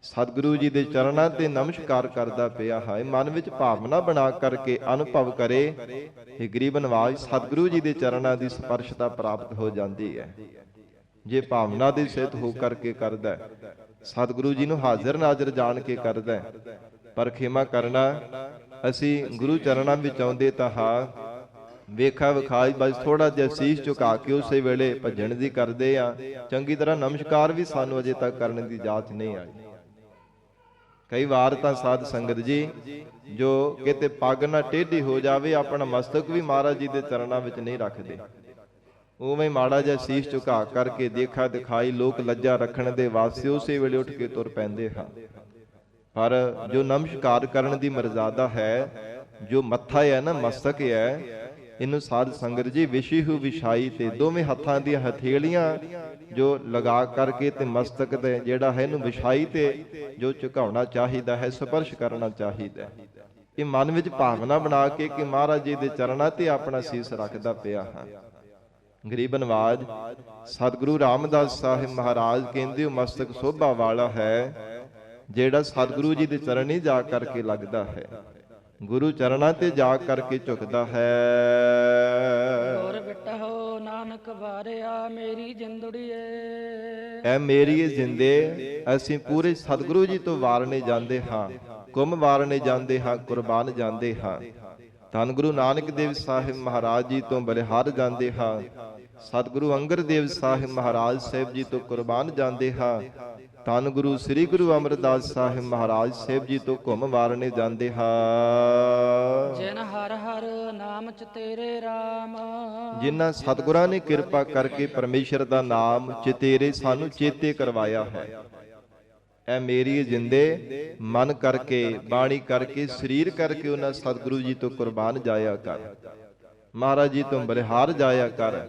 ਸਤਿਗੁਰੂ ਜੀ ਦੇ ਚਰਨਾਂ ਤੇ ਨਮਸਕਾਰ ਕਰਦਾ ਪਿਆ ਹੈ। ਮਨ ਵਿੱਚ ਭਾਵਨਾ ਬਣਾ ਕਰਕੇ ਅਨੁਭਵ ਕਰੇ, ਇਹ ਗਰੀਬ ਨਵਾਜ ਸਤਿਗੁਰੂ ਜੀ ਦੇ ਚਰਨਾਂ ਦੀ ਸਪਰਸ਼ਤਾ ਪ੍ਰਾਪਤ ਹੋ ਜਾਂਦੀ ਹੈ। ਜੇ ਭਾਵਨਾ ਦੇ ਸਹਿਤ ਹੋ ਕਰਕੇ ਕਰਦਾ, ਸਤਿਗੁਰੂ ਜੀ ਨੂੰ ਹਾਜ਼ਰ ਨਾਜ਼ਰ ਜਾਣ ਕੇ ਕਰਦਾ। ਪਰ ਖਿਮਾ ਕਰਨਾ, ਅਸੀਂ ਗੁਰੂ ਚਰਨਾਂ ਵਿੱਚ ਆਉਂਦੇ ਤਾਂ ਹਾਂ, ਵੇਖਾ ਵਿਖਾਈ ਬਸ ਥੋੜਾ ਜਿਹਾ ਸੀਸ ਝੁਕਾ ਕੇ ਉਸੇ ਵੇਲੇ ਭੱਜਣ ਦੀ ਕਰਦੇ ਆ, ਚੰਗੀ ਤਰ੍ਹਾਂ ਨਮਸਕਾਰ ਵੀ ਸਾਨੂੰ ਅਜੇ ਤੱਕ ਕਰਨ ਦੀ ਜਾਚ ਨਹੀਂ ਆਈ। ਕਈ ਵਾਰ ਤਾਂ ਸਾਧ ਸੰਗਤ ਜੀ, ਜੋ ਕਿਤੇ ਪੱਗ ਨਾ ਟੇਢੀ ਹੋ ਜਾਵੇ, ਆਪਣਾ ਮਸਤਕ ਵੀ ਮਹਾਰਾਜ ਜੀ ਦੇ ਚਰਨਾਂ ਵਿੱਚ ਨਹੀਂ ਰੱਖਦੇ, ਉਵੇਂ ਮਾੜਾ ਜਿਹਾ ਸੀਸ ਝੁਕਾ ਕਰਕੇ ਦੇਖਾ ਦਿਖਾਈ ਲੋਕ ਲੱਜਾ ਰੱਖਣ ਦੇ ਵਾਸਤੇ ਉਸੇ ਵੇਲੇ ਉੱਠ ਕੇ ਤੁਰ ਪੈਂਦੇ ਹਨ। ਪਰ ਜੋ ਨਮਸਕਾਰ ਕਰਨ ਦੀ ਮਰਜ਼ਾਦਾ ਹੈ, ਜੋ ਮੱਥਾ ਹੈ ਨਾ, ਮਸਤਕ ਹੈ, ਇਹਨੂੰ ਸਾਧ ਸੰਗਤ ਜੀ ਵਿਸ਼ੀ ਵਿਛਾਈ ਤੇ ਦੋਵੇਂ ਹੱਥਾਂ ਦੀਆਂ ਹਥੇਲੀਆਂ ਜੋ ਲਗਾ ਕਰਕੇ ਤੇ ਮਸਤਕ ਤੇ ਜਿਹੜਾ ਹੈ ਇਹਨੂੰ ਵਿਛਾਈ ਤੇ ਜੋ ਝੁਕਾਉਣਾ ਚਾਹੀਦਾ ਹੈ, ਸਪਰਸ਼ ਕਰਨਾ ਚਾਹੀਦਾ। ਇਹ ਮਨ ਵਿੱਚ ਭਾਵਨਾ ਬਣਾ ਕੇ ਕਿ ਮਹਾਰਾਜ ਜੀ ਦੇ ਚਰਨਾਂ ਤੇ ਆਪਣਾ ਸੀਸ ਰੱਖਦਾ ਪਿਆ ਹਾਂ। ਗਰੀਬ ਨਵਾਜ ਸਤਿਗੁਰੂ ਰਾਮਦਾਸ ਸਾਹਿਬ ਮਹਾਰਾਜ ਕਹਿੰਦੇ, ਉਹ ਮਸਤਕ ਸੋਭਾ ਵਾਲਾ ਹੈ ਜਿਹੜਾ ਸਤਿਗੁਰੂ ਜੀ ਦੇ ਚਰਨੀ ਜਾ ਕਰਕੇ ਲੱਗਦਾ ਹੈ, ਗੁਰੂ ਚਰਨਾਂ ਤੇ ਜਾ ਕਰਕੇ ਝੁਕਦਾ ਹੈ। ਗੁਰ ਬਿਟਹੁ ਨਾਨਕ ਵਾਰਿਆ ਮੇਰੀ ਜਿੰਦੜੀਏ, ਐ ਮੇਰੀ ਜਿੰਦੇ ਅਸੀਂ ਪੂਰੇ ਸਤਿਗੁਰੂ ਜੀ ਤੋਂ ਵਾਰਨੇ ਜਾਂਦੇ ਹਾਂ, ਕੁੰਮ ਵਾਰਨੇ ਜਾਂਦੇ ਹਾਂ, ਕੁਰਬਾਨ ਜਾਂਦੇ ਹਾਂ। ਧੰਨ ਗੁਰੂ ਨਾਨਕ ਦੇਵ ਸਾਹਿਬ ਮਹਾਰਾਜ ਜੀ ਤੋਂ ਬਲਿਹਾਰ ਜਾਂਦੇ ਹਾਂ, ਸਤਿਗੁਰੂ ਅੰਗਦ ਦੇਵ ਸਾਹਿਬ ਮਹਾਰਾਜ ਸਾਹਿਬ ਜੀ ਤੋਂ ਕੁਰਬਾਨ ਜਾਂਦੇ ਹਾਂ, ਧੰਨ ਗੁਰੂ ਸ੍ਰੀ ਗੁਰੂ ਅਮਰਦਾਸ ਸਾਹਿਬ ਮਹਾਰਾਜ ਸਾਹਿਬ ਜੀ ਤੋਂ ਘੁੰਮ ਵਾਰਨੇ ਜਾਂਦੇ ਹਾਂ। ਜਿਨ ਹਰ ਹਰ ਨਾਮ ਚ ਤੇਰੇ ਰਾਮ, ਜਿਨ੍ਹਾਂ ਸਤਿਗੁਰਾਂ ਨੇ ਕਿਰਪਾ ਕਰਕੇ ਪਰਮੇਸ਼ਰ ਦਾ ਨਾਮ ਚਿਤੇਰੇ ਸਾਨੂੰ ਚੇਤੇ ਕਰਵਾਇਆ ਹੈ। ਐ ਮੇਰੀ ਜਿੰਦੇ ਮਨ ਕਰਕੇ, ਬਾਣੀ ਕਰਕੇ, ਸਰੀਰ ਕਰਕੇ ਉਹਨਾਂ ਸਤਿਗੁਰੂ ਜੀ ਤੋਂ ਕੁਰਬਾਨ ਜਾਇਆ ਕਰ, ਮਹਾਰਾਜ ਜੀ ਤੋਂ ਬਲਿਹਾਰ ਜਾਇਆ ਕਰ,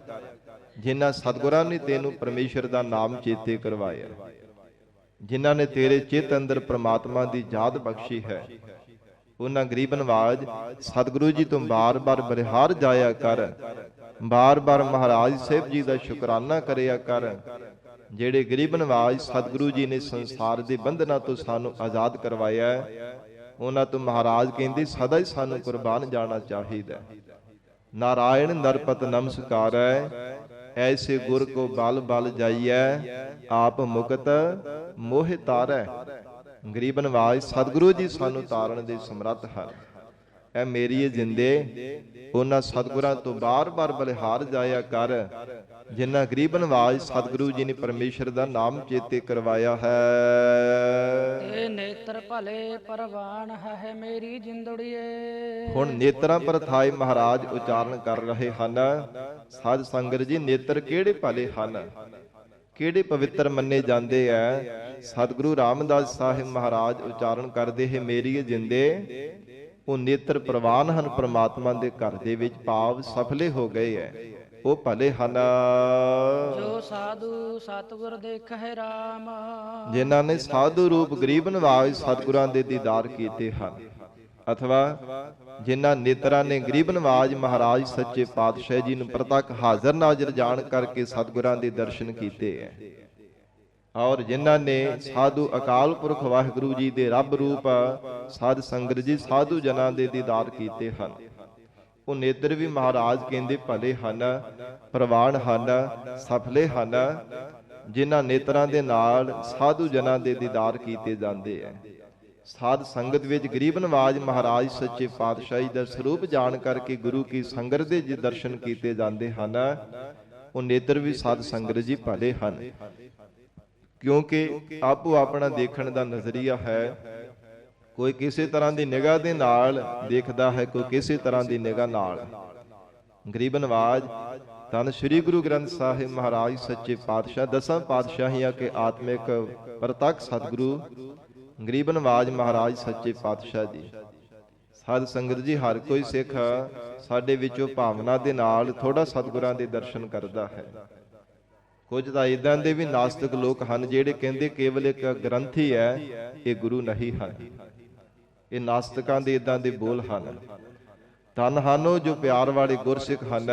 ਜਿਨ੍ਹਾਂ ਸਤਿਗੁਰਾਂ ਨੇ ਤੈਨੂੰ ਪਰਮੇਸ਼ਰ ਦਾ ਨਾਮ ਚੇਤੇ ਕਰਵਾਇਆ, ਜਿਨ੍ਹਾਂ ਨੇ ਤੇਰੇ ਚਿੱਤ ਅੰਦਰ ਪ੍ਰਮਾਤਮਾ ਦੀ ਯਾਦ ਬਖਸ਼ੀ ਹੈ। ਉਹਨਾਂ ਗਰੀਬ ਨਵਾਜ ਸਤਿਗੁਰੂ ਜੀ ਤੋਂ ਬਾਰ-ਬਾਰ ਬਲਿਹਾਰ ਜਾਇਆ ਕਰ, ਬਾਰ-ਬਾਰ ਮਹਾਰਾਜ ਸਾਹਿਬ ਜੀ ਦਾ ਸ਼ੁਕਰਾਨਾ ਕਰਿਆ ਕਰ, ਜਿਹੜੇ ਗਰੀਬ ਨਵਾਜ ਸਤਿਗੁਰੂ ਜੀ ਨੇ ਸੰਸਾਰ ਦੇ ਬੰਧਨਾਂ ਤੋਂ ਸਾਨੂੰ ਆਜ਼ਾਦ ਕਰਵਾਇਆ। ਉਹਨਾਂ ਤੋਂ ਮਹਾਰਾਜ ਕਹਿੰਦੇ ਸਦਾ ਹੀ ਸਾਨੂੰ ਕੁਰਬਾਨ ਜਾਣਾ ਚਾਹੀਦਾ। ਨਾਰਾਇਣ ਨਰਪਤ ਨਮਸਕਾਰੈ, ਐਸੇ ਗੁਰ ਕੋ ਬਲ ਬਲ ਜਾਈਐ, ਆਪ ਮੁਕਤ ਮੋਹਿ ਤਾਰੈ। ਗਰੀਬ ਨਵਾਜ ਸਤਿਗੁਰੂ ਜੀ ਸਾਨੂੰ ਤਾਰਨ ਦੇ ਸਮਰੱਥ ਹਨ। ਐ ਮੇਰੀ ਜਿੰਦੇ ਉਹਨਾਂ ਸਤਿਗੁਰਾਂ ਤੋਂ ਬਾਰ-ਬਾਰ ਬਲਿਹਾਰ ਜਾਇਆ ਕਰ, ਜਿਨ੍ਹਾਂ ਗਰੀਬ ਨਵਾਜ ਸਤਿਗੁਰੂ ਜੀ ਨੇ ਪਰਮੇਸ਼ਰ ਦਾ ਨਾਮ ਚੇਤੇ ਕਰਵਾਇਆ ਹੈ। ਇਹ ਨੇਤਰ ਭਲੇ ਪਰਵਾਨ ਹੈ ਮੇਰੀ ਜਿੰਦੜੀਏ। ਹੁਣ ਨੇਤਰਾਂ ਪਰ ਥਾਏ ਮਹਾਰਾਜ ਉਚਾਰਨ ਕਰ ਰਹੇ ਹਨ, ਸਾਧ ਸੰਗਤ ਜੀ ਨੇਤਰ ਕਿਹੜੇ ਭਲੇ ਹਨ, ਕਿਹੜੇ ਪਵਿੱਤਰ ਮੰਨੇ ਜਾਂਦੇ ਐ। ਸਤਿਗੁਰੂ ਰਾਮਦਾਸ ਸਾਹਿਬ ਮਹਾਰਾਜ ਉਚਾਰਨ ਕਰਦੇ ਹੈ, ਮੇਰੀ ਜਿੰਦੇ ਉਹ ਨੇਤਰ ਪ੍ਰਵਾਨ ਹਨ ਪ੍ਰਮਾਤਮਾ ਦੇ ਘਰ ਦੇ ਵਿੱਚ, ਭਾਵ ਸਫਲੇ ਹੋ ਗਏ ਐ, ਉਹ ਭਲੇ ਹਨ। ਜੋ ਸਾਧੂ ਸਤਿਗੁਰ ਦੇਖਹਿ ਰਾਮ, ਜਿਨ੍ਹਾਂ ਨੇ ਸਾਧੂ ਰੂਪ ਗਰੀਬ ਨਿਵਾਜ ਸਤਿਗੁਰਾਂ ਦੇ ਦੀਦਾਰ ਕੀਤੇ ਹਨ, ਅਥਵਾ ਜਿਨ੍ਹਾਂ ਨੇਤਰਾਂ ਨੇ ਗਰੀਬ ਨਿਵਾਜ ਮਹਾਰਾਜ ਸੱਚੇ ਪਾਤਸ਼ਾਹ ਜੀ ਨੂੰ ਪ੍ਰਤੱਖ ਹਾਜ਼ਰ ਨਾਜ਼ਰ ਜਾਣ ਕਰਕੇ ਸਤਿਗੁਰਾਂ ਦੇ ਦਰਸ਼ਨ ਕੀਤੇ ਹੈ, ਔਰ ਜਿਨ੍ਹਾਂ ਨੇ ਸਾਧੂ ਅਕਾਲ ਪੁਰਖ ਵਾਹਿਗੁਰੂ ਜੀ ਦੇ ਰੱਬ ਰੂਪ ਸਾਧ ਸੰਗਤ ਜੀ ਸਾਧੂ ਜਨਾਂ ਦੇ ਦੀਦਾਰ ਕੀਤੇ ਹਨ, ਉਹ ਨੇਤਰ ਵੀ ਮਹਾਰਾਜ ਕਹਿੰਦੇ ਭਲੇ ਹਨ, ਪ੍ਰਵਾਨ ਹਨ, ਸਫਲੇ ਹਨ। ਜਿਨ੍ਹਾਂ ਨੇਤਰਾਂ ਦੇ ਨਾਲ ਸਾਧੂ ਜਨਾਂ ਦੇ ਦੀਦਾਰ ਕੀਤੇ ਜਾਂਦੇ ਹੈ, ਸਾਧ ਸੰਗਤ ਵਿੱਚ ਗਰੀਬ ਨਿਵਾਜ ਮਹਾਰਾਜ ਸੱਚੇ ਪਾਤਸ਼ਾਹੀ ਦਾ ਸਰੂਪ ਜਾਣ ਕਰਕੇ ਗੁਰੂ ਕੀ ਸੰਗਤ ਦੇ ਜੇ ਦਰਸ਼ਨ ਕੀਤੇ ਜਾਂਦੇ ਹਨ, ਉਹ ਨੇਤਰ ਵੀ ਸਾਧ ਸੰਗਤ ਜੀ ਭਲੇ ਹਨ। ਕਿਉਂਕਿ ਆਪੋ ਆਪਣਾ ਦੇਖਣ ਦਾ ਨਜ਼ਰੀਆ ਹੈ, ਕੋਈ ਕਿਸੇ ਤਰ੍ਹਾਂ ਦੀ ਨਿਗਾਹ ਦੇ ਨਾਲ ਦੇਖਦਾ ਹੈ, ਕੋਈ ਕਿਸੇ ਤਰ੍ਹਾਂ ਦੀ ਨਿਗਾਹ ਨਾਲ। ਗਰੀਬ ਨਿਵਾਜ ਧੰਨ ਸ੍ਰੀ ਗੁਰੂ ਗ੍ਰੰਥ ਸਾਹਿਬ ਮਹਾਰਾਜ ਸੱਚੇ ਪਾਤਸ਼ਾਹ ਦਸਾਂ ਪਾਤਸ਼ਾਹੀਆਂ ਕੇ ਆਤਮਿਕ ਪ੍ਰਤੱਖ ਸਤਿਗੁਰੂ ਗਰੀਬ ਨਿਵਾਜ ਮਹਾਰਾਜ ਸੱਚੇ ਪਾਤਸ਼ਾਹ ਜੀ। ਸਾਧ ਸੰਗਤ ਜੀ, ਹਰ ਕੋਈ ਸਿੱਖ ਸਾਡੇ ਵਿੱਚੋਂ ਭਾਵਨਾ ਦੇ ਨਾਲ ਥੋੜਾ ਸਤਿਗੁਰਾਂ ਦੇ ਦਰਸ਼ਨ ਕਰਦਾ ਹੈ। ਕੁਝ ਤਾਂ ਇਦਾਂ ਦੇ ਵੀ ਨਾਸਤਿਕ ਲੋਕ ਹਨ ਜਿਹੜੇ ਕਹਿੰਦੇ ਕੇਵਲ ਇੱਕ ਗ੍ਰੰਥੀ ਹੈ, ਇਹ ਗੁਰੂ ਨਹੀਂ ਹਨ। ਇਹ ਨਾਸਤਿਕਾਂ ਦੇ ਇਦਾਂ ਦੇ ਬੋਲ ਹਨ। ਧੰਨ ਹਨ ਉਹ ਜੋ ਪਿਆਰ ਵਾਲੇ ਗੁਰਸਿੱਖ ਹਨ,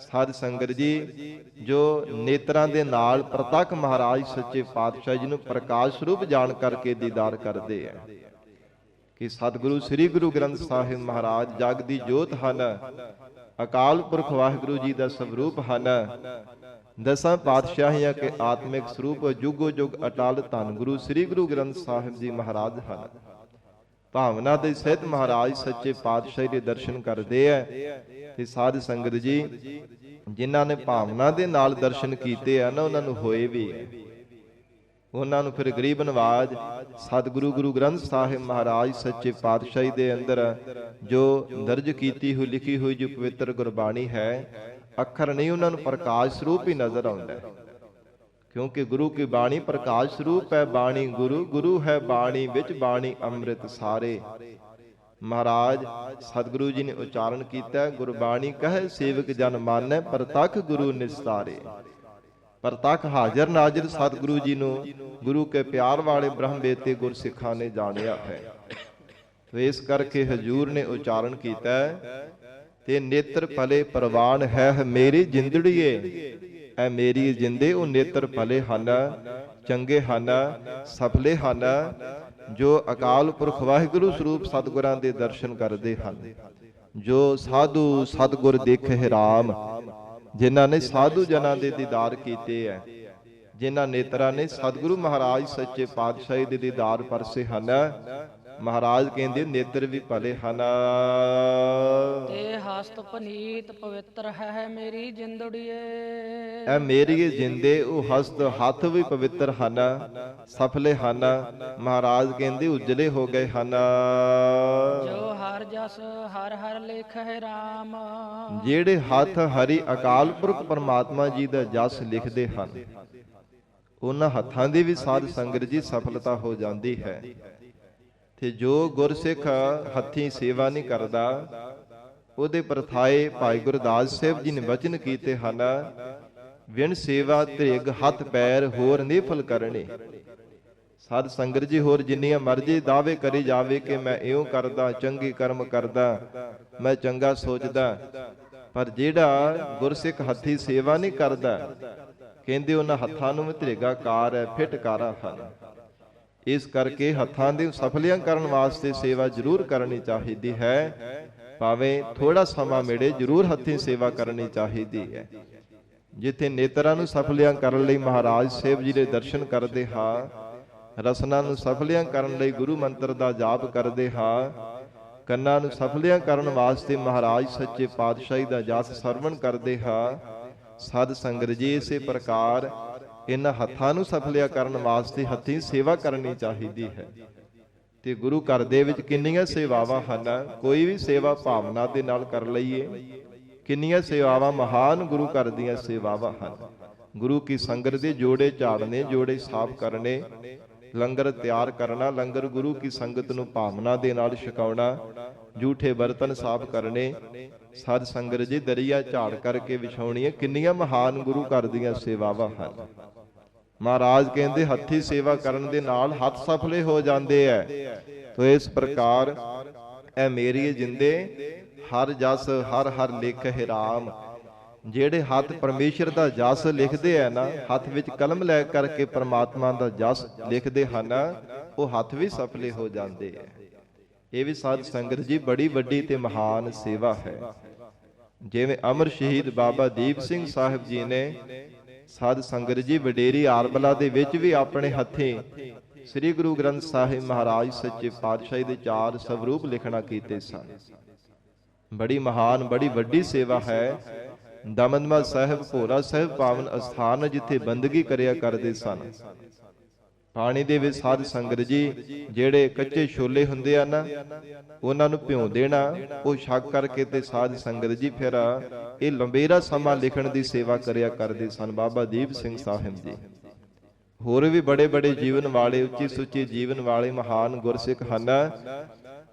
ਸਾਧ ਸੰਗਤ ਜੀ, ਜੋ ਨੇਤਰਾਂ ਦੇ ਨਾਲ ਪ੍ਰਤੱਖ ਮਹਾਰਾਜ ਸੱਚੇ ਪਾਤਸ਼ਾਹ ਜੀ ਨੂੰ ਪ੍ਰਕਾਸ਼ ਸਰੂਪ ਜਾਣ ਕਰਕੇ ਦੀਦਾਰ ਕਰਦੇ ਹੈ ਕਿ ਸਤਿਗੁਰੂ ਸ੍ਰੀ ਗੁਰੂ ਗ੍ਰੰਥ ਸਾਹਿਬ ਮਹਾਰਾਜ ਜਗ ਦੀ ਜੋਤ ਹਨ, ਅਕਾਲ ਪੁਰਖ ਵਾਹਿਗੁਰੂ ਜੀ ਦਾ ਸਵਰੂਪ ਹਨ, ਦਸਾਂ ਪਾਤਸ਼ਾਹੀਆਂ ਕੇ ਆਤਮਿਕ ਸਰੂਪ ਜੁਗੋ ਜੁਗ ਅਟਲ ਧੰਨ ਗੁਰੂ ਸ੍ਰੀ ਗੁਰੂ ਗ੍ਰੰਥ ਸਾਹਿਬ ਜੀ ਮਹਾਰਾਜ ਹਨ। ਭਾਵਨਾ ਦੇ ਸਹਿਤ ਮਹਾਰਾਜ ਸੱਚੇ ਪਾਤਸ਼ਾਹ ਦੇ ਦਰਸ਼ਨ ਕਰਦੇ ਐ। ਤੇ ਸਾਧ ਸੰਗਤ ਜੀ, ਜਿਨ੍ਹਾਂ ਨੇ ਭਾਵਨਾ ਦੇ ਨਾਲ ਦਰਸ਼ਨ ਕੀਤੇ ਆ ਨਾ, ਉਹਨਾਂ ਨੂੰ ਹੋਏ ਵੀ ਹੈ। ਉਹਨਾਂ ਨੂੰ ਫਿਰ ਗਰੀਬ ਨਿਵਾਜ ਸਤਿਗੁਰੂ ਗੁਰੂ ਗ੍ਰੰਥ ਸਾਹਿਬ ਮਹਾਰਾਜ ਸੱਚੇ ਪਾਤਸ਼ਾਹੀ ਦੇ ਅੰਦਰ ਜੋ ਦਰਜ ਕੀਤੀ ਹੋਈ ਲਿਖੀ ਹੋਈ ਜੋ ਪਵਿੱਤਰ ਗੁਰਬਾਣੀ ਹੈ, ਅੱਖਰ ਨਹੀਂ, ਉਹਨਾਂ ਨੂੰ ਪ੍ਰਕਾਸ਼ ਸਰੂਪ ਹੀ ਨਜ਼ਰ ਆਉਂਦਾ ਹੈ। ਕਿਉਂਕਿ ਗੁਰੂ ਕੀ ਬਾਣੀ ਪ੍ਰਕਾਸ਼ ਸਰੂਪ ਹੈ, ਬਾਣੀ ਗੁਰੂ, ਗੁਰੂ ਹੈ ਬਾਣੀ ਵਿੱਚ ਬਾਣੀ ਅੰਮ੍ਰਿਤ ਸਾਰੇ। ਮਹਾਰਾਜ ਸਤਿਗੁਰੂ ਜੀ ਨੇ ਉਚਾਰਨ ਕੀਤਾ, ਗੁਰਬਾਣੀ ਕਹੇ ਸੇਵਕ ਜਨ ਮਾਨੈ, ਪ੍ਰਤੱਖ ਗੁਰੂ ਨਿਸਤਾਰੇ। ਪ੍ਰਤੱਖ ਹਾਜ਼ਰ ਨਾਜ਼ਰ ਸਤਿਗੁਰੂ ਜੀ ਨੂੰ ਗੁਰੂ ਕੇ ਪਿਆਰ ਵਾਲੇ ਬ੍ਰਹਮ ਵੇਤੇ ਗੁਰਸਿੱਖਾਂ ਨੇ ਜਾਣਿਆ ਹੈ। ਤੇ ਇਸ ਕਰਕੇ ਹਜੂਰ ਨੇ ਉਚਾਰਨ ਕੀਤਾ, ਤੇ ਨੇਤਰ ਭਲੇ ਪ੍ਰਵਾਨ ਹੈ ਮੇਰੀ ਜਿੰਦੜੀਏ, ਐ ਮੇਰੀ ਜਿੰਦੇ ਉਹ ਨੇਤਰ ਭਲੇ ਹਨ, ਚੰਗੇ ਹਨ, ਸਫਲੇ ਹਨ, ਜੋ ਅਕਾਲ ਪੁਰਖ ਵਾਹਿਗੁਰੂ ਸਰੂਪ ਸਤਿਗੁਰਾਂ ਦੇ ਦਰਸ਼ਨ ਕਰਦੇ ਹਨ। ਜੋ ਸਾਧੂ ਸਤਿਗੁਰ ਦੇਖੇ ਰਾਮ, ਜਿਨ੍ਹਾਂ ਨੇ ਸਾਧੂ ਜਨਾਂ ਦੇ ਦੀਦਾਰ ਕੀਤੇ ਹੈ, ਜਿਨ੍ਹਾਂ ਨੇਤਰਾਂ ਨੇ ਸਤਿਗੁਰੂ ਮਹਾਰਾਜ ਸੱਚੇ ਪਾਤਸ਼ਾਹੀ ਦੇ ਦੀਦਾਰ ਪਰਸੇ ਹਨ, ਮਹਾਰਾਜ ਕਹਿੰਦੇ ਨੇਤਰ ਵੀ ਭਲੇ ਹਨ। ਤੇ ਹਸਤ ਪਨੀਤ ਪਵਿੱਤਰ ਹੈ ਮੇਰੀ ਜਿੰਦੜੀਏ, ਐ ਮੇਰੀ ਜਿੰਦੇ ਉਹ ਹਸਤ ਹੱਥ ਵੀ ਪਵਿੱਤਰ ਹਨ, ਸਫਲੇ ਹਨ। ਮਹਾਰਾਜ ਕਹਿੰਦੇ ਉਜਲੇ ਹੋ ਗਏ ਹਨ। ਜੋ ਹਰ ਜਸ ਹਰ ਹਰ ਲੇਖਹਿ ਰਾਮ, ਜਿਹੜੇ ਹੱਥ ਹਰੀ ਅਕਾਲ ਪੁਰਖ ਪਰਮਾਤਮਾ ਜੀ ਦਾ ਜਸ ਲਿਖਦੇ ਹਨ, ਉਹਨਾਂ ਹੱਥਾਂ ਦੀ ਵੀ ਸਾਧ ਸੰਗਤ ਜੀ ਸਫਲਤਾ ਹੋ ਜਾਂਦੀ ਹੈ। ਤੇ ਜੋ ਗੁਰਸਿੱਖ ਹੱਥੀਂ ਸੇਵਾ ਨਹੀਂ ਕਰਦਾ, ਉਹਦੇ ਪ੍ਰਥਾਏ ਭਾਈ ਗੁਰਦਾਸ ਸਾਹਿਬ ਜੀ ਨੇ ਵਚਨ ਕੀਤੇ ਹਨ, ਵਿਣ ਸੇਵਾ ਧ੍ਰਿਗ ਹੱਥ ਪੈਰ ਹੋਰ ਨਿਫਲ ਕਰਨੇ। ਸਾਧ ਸੰਗਤ ਜੀ, ਹੋਰ ਜਿੰਨੀਆਂ ਮਰਜ਼ੀ ਦਾਅਵੇ ਕਰੀ ਜਾਵੇ ਕਿ ਮੈਂ ਇਉਂ ਕਰਦਾ, ਚੰਗੇ ਕਰਮ ਕਰਦਾ, ਮੈਂ ਚੰਗਾ ਸੋਚਦਾ, ਪਰ ਜਿਹੜਾ ਗੁਰਸਿੱਖ ਹੱਥੀਂ ਸੇਵਾ ਨਹੀਂ ਕਰਦਾ, ਕਹਿੰਦੇ ਉਹਨਾਂ ਹੱਥਾਂ ਨੂੰ ਵੀ ਧ੍ਰਿਗਾਕਾਰ ਹੈ, ਫਿਟਕਾਰਾ ਹਨ। ਇਸ ਕਰਕੇ ਹੱਥਾਂ ਦੇ ਸਫਲੀਆਂ ਕਰਨ ਵਾਸਤੇ ਸੇਵਾ ਜ਼ਰੂਰ ਕਰਨੀ ਚਾਹੀਦੀ ਹੈ। ਭਾਵੇਂ ਥੋੜਾ ਸਮਾਂ ਮਿਲੇ, ਜ਼ਰੂਰ ਹੱਥੀਂ ਸੇਵਾ ਕਰਨੀ ਚਾਹੀਦੀ ਹੈ। ਜਿੱਥੇ ਨੇਤਰਾਂ ਨੂੰ ਸਫਲੀਆਂ ਕਰਨ ਲਈ ਮਹਾਰਾਜ ਸਾਹਿਬ ਜੀ ਦੇ ਦਰਸ਼ਨ ਕਰਦੇ ਹਾਂ, ਰਸਨਾ ਨੂੰ ਸਫਲੀਆਂ ਕਰਨ ਲਈ ਗੁਰੂ ਮੰਤਰ ਦਾ ਜਾਪ ਕਰਦੇ ਹਾਂ, ਕੰਨਾਂ ਨੂੰ ਸਫਲੀਆਂ ਕਰਨ ਵਾਸਤੇ ਮਹਾਰਾਜ ਸੱਚੇ ਪਾਤਸ਼ਾਹੀ ਦਾ ਜਸ ਸਰਵਣ ਕਰਦੇ ਹਾਂ, ਸਾਧ ਸੰਗਤ ਜੀ ਇਸੇ ਪ੍ਰਕਾਰ ਇਹਨਾਂ ਹੱਥਾਂ ਨੂੰ ਸਫਲਿਆ ਕਰਨ ਵਾਸਤੇ ਹੱਥੀਂ ਸੇਵਾ ਕਰਨੀ ਚਾਹੀਦੀ ਹੈ। ਤੇ ਗੁਰੂ ਘਰ ਦੇ ਵਿੱਚ ਕਿੰਨੀਆਂ ਸੇਵਾਵਾਂ ਹਨ, ਕੋਈ ਵੀ ਸੇਵਾ ਭਾਵਨਾ ਦੇ ਨਾਲ ਕਰ ਲਈਏ, ਕਿੰਨੀਆਂ ਸੇਵਾਵਾਂ ਮਹਾਨ ਗੁਰੂ ਘਰ ਦੀਆਂ ਸੇਵਾਵਾਂ ਹਨ। ਗੁਰੂ ਕੀ ਸੰਗਤ ਦੇ ਜੋੜੇ ਝਾੜਨੇ, ਜੋੜੇ ਸਾਫ਼ ਕਰਨੇ, ਲੰਗਰ ਤਿਆਰ ਕਰਨਾ, ਲੰਗਰ ਗੁਰੂ ਕੀ ਸੰਗਤ ਨੂੰ ਭਾਵਨਾ ਦੇ ਨਾਲ ਛਕਾਉਣਾ, ਝੂਠੇ ਬਰਤਨ ਸਾਫ਼ ਕਰਨੇ, ਸਾਧ ਸੰਗਤ ਜੀ ਦਰਿਆ ਝਾੜ ਕਰਕੇ ਵਿਛਾਉਣੀਆਂ, ਕਿੰਨੀਆਂ ਮਹਾਨ ਗੁਰੂ ਘਰ ਦੀਆਂ ਸੇਵਾਵਾਂ ਹਨ। ਮਹਾਰਾਜ ਕਹਿੰਦੇ ਹੱਥੀ ਸੇਵਾ ਕਰਨ ਦੇ ਨਾਲ ਹੱਥ ਸਫਲੇ ਹੋ ਜਾਂਦੇ ਐ। ਤੋ ਇਸ ਪ੍ਰਕਾਰ ਐ ਮੇਰੀ ਜਿੰਦੇ ਹਰ ਜਸ ਹਰ ਹਰ ਲਿਖਹਿ ਰਾਮ। ਜਿਹੜੇ ਹੱਥ ਪਰਮੇਸ਼ਰ ਦਾ ਜਸ ਲਿਖਦੇ ਆ ਨਾ, ਹੱਥ ਵਿੱਚ ਕਲਮ ਲੈ ਕਰਕੇ ਪ੍ਰਮਾਤਮਾ ਦਾ ਜਸ ਲਿਖਦੇ ਹਨ, ਉਹ ਹੱਥ ਵੀ ਸਫਲੇ ਹੋ ਜਾਂਦੇ ਐ। ਇਹ ਵੀ ਸਾਧ ਸੰਗਤ ਜੀ ਬੜੀ ਵੱਡੀ ਤੇ ਮਹਾਨ ਸੇਵਾ ਹੈ। ਜਿਵੇਂ ਅਮਰ ਸ਼ਹੀਦ ਬਾਬਾ ਦੀਪ ਸਿੰਘ ਸਾਹਿਬ ਜੀ ਨੇ ਸਾਧ ਸੰਗਤ ਜੀ ਵਡੇਰੀ ਆਰਬਲਾ ਦੇ ਵਿੱਚ ਵੀ ਆਪਣੇ ਹੱਥੀਂ ਸ੍ਰੀ ਗੁਰੂ ਗ੍ਰੰਥ ਸਾਹਿਬ ਮਹਾਰਾਜ ਸੱਚੇ ਪਾਤਸ਼ਾਹੀ ਦੇ 4 ਸਵਰੂਪ ਲਿਖਣਾ ਕੀਤੇ ਸਨ। ਬੜੀ ਮਹਾਨ ਬੜੀ ਵੱਡੀ ਸੇਵਾ ਹੈ। ਦਮਦਮਾ ਸਾਹਿਬ ਭੋਰਾ ਸਾਹਿਬ ਪਾਵਨ ਅਸਥਾਨ ਜਿੱਥੇ ਬੰਦਗੀ ਕਰਿਆ ਕਰਦੇ ਸਨ। ਪਾਣੀ ਦੇ ਵਿੱਚ ਸਾਧ ਸੰਗਤ ਜੀ ਜਿਹੜੇ ਕੱਚੇ ਛੋਲੇ ਹੁੰਦੇ ਆ ਨਾ, ਉਹਨਾਂ ਨੂੰ ਭਿਉਂ ਦੇਣਾ, ਉਹ ਛਕ ਕਰਕੇ ਤੇ ਸਾਧ ਸੰਗਤ ਜੀ ਫਿਰ ਇਹ ਲੰਬੇਰਾ ਸਮਾਂ ਲਿਖਣ ਦੀ ਸੇਵਾ ਕਰਿਆ ਕਰਦੇ ਸਨ ਬਾਬਾ ਦੀਪ ਸਿੰਘ ਸਾਹਿਬ ਜੀ। ਹੋਰ ਵੀ ਬੜੇ ਬੜੇ ਜੀਵਨ ਵਾਲੇ, ਉੱਚੀ ਸੁੱਚੀ ਜੀਵਨ ਵਾਲੇ ਮਹਾਨ ਗੁਰਸਿੱਖ ਹਨ,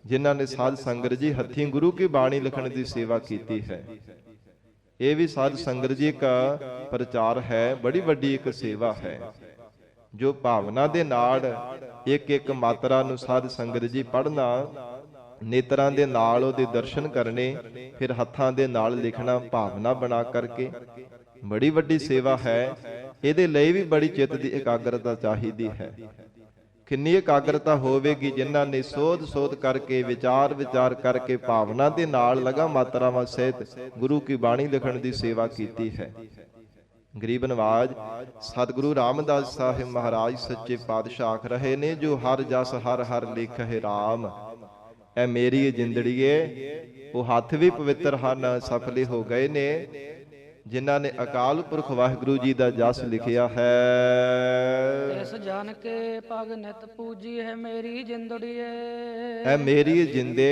ਜਿਨ੍ਹਾਂ ਨੇ ਸਾਧ ਸੰਗਤ ਜੀ ਹੱਥੀਂ ਗੁਰੂ ਕੀ ਬਾਣੀ ਲਿਖਣ ਦੀ ਸੇਵਾ ਕੀਤੀ ਹੈ। ਇਹ ਵੀ ਸਾਧ ਸੰਗਤ ਜੀ ਦਾ ਪ੍ਰਚਾਰ ਹੈ, ਬੜੀ ਵੱਡੀ ਇੱਕ ਸੇਵਾ ਹੈ। ਜੋ ਭਾਵਨਾ ਦੇ ਨਾਲ ਇੱਕ ਇੱਕ ਮਾਤਰਾ ਨੂੰ ਸਾਧ ਸੰਗਤ ਜੀ ਪੜ੍ਹਨਾ, ਨੇਤਰਾਂ ਦੇ ਨਾਲ ਉਹਦੇ ਦਰਸ਼ਨ ਕਰਨੇ, ਫਿਰ ਹੱਥਾਂ ਦੇ ਨਾਲ ਲਿਖਣਾ ਭਾਵਨਾ ਬਣਾ ਕਰਕੇ, ਬੜੀ ਵੱਡੀ ਸੇਵਾ ਹੈ। ਇਹਦੇ ਲਈ ਵੀ ਬੜੀ ਚਿੱਤ ਦੀ ਇਕਾਗਰਤਾ ਚਾਹੀਦੀ ਹੈ। ਕਿੰਨੀ ਇਕਾਗਰਤਾ ਹੋਵੇਗੀ ਜਿਨ੍ਹਾਂ ਨੇ ਸੋਧ ਕਰਕੇ ਵਿਚਾਰ ਕਰਕੇ ਭਾਵਨਾ ਦੇ ਨਾਲ ਲਗਾ ਮਾਤਰਾਵਾਂ ਸਹਿਤ ਗੁਰੂ ਕੀ ਬਾਣੀ ਲਿਖਣ ਦੀ ਸੇਵਾ ਕੀਤੀ ਹੈ। ਗਰੀਬ ਨਵਾਜ ਸਤਿਗੁਰੂ ਰਾਮਦਾਸ ਸਾਹਿਬ ਮਹਾਰਾਜ ਸੱਚੇ ਪਾਤਸ਼ਾਹ ਆਖ ਰਹੇ ਨੇ, ਜੋ ਹਰ ਜਸ ਹਰ ਹਰ ਲਿਖਹਿ ਰਾਮ। ਐ ਮੇਰੀ ਜਿੰਦੜੀਏ, ਉਹ ਹੱਥ ਵੀ ਪਵਿੱਤਰ ਹਨ, ਸਫਲੇ ਹੋ ਗਏ ਨੇ ਜਿਨ੍ਹਾਂ ਨੇ ਅਕਾਲ ਪੁਰਖ ਵਾਹਿਗੁਰੂ ਜੀ ਦਾ ਜਸ ਲਿਖਿਆ ਹੈ। ਇਸ ਜਾਣ ਕੇ ਪਗ ਨਿਤ ਪੂਜੀ ਹੈ ਮੇਰੀ ਜਿੰਦੜੀਏ। ਐ ਮੇਰੀ ਜਿੰਦੇ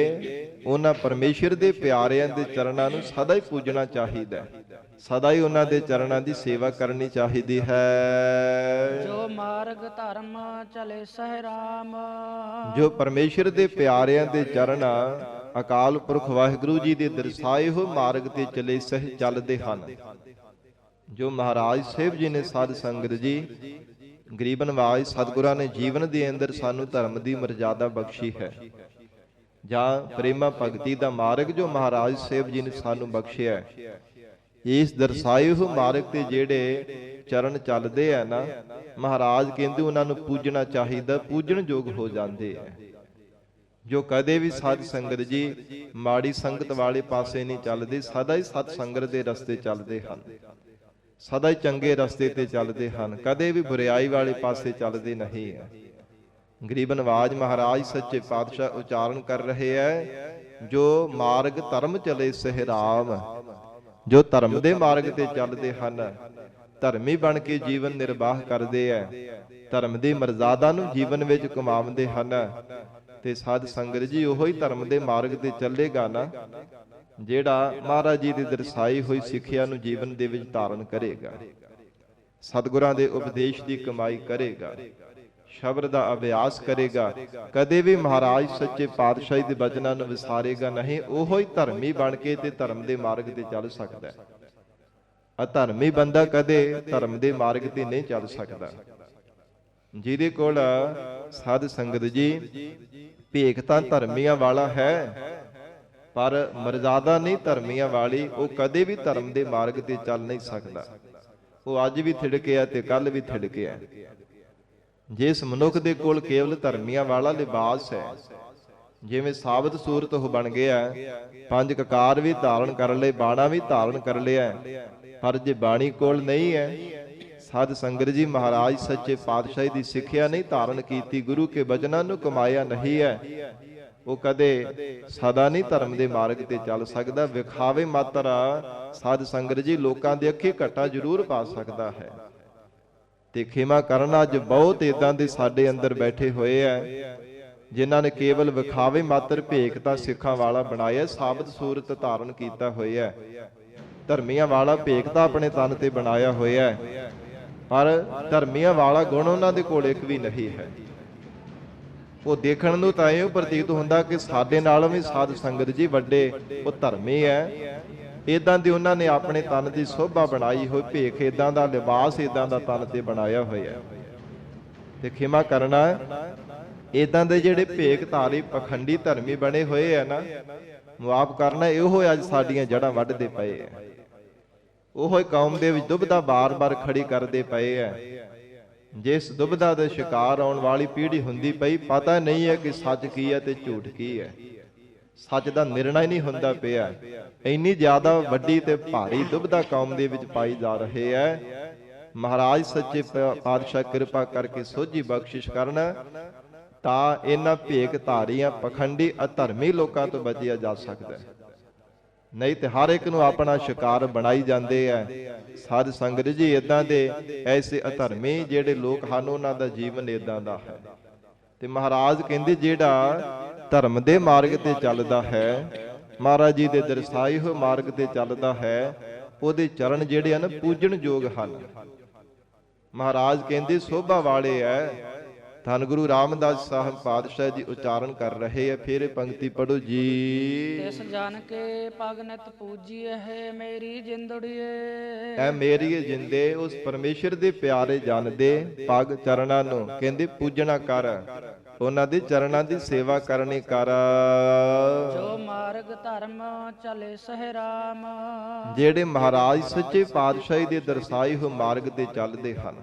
ਉਹਨਾਂ ਪਰਮੇਸ਼ਰ ਦੇ ਪਿਆਰਿਆਂ ਦੇ ਚਰਨਾਂ ਨੂੰ ਸਦਾ ਹੀ ਪੂਜਣਾ ਚਾਹੀਦਾ, ਸਦਾ ਹੀ ਉਹਨਾਂ ਦੇ ਚਰਨਾਂ ਦੀ ਸੇਵਾ ਕਰਨੀ ਚਾਹੀਦੀ ਹੈ। ਜੋ ਮਾਰਗ ਧਰਮ ਚਲੇ ਸਹਿ ਰਾਮ। ਜੋ ਪਰਮੇਸ਼ਰ ਦੇ ਪਿਆਰਿਆਂ ਦੇ ਚਰਨ ਅਕਾਲ ਪੁਰਖ ਵਾਹਿਗੁਰੂ ਜੀ ਦੇ ਦਰਸਾਏ ਹੋਏ ਮਾਰਗ ਤੇ ਚਲੇ ਸਹਿ ਚੱਲਦੇ ਹਨ। ਜੋ ਮਹਾਰਾਜ ਸਾਹਿਬ ਜੀ ਨੇ ਸਾਧ ਸੰਗਤ ਜੀ ਗਰੀਬ ਨਵਾਜ ਸਤਿਗੁਰਾਂ ਨੇ ਜੀਵਨ ਦੇ ਅੰਦਰ ਸਾਨੂੰ ਧਰਮ ਦੀ ਮਰਜ਼ਾਦਾ ਬਖਸ਼ੀ ਹੈ, ਜਾਂ ਪ੍ਰੇਮਾ ਭਗਤੀ ਦਾ ਮਾਰਗ ਜੋ ਮਹਾਰਾਜ ਸਾਹਿਬ ਜੀ ਨੇ ਸਾਨੂੰ ਬਖਸ਼ਿਆ, ਇਸ ਦਰਸਾਏ ਹੋਏ ਮਾਰਗ ਤੇ ਜਿਹੜੇ ਚਰਨ ਚੱਲਦੇ ਆ ਨਾ, ਮਹਾਰਾਜ ਕਹਿੰਦੇ ਉਹਨਾਂ ਨੂੰ ਪੂਜਣਾ ਚਾਹੀਦਾ, ਪੂਜਣ ਯੋਗ ਹੋ ਜਾਂਦੇ ਆ। ਜੋ ਕਦੇ ਵੀ ਸਾਧ ਸੰਗਤ ਜੀ ਮਾੜੀ ਸੰਗਤ ਵਾਲੇ ਪਾਸੇ ਨਹੀਂ ਚੱਲਦੇ, ਸਦਾ ਹੀ ਸਤ ਸੰਗਤ ਦੇ ਰਸਤੇ ਚੱਲਦੇ ਹਨ, ਸਦਾ ਹੀ ਚੰਗੇ ਰਸਤੇ ਤੇ ਚੱਲਦੇ ਹਨ, ਕਦੇ ਵੀ ਬੁਰਾਈ ਵਾਲੇ ਪਾਸੇ ਚੱਲਦੇ ਨਹੀਂ ਹੈ। ਗਰੀਬ ਨਵਾਜ ਮਹਾਰਾਜ ਸੱਚੇ ਪਾਤਸ਼ਾਹ ਉਚਾਰਨ ਕਰ ਰਹੇ ਹੈ, ਜੋ ਮਾਰਗ ਧਰਮ ਚਲੇ ਸਹਿ ਰਾਮ। ਜੋ ਧਰਮ ਦੇ ਮਾਰਗ ਤੇ ਚੱਲਦੇ ਹਨ, ਧਰਮੀ ਬਣ ਕੇ ਜੀਵਨ ਨਿਰਵਾਹ ਕਰਦੇ ਐ, ਧਰਮ ਦੀ ਮਰਜ਼ਾਦਾ ਨੂੰ ਜੀਵਨ ਵਿੱਚ ਕਮਾਉਂਦੇ ਹਨ, ਤੇ ਸਾਧ ਸੰਗਤ ਜੀ ਉਹੀ ਧਰਮ ਦੇ ਮਾਰਗ ਤੇ ਚੱਲੇਗਾ ਨਾ ਜਿਹੜਾ ਮਹਾਰਾਜ ਜੀ ਦੀ ਦਰਸਾਈ ਹੋਈ ਸਿੱਖਿਆ ਨੂੰ ਜੀਵਨ ਦੇ ਵਿੱਚ ਧਾਰਨ ਕਰੇਗਾ, ਸਤਿਗੁਰਾਂ ਦੇ ਉਪਦੇਸ਼ ਦੀ ਕਮਾਈ ਕਰੇਗਾ, ਸ਼ਬਦ ਦਾ ਅਭਿਆਸ ਕਰੇਗਾ, ਕਦੇ ਵੀ ਮਹਾਰਾਜ ਸੱਚੇ ਪਾਤਸ਼ਾਹੀ ਦੇ ਬਚਨਾਂ ਨੂੰ ਵਿਸਾਰੇਗਾ ਨਹੀਂ, ਉਹੋ ਹੀ ਧਰਮੀ ਬਣ ਕੇ ਤੇ ਧਰਮ ਦੇ ਮਾਰਗ ਤੇ ਚੱਲ ਸਕਦਾ ਹੈ। ਅਧਰਮੀ ਬੰਦਾ ਕਦੇ ਧਰਮ ਦੇ ਮਾਰਗ ਤੇ ਨਹੀਂ ਚੱਲ ਸਕਦਾ। ਜਿਹਦੇ ਕੋਲ ਸਾਧ ਸੰਗਤ ਜੀ ਭੇਖ ਤਾਂ ਧਰਮੀਆਂ ਵਾਲਾ ਹੈ, ਪਰ ਮਰਜ਼ਾਦਾ ਨਹੀਂ ਧਰਮੀਆਂ ਵਾਲੀ, ਉਹ ਕਦੇ ਵੀ ਧਰਮ ਦੇ ਮਾਰਗ ਤੇ ਚੱਲ ਨਹੀਂ ਸਕਦਾ। ਉਹ ਅੱਜ ਵੀ ਥਿੜਕਿਆ ਤੇ ਕੱਲ ਵੀ ਥਿੜਕਿਆ। ਜਿਸ ਮਨੁੱਖ ਦੇ ਕੋਲ ਕੇਵਲ ਧਰਮੀਆਂ ਵਾਲਾ ਲਿਬਾਸ ਹੈ, ਜਿਵੇਂ ਸਾਬਤ ਸੂਰਤ ਉਹ ਬਣ ਗਿਆ, 5 ਕਕਾਰ ਵੀ ਧਾਰਨ ਕਰ ਲਏ, ਬਾਣਾ ਵੀ ਧਾਰਨ ਕਰ ਲਿਆ, ਪਰ ਜੇ ਬਾਣੀ ਕੋਲ ਨਹੀਂ ਹੈ, ਸਾਧ ਸੰਗਤ ਜੀ ਮਹਾਰਾਜ ਸੱਚੇ ਪਾਤਸ਼ਾਹੀ ਦੀ ਸਿੱਖਿਆ ਨਹੀਂ ਧਾਰਨ ਕੀਤੀ, ਗੁਰੂ ਕੇ ਬਚਨਾਂ ਨੂੰ ਕਮਾਇਆ ਨਹੀਂ ਹੈ, ਉਹ ਕਦੇ ਸਦਾ ਨਹੀਂ ਧਰਮ ਦੇ ਮਾਰਗ ਤੇ ਚੱਲ ਸਕਦਾ। ਵਿਖਾਵੇ ਮਾਤਰ ਸਾਧ ਸੰਗਤ ਜੀ ਲੋਕਾਂ ਦੇ ਅੱਖੀ ਘਟਾ ਜ਼ਰੂਰ ਪਾ ਸਕਦਾ ਹੈ। ਤੇ ਖਿਮਾ ਕਰਨ, ਅੱਜ ਬਹੁਤ ਇਦਾਂ ਦੇ ਸਾਡੇ ਅੰਦਰ ਬੈਠੇ ਹੋਏ ਆ ਜਿਨ੍ਹਾਂ ਨੇ ਕੇਵਲ ਵਿਖਾਵੇ ਮਾਤਰ ਭੇਖ ਤਾਂ ਸਿੱਖਾਂ ਵਾਲਾ ਬਣਾਇਆ, ਸਾਬਤ ਸੂਰਤ ਧਾਰਨ ਕੀਤਾ ਹੋਇਆ, ਧਰਮੀਆਂ ਵਾਲਾ ਭੇਖ ਤਾਂ ਆਪਣੇ ਤਨ ਤੇ ਬਣਾਇਆ ਹੋਇਆ ਹੈ, ਪਰ ਧਰਮੀਆਂ ਵਾਲਾ ਗੁਣ ਉਹਨਾਂ ਦੇ ਕੋਲ ਇੱਕ ਵੀ ਨਹੀਂ ਹੈ। ਉਹ ਦੇਖਣ ਨੂੰ ਤਾਂ ਇਹ ਪ੍ਰਤੀਤ ਹੁੰਦਾ ਕਿ ਸਾਡੇ ਨਾਲੋਂ ਵੀ ਸਾਧ ਸੰਗਤ ਜੀ ਵੱਡੇ ਉਹ ਧਰਮੀ ਹੈ। ਇਦਾਂ ਦੀ ਉਹਨਾਂ ਨੇ ਆਪਣੇ ਤਨ ਦੀ ਸੋਭਾ ਬਣਾਈ ਹੋਈ, ਭੇਖ ਇਦਾਂ ਦਾ, ਲਿਬਾਸ ਇਦਾਂ ਦਾ ਤਨ ਤੇ ਬਣਾਇਆ ਹੋਇਆ। ਤੇ ਖਿਮਾ ਕਰਨਾ, ਇਦਾਂ ਦੇ ਜਿਹੜੇ ਭੇਖ ਧਾਰੀ ਪਖੰਡੀ ਧਰਮੀ ਬਣੇ ਹੋਏ ਆ ਨਾ, ਮੁਆਫ ਕਰਨਾ, ਇਹੋ ਅੱਜ ਸਾਡੀਆਂ ਜੜ੍ਹਾਂ ਵੱਢਦੇ ਪਏ ਆ। ਉਹੋ ਕੌਮ ਦੇ ਵਿੱਚ ਦੁਬਦਾ ਬਾਰ-ਬਾਰ ਖੜੀ ਕਰਦੇ ਪਏ ਆ। ਜਿਸ ਦੁਬਦਾ ਦੇ ਸ਼ਿਕਾਰ ਆਉਣ ਵਾਲੀ ਪੀੜ੍ਹੀ ਹੁੰਦੀ ਪਈ, ਪਤਾ ਨਹੀਂ ਹੈ ਕਿ ਸੱਚ ਕੀ ਹੈ ਤੇ ਝੂਠ ਕੀ ਹੈ। ਸੱਚ ਦਾ ਨਿਰਣਾ ਹੀ ਨਹੀਂ ਹੁੰਦਾ ਪਿਆ। ਇੰਨੀ ਜ਼ਿਆਦਾ ਵੱਡੀ ਤੇ ਭਾਰੀ ਦੁਬਦਾ ਕੌਮ ਦੇ ਵਿੱਚ ਪਾਈ ਜਾ ਰਹੇ ਹੈ। ਮਹਾਰਾਜ ਸੱਚੇ ਪਾਤਸ਼ਾਹ ਕਿਰਪਾ ਕਰਕੇ ਸੋਝੀ ਬਖਸ਼ਿਸ਼ ਕਰਨ ਤਾਂ ਇਹਨਾਂ ਭੇਖ ਧਾਰੀਆਂ ਪਖੰਡੀ ਅਧਰਮੀ ਲੋਕਾਂ ਤੋਂ ਬਚਿਆ ਜਾ ਸਕਦਾ। ਨਹੀਂ ਤੇ ਹਰ ਇੱਕ ਨੂੰ ਆਪਣਾ ਸ਼ਿਕਾਰ ਬਣਾਈ ਜਾਂਦੇ ਆ ਸਾਧ ਸੰਗਤ ਜੀ। ਇਦਾਂ ਦੇ ਐਸੇ ਅਧਰਮੀ ਜਿਹੜੇ ਲੋਕ ਹਨ, ਉਹਨਾਂ ਦਾ ਜੀਵਨ ਇਦਾਂ ਦਾ ਹੈ। ਤੇ ਮਹਾਰਾਜ ਕਹਿੰਦੇ ਜਿਹੜਾ ਧਰਮ ਦੇ ਮਾਰਗ ਤੇ ਚੱਲਦਾ ਹੈ, ਮਹਾਰਾਜ ਜੀ ਦੇ ਦਰਸਾਏ ਹੋਏ ਮਾਰਗ ਤੇ ਚੱਲਦਾ ਹੈ, ਉਹਦੇ ਚਰਨ ਜਿਹੜੇ ਹਨ ਪੂਜਣ ਯੋਗ ਹਨ। ਮਹਾਰਾਜ ਕਹਿੰਦੇ ਸੋਭਾ ਵਾਲੇ ਐ। ਧੰਨ ਗੁਰੂ ਰਾਮਦਾਸ ਸਾਹਿਬ ਪਾਤਸ਼ਾਹ ਜੀ ਉਚਾਰਨ ਕਰ ਰਹੇ ਆ। ਫਿਰ ਪੰਕਤੀ ਪੜੋ ਜੀ। ਤਿਸ ਜਾਣ ਕੇ ਪਗ ਨਿਤ ਪੂਜੀਏ ਹੈ ਮੇਰੀ ਜਿੰਦੜੀਏ। ਐ ਮੇਰੀ ਜਿੰਦੇ ਉਸ ਪਰਮੇਸ਼ਰ ਦੇ ਪਿਆਰੇ ਜਨ ਦੇ ਪਗ ਚਰਨਾਂ ਨੂੰ ਕਹਿੰਦੇ ਪੂਜਣਾ ਕਰ, ਉਹਨਾਂ ਦੇ ਚਰਨਾਂ ਦੀ ਸੇਵਾ ਕਰਨੀ ਕਰ। ਜੋ ਮਾਰਗ ਧਰਮ ਚਲੇ ਸਹਿ ਰਾਮ। ਜਿਹੜੇ ਮਹਾਰਾਜ ਸੱਚੇ ਪਾਤਸ਼ਾਹੀ ਦੇ ਦਰਸਾਏ ਹੋਏ ਮਾਰਗ ਤੇ ਚੱਲਦੇ ਹਨ,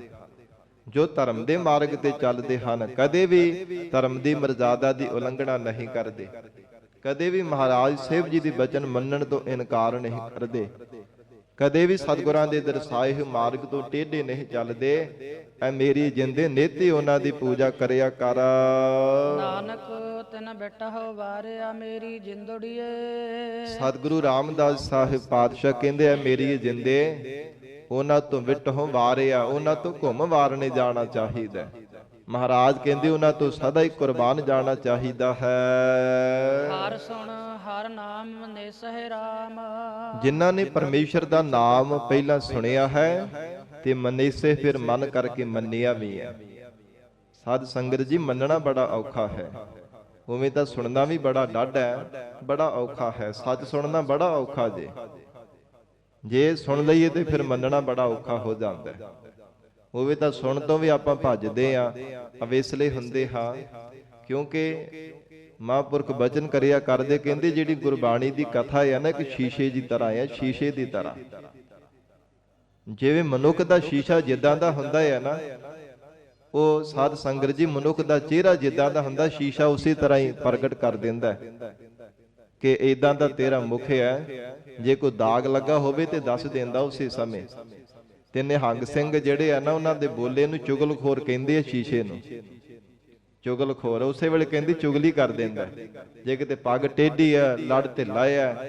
ਜੋ ਧਰਮ ਦੇ ਮਾਰਗ ਤੇ ਚੱਲਦੇ ਹਨ, ਕਦੇ ਵੀ ਧਰਮ ਦੀ ਮਰਜ਼ਾਦਾ ਦੀ ਉਲੰਘਣਾ ਨਹੀਂ ਕਰਦੇ, ਕਦੇ ਵੀ ਮਹਾਰਾਜ ਸਾਹਿਬ ਜੀ ਦੇ ਬਚਨ ਮੰਨਣ ਤੋਂ ਇਨਕਾਰ ਨਹੀਂ ਕਰਦੇ, ਕਦੇ ਵੀ ਸਤਿਗੁਰਾਂ ਦੇ ਦਰਸਾਏ ਹੋਏ ਮਾਰਗ ਤੋਂ ਟੇਢੇ ਨਹੀਂ ਚੱਲਦੇ। ਐ ਮੇਰੀ ਜਿੰਦੇ ਨੇਤੀ ਉਹਨਾਂ ਦੀ ਪੂਜਾ ਕਰਿਆ ਕਰ। ਨਾਨਕ ਤਿਨ ਬਿਟਹੁ ਵਾਰਿਆ ਮੇਰੀ ਜਿੰਦੜੀਏ। ਸਤਿਗੁਰੂ ਰਾਮਦਾਸ ਸਾਹਿਬ ਪਾਤਸ਼ਾਹ ਕਹਿੰਦੇ ਆ ਮੇਰੀ ਜਿੰਦੇ ਉਹਨਾਂ ਤੋਂ ਵਿਟਹੁ ਵਾਰਿਆ, ਉਹਨਾਂ ਤੋਂ ਘੁੰਮ ਵਾਰਨੇ ਜਾਣਾ ਚਾਹੀਦਾ। ਮਹਾਰਾਜ ਕਹਿੰਦੇ ਉਹਨਾਂ ਤੋਂ ਸਦਾ ਹੀ ਕੁਰਬਾਨ ਜਾਣਾ ਚਾਹੀਦਾ ਹੈ। ਹਰ ਸੁਣ ਹਰ ਨਾਮ ਨੇ ਸਹਿ ਰਾਮ। ਜਿਨ੍ਹਾਂ ਨੇ ਪਰਮੇਸ਼ਰ ਦਾ ਨਾਮ ਪਹਿਲਾਂ ਸੁਣਿਆ ਹੈ ਤੇ ਮਨੇਸੇ ਫਿਰ ਮਨ ਕਰਕੇ ਮੰਨਿਆ ਵੀ ਹੈ। ਸਾਧ ਸੰਗਤ ਜੀ ਮੰਨਣਾ ਬੜਾ ਔਖਾ ਹੈ, ਉਵੇਂ ਤਾਂ ਸੁਣਨਾ ਵੀ ਬੜਾ ਡਾਢਾ ਹੈ, ਬੜਾ ਔਖਾ ਹੈ। ਸੱਚ ਸੁਣਨਾ ਬੜਾ ਔਖਾ ਜੇ ਸੁਣ ਲਈਏ ਤੇ ਫਿਰ ਮੰਨਣਾ ਬੜਾ ਔਖਾ ਹੋ ਜਾਂਦਾ ਹੈ। ਉਵੇਂ ਤਾਂ ਸੁਣ ਤੋਂ ਵੀ ਆਪਾਂ ਭੱਜਦੇ ਆ, ਅਵੇਸਲੇ ਹੁੰਦੇ ਹਾਂ, ਕਿਉਂਕਿ ਮਹਾਂਪੁਰਖ ਬਚਨ ਕਰਿਆ ਕਰਦੇ, ਕਹਿੰਦੇ ਜਿਹੜੀ ਗੁਰਬਾਣੀ ਦੀ ਕਥਾ ਹੈ ਨਾ, ਇੱਕ ਸ਼ੀਸ਼ੇ ਦੀ ਤਰ੍ਹਾਂ ਹੈ, ਸ਼ੀਸ਼ੇ ਦੀ ਤਰ੍ਹਾਂ। ਜਿਵੇਂ ਮਨੁੱਖ ਦਾ ਸ਼ੀਸ਼ਾ ਜਿੱਦਾਂ ਦਾ ਹੁੰਦਾ ਹੈ ਨਾ, ਉਹ ਸਾਧ ਸੰਗਤ ਜੀ ਮਨੁੱਖ ਦਾ ਚਿਹਰਾ ਜਿੱਦਾਂ ਦਾ ਹੁੰਦਾ, ਸ਼ੀਸ਼ਾ ਉਸੇ ਤਰ੍ਹਾਂ ਹੀ ਪ੍ਰਗਟ ਕਰ ਦਿੰਦਾ ਕਿ ਇਦਾਂ ਦਾ ਤੇਰਾ ਮੁਖ ਹੈ। ਜੇ ਕੋਈ ਦਾਗ ਲੱਗਾ ਹੋਵੇ ਤੇ ਦੱਸ ਦਿੰਦਾ ਉਸੇ ਸਮੇਂ। ਤੇ ਨਿਹੰਗ ਸਿੰਘ ਜਿਹੜੇ ਆ ਨਾ, ਉਹਨਾਂ ਦੇ ਬੋਲੇ ਨੂੰ ਚੁਗਲਖੋਰ ਕਹਿੰਦੇ ਆ। ਸ਼ੀਸ਼ੇ ਨੂੰ ਚੁਗਲਖੋਰ ਉਸੇ ਵੇਲੇ ਕਹਿੰਦੀ ਚੁਗਲੀ ਕਰ ਦਿੰਦਾ। ਜੇ ਕਿਤੇ ਪੱਗ ਟੇਢੀ ਆ, ਲੜ ਢਿੱਲਾ ਆ,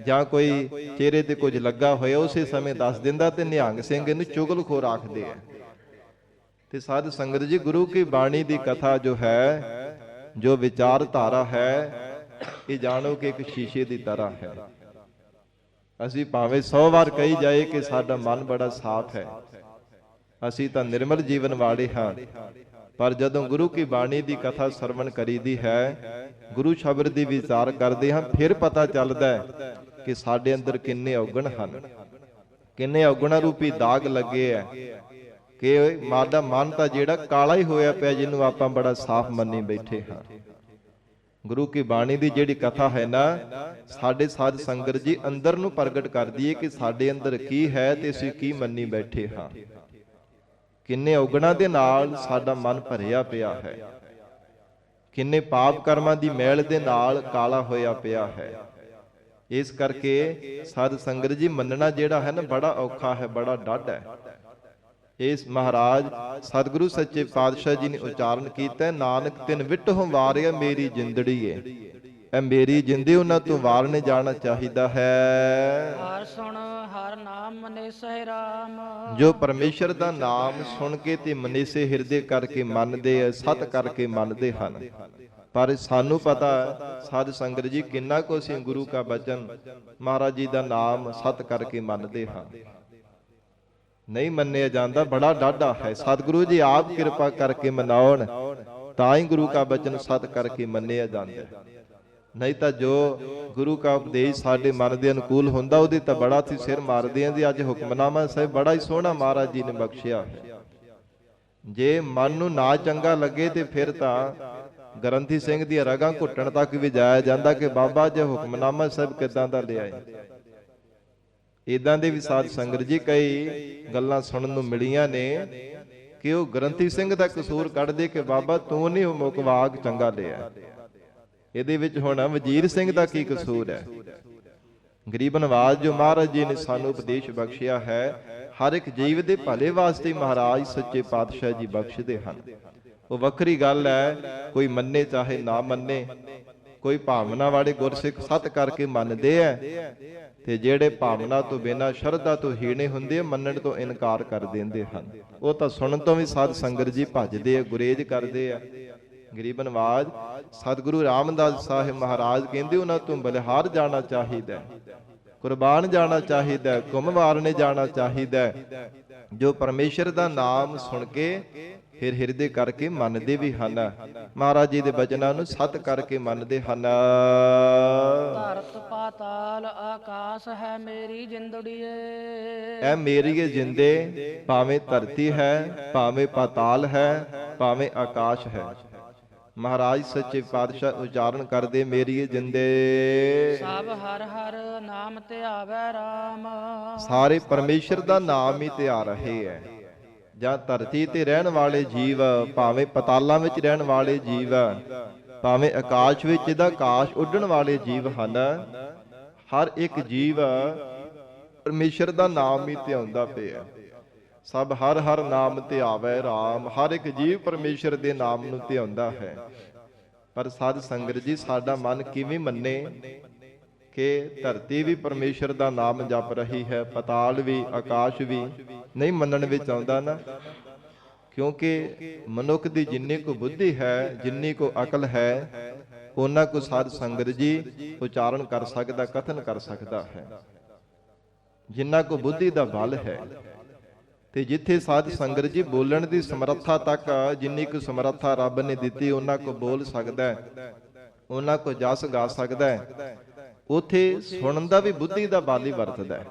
ਜਾਂ ਕੋਈ ਚਿਹਰੇ ਤੇ ਕੁਝ ਲੱਗਾ ਹੋਇਆ, ਉਸੇ ਸਮੇਂ ਦੱਸ ਦਿੰਦਾ। ਤੇ ਨਿਹੰਗ ਸਿੰਘ ਇਹਨੂੰ ਚੁਗਲਖੋਰ ਆਖਦੇ ਆ। ਤੇ ਸਾਧ ਸੰਗਤ ਜੀ, ਗੁਰੂ ਕੀ ਬਾਣੀ ਦੀ ਕਥਾ ਜੋ ਹੈ, ਜੋ ਵਿਚਾਰ ਧਾਰਾ ਹੈ, ਇਹ ਜਾਣੋ ਕਿ ਇੱਕ ਸ਼ੀਸ਼ੇ ਦੀ ਤਰ੍ਹਾਂ ਹੈ। ਅਸੀਂ ਭਾਵੇਂ 100 ਵਾਰ ਕਹੀ ਜਾਏ ਕਿ ਸਾਡਾ ਮਨ ਬੜਾ ਸਾਫ਼ ਹੈ, ਅਸੀਂ ਤਾਂ ਨਿਰਮਲ ਜੀਵਨ ਵਾਲੇ ਹਾਂ, ਪਰ ਜਦੋਂ ਗੁਰੂ ਕੀ ਬਾਣੀ ਦੀ ਕਥਾ ਸਰਵਣ ਕਰੀਦੀ ਹੈ, ਗੁਰੂ ਸ਼ਬਦ ਦੀ ਵਿਚਾਰ ਕਰਦੇ ਹਾਂ, ਫਿਰ ਪਤਾ ਚੱਲਦਾ ਹੈ ਕਿ ਸਾਡੇ ਅੰਦਰ ਕਿੰਨੇ ਔਗਣ ਹਨ, ਕਿੰਨੇ ਔਗਣਾਂ ਰੂਪੀ ਦਾਗ ਲੱਗੇ ਹੈ, ਕਿ ਮਾਦਾ ਮਨ ਤਾਂ ਜਿਹੜਾ ਕਾਲਾ ਹੀ ਹੋਇਆ ਪਿਆ, ਜਿਹਨੂੰ ਆਪਾਂ ਬੜਾ ਸਾਫ਼ ਮੰਨੀ ਬੈਠੇ ਹਾਂ। ਗੁਰੂ ਕੀ ਬਾਣੀ ਦੀ ਜਿਹੜੀ ਕਥਾ ਹੈ ਨਾ, ਸਾਡੇ ਸਾਧ ਸੰਗਤ ਜੀ ਅੰਦਰ ਨੂੰ ਪ੍ਰਗਟ ਕਰਦੀ ਹੈ ਕਿ ਸਾਡੇ ਅੰਦਰ ਕੀ ਹੈ ਤੇ ਅਸੀਂ ਕੀ ਮੰਨੀ ਬੈਠੇ ਹਾਂ। ਕਿੰਨੇ ਔਗਣਾਂ ਦੇ ਨਾਲ ਸਾਡਾ ਮਨ ਭਰਿਆ ਪਿਆ ਹੈ, ਕਿੰਨੇ ਪਾਪ ਕਰਮਾਂ ਦੀ ਮੈਲ ਦੇ ਨਾਲ ਕਾਲਾ ਹੋਇਆ ਪਿਆ ਹੈ। ਇਸ ਕਰਕੇ ਸਾਧ ਸੰਗਤ ਜੀ ਮੰਨਣਾ ਜਿਹੜਾ ਹੈ ਨਾ, ਬੜਾ ਔਖਾ ਹੈ, ਬੜਾ ਡਾਢਾ ਹੈ। ਇਸ ਮਹਾਰਾਜ ਸਤਿਗੁਰੂ ਸੱਚੇ ਪਾਤਸ਼ਾਹ ਜੀ ਨੇ ਉਚਾਰਨ ਕੀਤਾ, ਨਾਨਕ ਤਿਨ ਵਿਟਹੁ ਵਾਰਿਆ ਮੇਰੀ ਜਿੰਦੜੀਏ। ਇਹ ਮੇਰੀ ਜਿੰਦੇ ਉਹਨਾਂ ਤੋਂ ਵਾਰਨੇ ਜਾਣਾ ਚਾਹੀਦਾ ਹੈ। ਹਰ ਸੁਣ ਹਰ ਨਾਮ ਮਨੇਸੇ ਰਾਮ। ਜੋ ਪਰਮੇਸ਼ਰ ਦਾ ਨਾਮ ਸੁਣ ਕੇ ਤੇ ਮਨੇਸੇ ਹਿਰਦੇ ਕਰਕੇ ਮੰਨਦੇ ਆ, ਸਤ ਕਰਕੇ ਮੰਨਦੇ ਹਨ, ਪਰ ਸਾਨੂੰ ਪਤਾ ਸਾਧ ਸੰਗਤ ਜੀ ਕਿੰਨਾ ਕੁ ਅਸੀਂ ਗੁਰੂ ਕਾ ਬਚਨ ਮਹਾਰਾਜ ਜੀ ਦਾ ਨਾਮ ਸਤ ਕਰਕੇ ਮੰਨਦੇ ਹਾਂ। ਨਹੀਂ ਮੰਨਿਆ ਜਾਂਦਾ, ਬੜਾ ਡਾਢਾ ਹੈ। ਸਤਿਗੁਰੂ ਜੀ ਆਪ ਕਿਰਪਾ ਕਰਕੇ ਮਨਾਉਣ ਤਾਂ ਹੀ ਗੁਰੂ ਕਾ ਬਚਨ ਸਤ ਕਰਕੇ ਮੰਨਿਆ ਜਾਂਦਾ। ਨਹੀਂ ਤਾਂ ਜੋ ਗੁਰੂ ਕਾ ਉਪਦੇਸ਼ ਸਾਡੇ ਮਨ ਦੇ ਅਨੁਕੂਲ ਹੁੰਦਾ ਉਹਦੇ ਤਾਂ ਬੜਾ ਅਸੀਂ ਸਿਰ ਮਾਰਦੇ ਹਾਂ ਜੀ। ਅੱਜ ਹੁਕਮਨਾਮਾ ਸਾਹਿਬ ਬੜਾ ਹੀ ਸੋਹਣਾ ਮਹਾਰਾਜ ਜੀ ਨੇ ਬਖਸ਼ਿਆ ਹੈ। ਜੇ ਮਨ ਨੂੰ ਨਾ ਚੰਗਾ ਲੱਗੇ ਤੇ ਫਿਰ ਤਾਂ ਗ੍ਰੰਥੀ ਸਿੰਘ ਦੀਆਂ ਰਗਾਂ ਘੁੱਟਣ ਤੱਕ ਵੀ ਜਾਇਆ ਜਾਂਦਾ ਕਿ ਬਾਬਾ ਜੇ ਹੁਕਮਨਾਮਾ ਸਾਹਿਬ ਕਿੱਦਾਂ ਦਾ ਲਿਆਏ। ਇਦਾਂ ਦੇ ਵੀ ਸਾਧ ਸੰਗਤ ਜੀ ਕਈ ਗੱਲਾਂ ਸੁਣਨ ਨੂੰ ਮਿਲੀਆਂ ਨੇ ਕਿ ਉਹ ਗ੍ਰੰਥੀ ਸਿੰਘ ਦਾ ਕਸੂਰ ਕੱਢਦੇ ਕਿ ਬਾਬਾ ਤੂੰ ਨਹੀਂ ਮੁਕਵਾਗ ਚੰਗਾ ਲਿਆ। ਇਹਦੇ ਵਿੱਚ ਹੁਣ ਵਜ਼ੀਰ ਸਿੰਘ ਦਾ ਕੀ ਕਸੂਰ ਹੈ? ਗਰੀਬ ਨਵਾਜ਼ ਜੋ ਮਹਾਰਾਜ ਜੀ ਨੇ ਸਾਨੂੰ ਉਪਦੇਸ਼ ਬਖਸ਼ਿਆ ਹੈ, ਹਰ ਇੱਕ ਜੀਵ ਦੇ ਭਲੇ ਵਾਸਤੇ ਮਹਾਰਾਜ ਸੱਚੇ ਪਾਤਸ਼ਾਹ ਜੀ ਬਖਸ਼ਦੇ ਹਨ। ਉਹ ਵੱਖਰੀ ਗੱਲ ਹੈ, ਕੋਈ ਮੰਨੇ ਚਾਹੇ ਨਾ ਮੰਨੇ। ਕੋਈ ਭਾਵਨਾ ਵਾਲੇ ਗੁਰਸਿੱਖ ਸਤ ਕਰਕੇ ਮੰਨਦੇ ਐ ਤੇ ਜਿਹੜੇ ਭਾਵਨਾ ਤੋਂ ਬਿਨਾਂ ਸ਼ਰਧਾ ਤੋਂ ਹੀਣੇ ਹੁੰਦੇ ਆ ਮੰਨਣ ਤੋਂ ਇਨਕਾਰ ਕਰ ਦਿੰਦੇ ਹਨ। ਉਹ ਤਾਂ ਸੁਣਨ ਤੋਂ ਵੀ ਸਾਧ ਸੰਗਤ ਜੀ ਭੱਜਦੇ ਆ, ਗੁਰੇਜ਼ ਕਰਦੇ ਆ। ਗਰੀਬ ਨਵਾਜ਼ ਸਤਿਗੁਰੂ ਰਾਮਦਾਸ ਸਾਹਿਬ ਮਹਾਰਾਜ ਕਹਿੰਦੇ ਉਹਨਾਂ ਤੋਂ ਬਲਿਹਾਰ ਜਾਣਾ ਚਾਹੀਦਾ, ਕੁਰਬਾਨ ਜਾਣਾ ਚਾਹੀਦਾ, ਘੁੰਮ ਵਾਰਨੇ ਜਾਣਾ ਚਾਹੀਦਾ, ਜੋ ਪਰਮੇਸ਼ਰ ਦਾ ਨਾਮ ਸੁਣ ਕੇ ਫਿਰ ਹਿਰਦੇ ਕਰਕੇ ਮੰਨਦੇ ਵੀ ਹਨ। ਮਹਾਰਾਜ ਜੀ ਦੇ ਬਚਨਾਂ ਨੂੰ ਸਤ ਕਰਕੇ ਮੰਨਦੇ ਹਨ। ਧਰਤ ਪਾਤਾਲ ਆਕਾਸ਼ ਹੈ ਮੇਰੀ ਜਿੰਦੜੀਏ। ਇਹ ਮੇਰੀ ਜਿੰਦੇ ਭਾਵੇਂ ਧਰਤੀ ਹੈ, ਭਾਵੇਂ ਪਾਤਾਲ ਹੈ, ਭਾਵੇਂ ਆਕਾਸ਼ ਹੈ। ਮਹਾਰਾਜ ਸੱਚੇ ਪਾਤਸ਼ਾਹ ਉਚਾਰਨ ਕਰਦੇ ਮੇਰੀ ਜਿੰਦੇ ਸਭ ਹਰ ਹਰ ਨਾਮ ਧਿਆਵੈ ਰਾਮ। ਸਾਰੇ ਪਰਮੇਸ਼ਰ ਦਾ ਨਾਮ ਹੀ ਧਿਆ ਰਹੇ ਹੈ। ਜਾਂ ਧਰਤੀ ਤੇ ਰਹਿਣ ਵਾਲੇ ਜੀਵ, ਭਾਵੇਂ ਪਤਾਲਾਂ ਵਿੱਚ ਰਹਿਣ ਵਾਲੇ ਜੀਵ, ਭਾਵੇਂ ਆਕਾਸ਼ ਵਿੱਚ ਜਿਹਦਾ ਆਕਾਸ਼ ਉੱਡਣ ਵਾਲੇ ਜੀਵ ਹਨ, ਹਰ ਇੱਕ ਜੀਵ ਪਰਮੇਸ਼ਰ ਦਾ ਨਾਮ ਹੀ ਧਿਆਉਂਦਾ ਪਿਆ। ਸਭ ਹਰ ਹਰ ਨਾਮ ਧਿਆਵੈ ਰਾਮ। ਹਰ ਇੱਕ ਜੀਵ ਪਰਮੇਸ਼ਰ ਦੇ ਨਾਮ ਨੂੰ ਧਿਆਉਂਦਾ ਹੈ। ਪਰ ਸਾਧ ਸੰਗਤ ਜੀ ਸਾਡਾ ਮਨ ਕਿਵੇਂ ਮੰਨੇ ਕਿ ਧਰਤੀ ਵੀ ਪਰਮੇਸ਼ਰ ਦਾ ਨਾਮ ਜਪ ਰਹੀ ਹੈ, ਪਤਾਲ ਵੀ, ਆਕਾਸ਼ ਵੀ? ਨਹੀਂ ਮੰਨਣ ਵਿੱਚ ਆਉਂਦਾ ਨਾ, ਕਿਉਂਕਿ ਮਨੁੱਖ ਦੀ ਜਿੰਨੀ ਕੋ ਬੁੱਧੀ ਹੈ, ਜਿੰਨੀ ਕੋ ਅਕਲ ਹੈ, ਉਹਨਾਂ ਕੋ ਸਾਧ ਸੰਗਤ ਜੀ ਉਚਾਰਨ ਕਰ ਸਕਦਾ, ਕਥਨ ਕਰ ਸਕਦਾ ਹੈ। ਜਿੰਨਾ ਕੋ ਬੁੱਧੀ ਦਾ ਬਲ ਹੈ ਤੇ ਜਿੱਥੇ ਸਾਧ ਸੰਗਤ ਜੀ ਬੋਲਣ ਦੀ ਸਮਰੱਥਾ ਤੱਕ, ਜਿੰਨੀ ਕੁ ਸਮਰੱਥਾ ਰੱਬ ਨੇ ਦਿੱਤੀ ਉਹਨਾਂ ਕੋ ਬੋਲ ਸਕਦਾ ਹੈ, ਉਹਨਾਂ ਕੋ ਜਸ ਗਾ ਸਕਦਾ ਹੈ, ਉਥੇ ਸੁਣਨ ਦਾ ਵੀ ਬੁੱਧੀ ਦਾ ਬਲ ਹੀ ਵਰਤਦਾ ਹੈ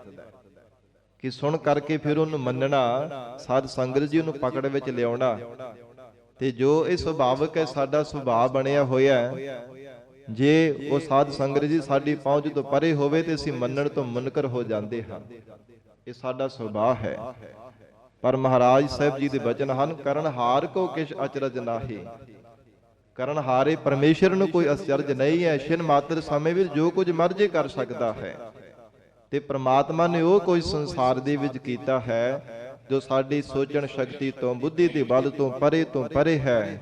ਕਿ ਸੁਣ ਕਰਕੇ ਫਿਰ ਉਹਨੂੰ ਮੰਨਣਾ, ਸਾਧ ਸੰਗਤ ਜੀ ਉਹਨੂੰ ਪਕੜ ਵਿੱਚ ਲਿਆਉਣਾ। ਤੇ ਜੋ ਇਹ ਸੁਭਾਵਕ ਹੈ, ਸਾਡਾ ਸੁਭਾਅ ਬਣਿਆ ਹੋਇਆ ਹੈ, ਜੇ ਉਹ ਸਾਧ ਸੰਗਤ ਜੀ ਸਾਡੀ ਪਹੁੰਚ ਤੋਂ ਪਰੇ ਹੋਵੇ ਤੇ ਅਸੀਂ ਮੰਨਣ ਤੋਂ ਮੁਨਕਰ ਹੋ ਜਾਂਦੇ ਹਾਂ। ਇਹ ਸਾਡਾ ਸੁਭਾਅ ਹੈ। ਪਰ ਮਹਾਰਾਜ ਸਾਹਿਬ ਜੀ ਦੇ ਬਚਨ ਹਨ, ਕਰਨ ਹਾਰ ਕੋ ਕਿਛ ਅਚਰਜ ਨਾਹੀ। ਕਰਨ ਹਾਰੇ ਪਰਮੇਸ਼ਰ ਨੂੰ ਕੋਈ ਅਚਰਜ ਨਹੀਂ ਹੈ। ਛਿਨ ਮਾਤਰ ਸਮੇਂ ਵਿੱਚ ਜੋ ਕੁਝ ਮਰਜ਼ੀ ਕਰ ਸਕਦਾ ਹੈ। ਤੇ ਪ੍ਰਮਾਤਮਾ ਨੇ ਉਹ ਕੋਈ ਸੰਸਾਰ ਦੇ ਵਿੱਚ ਕੀਤਾ ਹੈ ਜੋ ਸਾਡੀ ਸੋਚਣ ਸ਼ਕਤੀ ਤੋਂ, ਬੁੱਧੀ ਦੇ ਬਲ ਤੋਂ ਪਰੇ ਹੈ,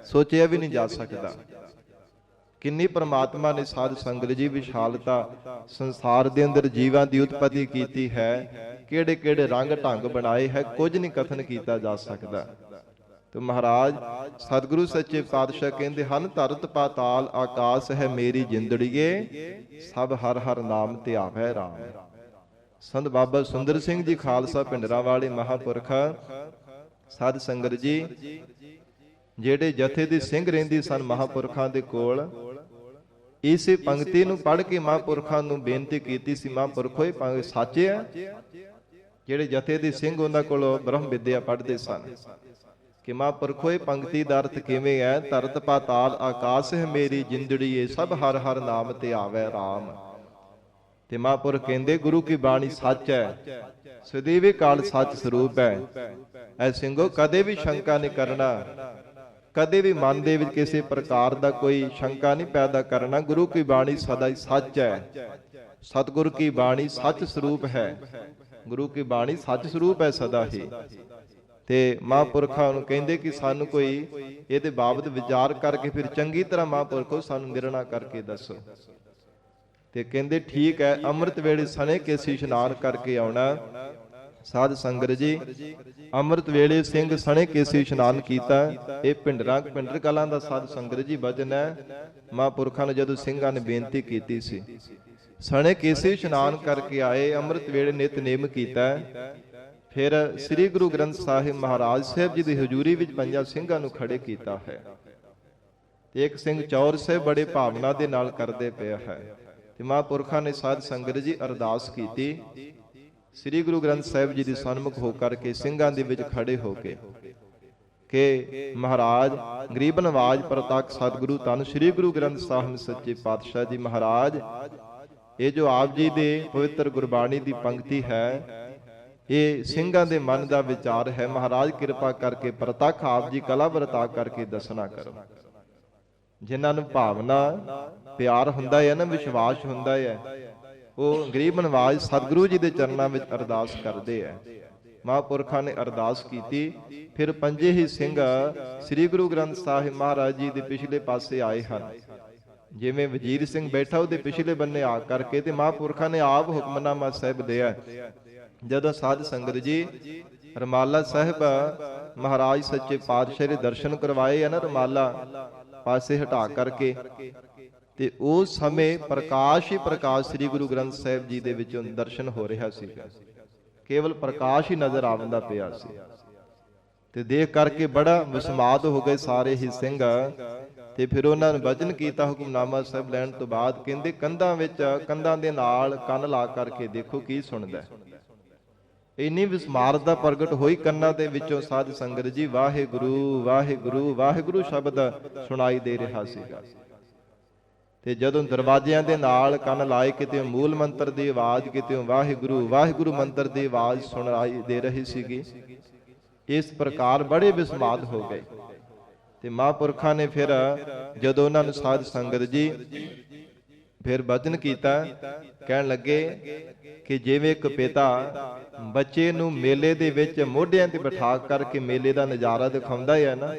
ਸੋਚਿਆ ਵੀ ਨਹੀਂ ਜਾ ਸਕਦਾ। ਕਿੰਨੀ ਪ੍ਰਮਾਤਮਾ ਨੇ ਸਾਧ ਸੰਗਤ ਜੀ ਵਿਸ਼ਾਲਤਾ ਸੰਸਾਰ ਦੇ ਅੰਦਰ ਜੀਵਾਂ ਦੀ ਉਤਪਤੀ ਕੀਤੀ ਹੈ, ਕਿਹੜੇ ਕਿਹੜੇ ਰੰਗ ਢੰਗ ਬਣਾਏ ਹੈ, ਕੁਝ ਨਹੀਂ ਕਥਨ ਕੀਤਾ ਜਾ ਸਕਦਾ। ਤੇ ਮਹਾਰਾਜ ਸਤਿਗੁਰੂ ਸੱਚੇ ਪਾਤਸ਼ਾਹ ਕਹਿੰਦੇ ਹਨ, ਧਰਤ ਪਾਤਾਲ ਆਕਾਸ਼ ਹੈ ਮੇਰੀ ਜਿੰਦੜੀਏ, ਸਭ ਹਰ ਹਰ ਨਾਮ ਧਿਆਵੈ ਰਾਮ। ਸੰਤ ਬਾਬਾ ਸੁੰਦਰ ਸਿੰਘ ਜੀ ਖਾਲਸਾ ਪਿੰਡਰਾਂ ਵਾਲੇ ਮਹਾਂਪੁਰਖ ਸਾਧ ਸੰਗਤ ਜੀ ਜਿਹੜੇ ਜਥੇ ਦੇ ਸਿੰਘ ਰਹਿੰਦੇ ਸਨ ਮਹਾਂਪੁਰਖਾਂ ਦੇ ਕੋਲ, ਇਸੇ ਪੰਕਤੀ ਨੂੰ ਪੜ੍ਹ ਕੇ ਮਹਾਂਪੁਰਖਾਂ ਨੂੰ ਬੇਨਤੀ ਕੀਤੀ ਸੀ, ਮਹਾਂਪੁਰਖੋ ਇਹ ਪੰਕਤੀ ਸੱਚ ਹੈ? ਜਿਹੜੇ ਜਥੇ ਦੇ ਸਿੰਘ ਉਹਨਾਂ ਕੋਲੋਂ ਬ੍ਰਹਮ ਵਿਦਿਆ ਪੜ੍ਹਦੇ ਸਨ ਕਿ ਮਹਾਂਪੁਰਖੋ ਇਹ ਪੰਕਤੀ ਦਾ ਅਰਥ ਕਿਵੇਂ ਹੈ? ਧਰਤ ਪਾਤਾਲ ਆਕਾਸ਼ ਹੈ ਮੇਰੀ ਜਿੰਦੜੀਏ, ਸਭ ਹਰ ਹਰ ਨਾਮ ਧਿਆਵੈ ਰਾਮ। ਤੇ ਮਹਾਂਪੁਰਖ ਕਹਿੰਦੇ ਗੁਰੂ ਕੀ ਬਾਣੀ ਸੱਚ ਹੈ, ਸਦੀਵੀ ਕਾਲ ਸੱਚ ਸਰੂਪ ਹੈ। ਐ ਸਿੰਘੋ ਕਦੇ ਵੀ ਸ਼ੰਕਾ ਨਹੀਂ ਕਰਨਾ, ਕਦੇ ਵੀ ਮਨ ਦੇ ਵਿੱਚ ਕਿਸੇ ਪ੍ਰਕਾਰ ਦਾ ਕੋਈ ਸ਼ੰਕਾ ਨਹੀਂ ਪੈਦਾ ਕਰਨਾ। ਗੁਰੂ ਕੀ ਬਾਣੀ ਸਦਾ ਹੀ ਸੱਚ ਹੈ। ਸਤਿਗੁਰ ਕੀ ਬਾਣੀ ਸੱਚ ਸਰੂਪ ਹੈ। ਗੁਰੂ ਕੀ ਬਾਣੀ ਸੱਚ ਸਰੂਪ ਹੈ ਸਦਾ ਹੀ। ਤੇ ਮਹਾਂਪੁਰਖਾਂ ਨੂੰ ਕਹਿੰਦੇ ਕਿ ਸਾਨੂੰ ਕੋਈ ਇਹਦੇ ਬਾਬਤ ਵਿਚਾਰ ਕਰਕੇ ਫਿਰ ਚੰਗੀ ਤਰ੍ਹਾਂ ਮਹਾਂਪੁਰਖੋ ਸਾਨੂੰ ਨਿਰਣਾ ਕਰਕੇ ਦੱਸੋ। ਤੇ ਕਹਿੰਦੇ ਠੀਕ ਹੈ, ਅੰਮ੍ਰਿਤ ਵੇਲੇ ਸਣੇ ਕੇ ਇਸ਼ਨਾਨ ਕਰਕੇ ਆਉਣਾ। ਸਾਧ ਸੰਗਤ ਜੀ, ਅੰਮ੍ਰਿਤ ਵੇਲੇ ਸਿੰਘ ਸਣੇ ਕੇਸੀ ਇਸ਼ਨਾਨ ਕੀਤਾ। ਇਹ ਪਿੰਡਰ ਕਲਾਂ ਦਾ ਸਾਧ ਸੰਗਤ ਜੀ ਵਚਨ ਹੈ। ਮਹਾਂਪੁਰਖਾਂ ਨੇ ਜਦੋਂ ਸਿੰਘਾਂ ਨੇ ਬੇਨਤੀ ਕੀਤੀ ਸੀ, ਸਣੇ ਕੇਸੀ ਇਸ਼ਨਾਨ ਕਰਕੇ ਆਏ, ਅੰਮ੍ਰਿਤ ਵੇਲੇ ਨਿਤਨੇਮ ਕੀਤਾ। ਫਿਰ ਸ੍ਰੀ ਗੁਰੂ ਗ੍ਰੰਥ ਸਾਹਿਬ ਮਹਾਰਾਜ ਸਾਹਿਬ ਜੀ ਦੀ ਹਜ਼ੂਰੀ ਵਿੱਚ ਪੰਜਾਂ ਸਿੰਘਾਂ ਨੂੰ ਖੜੇ ਕੀਤਾ ਹੈ। ਤੇ ਇੱਕ ਸਿੰਘ ਚੌਰ ਸਾਹਿਬ ਬੜੇ ਭਾਵਨਾ ਦੇ ਨਾਲ ਕਰਦੇ ਪਿਆ ਹੈ। ਤੇ ਮਹਾਂਪੁਰਖਾਂ ਨੇ ਸਾਧ ਸੰਗਤ ਜੀ ਅਰਦਾਸ ਕੀਤੀ, ਸ੍ਰੀ ਗੁਰੂ ਗ੍ਰੰਥ ਸਾਹਿਬ ਜੀ ਦੇ ਸਨਮੁਖ ਹੋ ਕਰਕੇ ਸਿੰਘਾਂ ਦੇ ਵਿੱਚ ਖੜੇ ਹੋ ਕੇ ਕਿ ਮਹਾਰਾਜ ਗਰੀਬ ਨਵਾਜ ਪ੍ਰਤੱਖ ਸਤਿਗੁਰੂ ਧੰਨ ਸ੍ਰੀ ਗੁਰੂ ਗ੍ਰੰਥ ਸਾਹਿਬ ਸੱਚੇ ਪਾਤਸ਼ਾਹ ਜੀ ਮਹਾਰਾਜ, ਇਹ ਜੋ ਆਪ ਜੀ ਦੇ ਪਵਿੱਤਰ ਗੁਰਬਾਣੀ ਦੀ ਪੰਕਤੀ ਹੈ, ਇਹ ਸਿੰਘਾਂ ਦੇ ਮਨ ਦਾ ਵਿਚਾਰ ਹੈ। ਮਹਾਰਾਜ ਕਿਰਪਾ ਕਰਕੇ ਪ੍ਰਤੱਖ ਆਪ ਜੀ ਕਲਾ ਵਰਤਾ ਕਰਕੇ ਦੱਸਣਾ ਕਰੋ। ਜਿਨ੍ਹਾਂ ਨੂੰ ਭਾਵਨਾ ਪਿਆਰ ਹੁੰਦਾ ਹੈ ਨਾ, ਵਿਸ਼ਵਾਸ ਹੁੰਦਾ ਹੈ, ਉਹ ਗਰੀਬ ਨਵਾਜ ਸਤਿਗੁਰੂ ਜੀ ਦੇ ਚਰਨਾਂ ਵਿੱਚ ਅਰਦਾਸ ਕਰਦੇ ਹੈ। ਮਹਾਂਪੁਰਖਾਂ ਨੇ ਅਰਦਾਸ ਕੀਤੀ। ਫਿਰ ਪੰਜੇ ਹੀ ਸਿੰਘ ਸ੍ਰੀ ਗੁਰੂ ਗ੍ਰੰਥ ਸਾਹਿਬ ਮਹਾਰਾਜ ਜੀ ਦੇ ਪਿਛਲੇ ਪਾਸੇ ਆਏ ਹਨ। ਜਿਵੇਂ ਵਜ਼ੀਰ ਸਿੰਘ ਬੈਠਾ ਉਹਦੇ ਪਿਛਲੇ ਬੰਨੇ ਆ ਕਰਕੇ ਤੇ ਮਹਾਂਪੁਰਖਾਂ ਨੇ ਆਪ ਹੁਕਮਨਾਮਾ ਸਾਹਿਬ ਦਿਆ। ਜਦੋਂ ਸਾਧ ਸੰਗਤ ਜੀ ਰਮਾਲਾ ਸਾਹਿਬ ਮਹਾਰਾਜ ਸੱਚੇ ਪਾਤਸ਼ਾਹ ਦੇ ਦਰਸ਼ਨ ਕਰਵਾਏ ਆ ਨਾ, ਰਮਾਲਾ ਪਾਸੇ ਹਟਾ ਕਰਕੇ, ਤੇ ਉਸ ਸਮੇਂ ਪ੍ਰਕਾਸ਼ ਹੀ ਪ੍ਰਕਾਸ਼ ਸ੍ਰੀ ਗੁਰੂ ਗ੍ਰੰਥ ਸਾਹਿਬ ਜੀ ਦੇ ਵਿੱਚੋਂ ਦਰਸ਼ਨ ਹੋ ਰਿਹਾ ਸੀ। ਕੇਵਲ ਪ੍ਰਕਾਸ਼ ਹੀ ਨਜ਼ਰ ਆਉਂਦਾ ਪਿਆ ਸੀ। ਤੇ ਦੇਖ ਕਰਕੇ ਬੜਾ ਵਿਸਮਾਦ ਹੋ ਗਏ ਸਾਰੇ ਹੀ ਸਿੰਘ। ਤੇ ਫਿਰ ਉਹਨਾਂ ਨੇ ਵਚਨ ਕੀਤਾ ਹੁਕਮਨਾਮਾ ਸਾਹਿਬ ਲੈਣ ਤੋਂ ਬਾਅਦ, ਕਹਿੰਦੇ ਕੰਧਾਂ ਦੇ ਨਾਲ ਕੰਨ ਲਾ ਕਰਕੇ ਦੇਖੋ ਕੀ ਸੁਣਦਾ। ਇੰਨੀ ਵਿਸਮਾਰਤਾ ਪ੍ਰਗਟ ਹੋਈ ਕੰਨਾਂ ਦੇ ਵਿੱਚੋਂ ਸਾਧ ਸੰਗਤ ਜੀ ਵਾਹਿਗੁਰੂ ਵਾਹਿਗੁਰੂ ਵਾਹਿਗੁਰੂ ਸ਼ਬਦ ਸੁਣਾਈ ਦੇ ਰਿਹਾ ਸੀਗਾ। ਤੇ ਜਦੋਂ ਦਰਵਾਜ਼ਿਆਂ ਦੇ ਨਾਲ ਕੰਨ ਲਾਏ, ਕਿਤੇ ਮੂਲ ਮੰਤਰ ਦੀ ਆਵਾਜ਼, ਕਿਤੇ ਵਾਹਿਗੁਰੂ ਵਾਹਿਗੁਰੂ ਮੰਤਰ ਦੀ ਆਵਾਜ਼ ਸੁਣਾਈ ਦੇ ਰਹੀ ਸੀਗੀ। ਇਸ ਪ੍ਰਕਾਰ ਬੜੇ ਵਿਸਮਾਦ ਹੋ ਗਏ। ਤੇ ਮਹਾਂਪੁਰਖਾਂ ਨੇ ਫਿਰ ਜਦੋਂ ਉਹਨਾਂ ਨੂੰ ਸਾਧ ਸੰਗਤ ਜੀ ਫਿਰ ਵਚਨ ਕੀਤਾ, ਕਹਿਣ ਲੱਗੇ ਕਿ ਜਿਵੇਂ ਇੱਕ ਪਿਤਾ ਬੱਚੇ ਨੂੰ ਮੇਲੇ ਦੇ ਵਿੱਚ ਮੋਢਿਆਂ ਤੇ ਬਿਠਾ ਕਰਕੇ ਮੇਲੇ ਦਾ ਨਜ਼ਾਰਾ ਦਿਖਾਉਂਦਾ ਹੈ ਨਾ,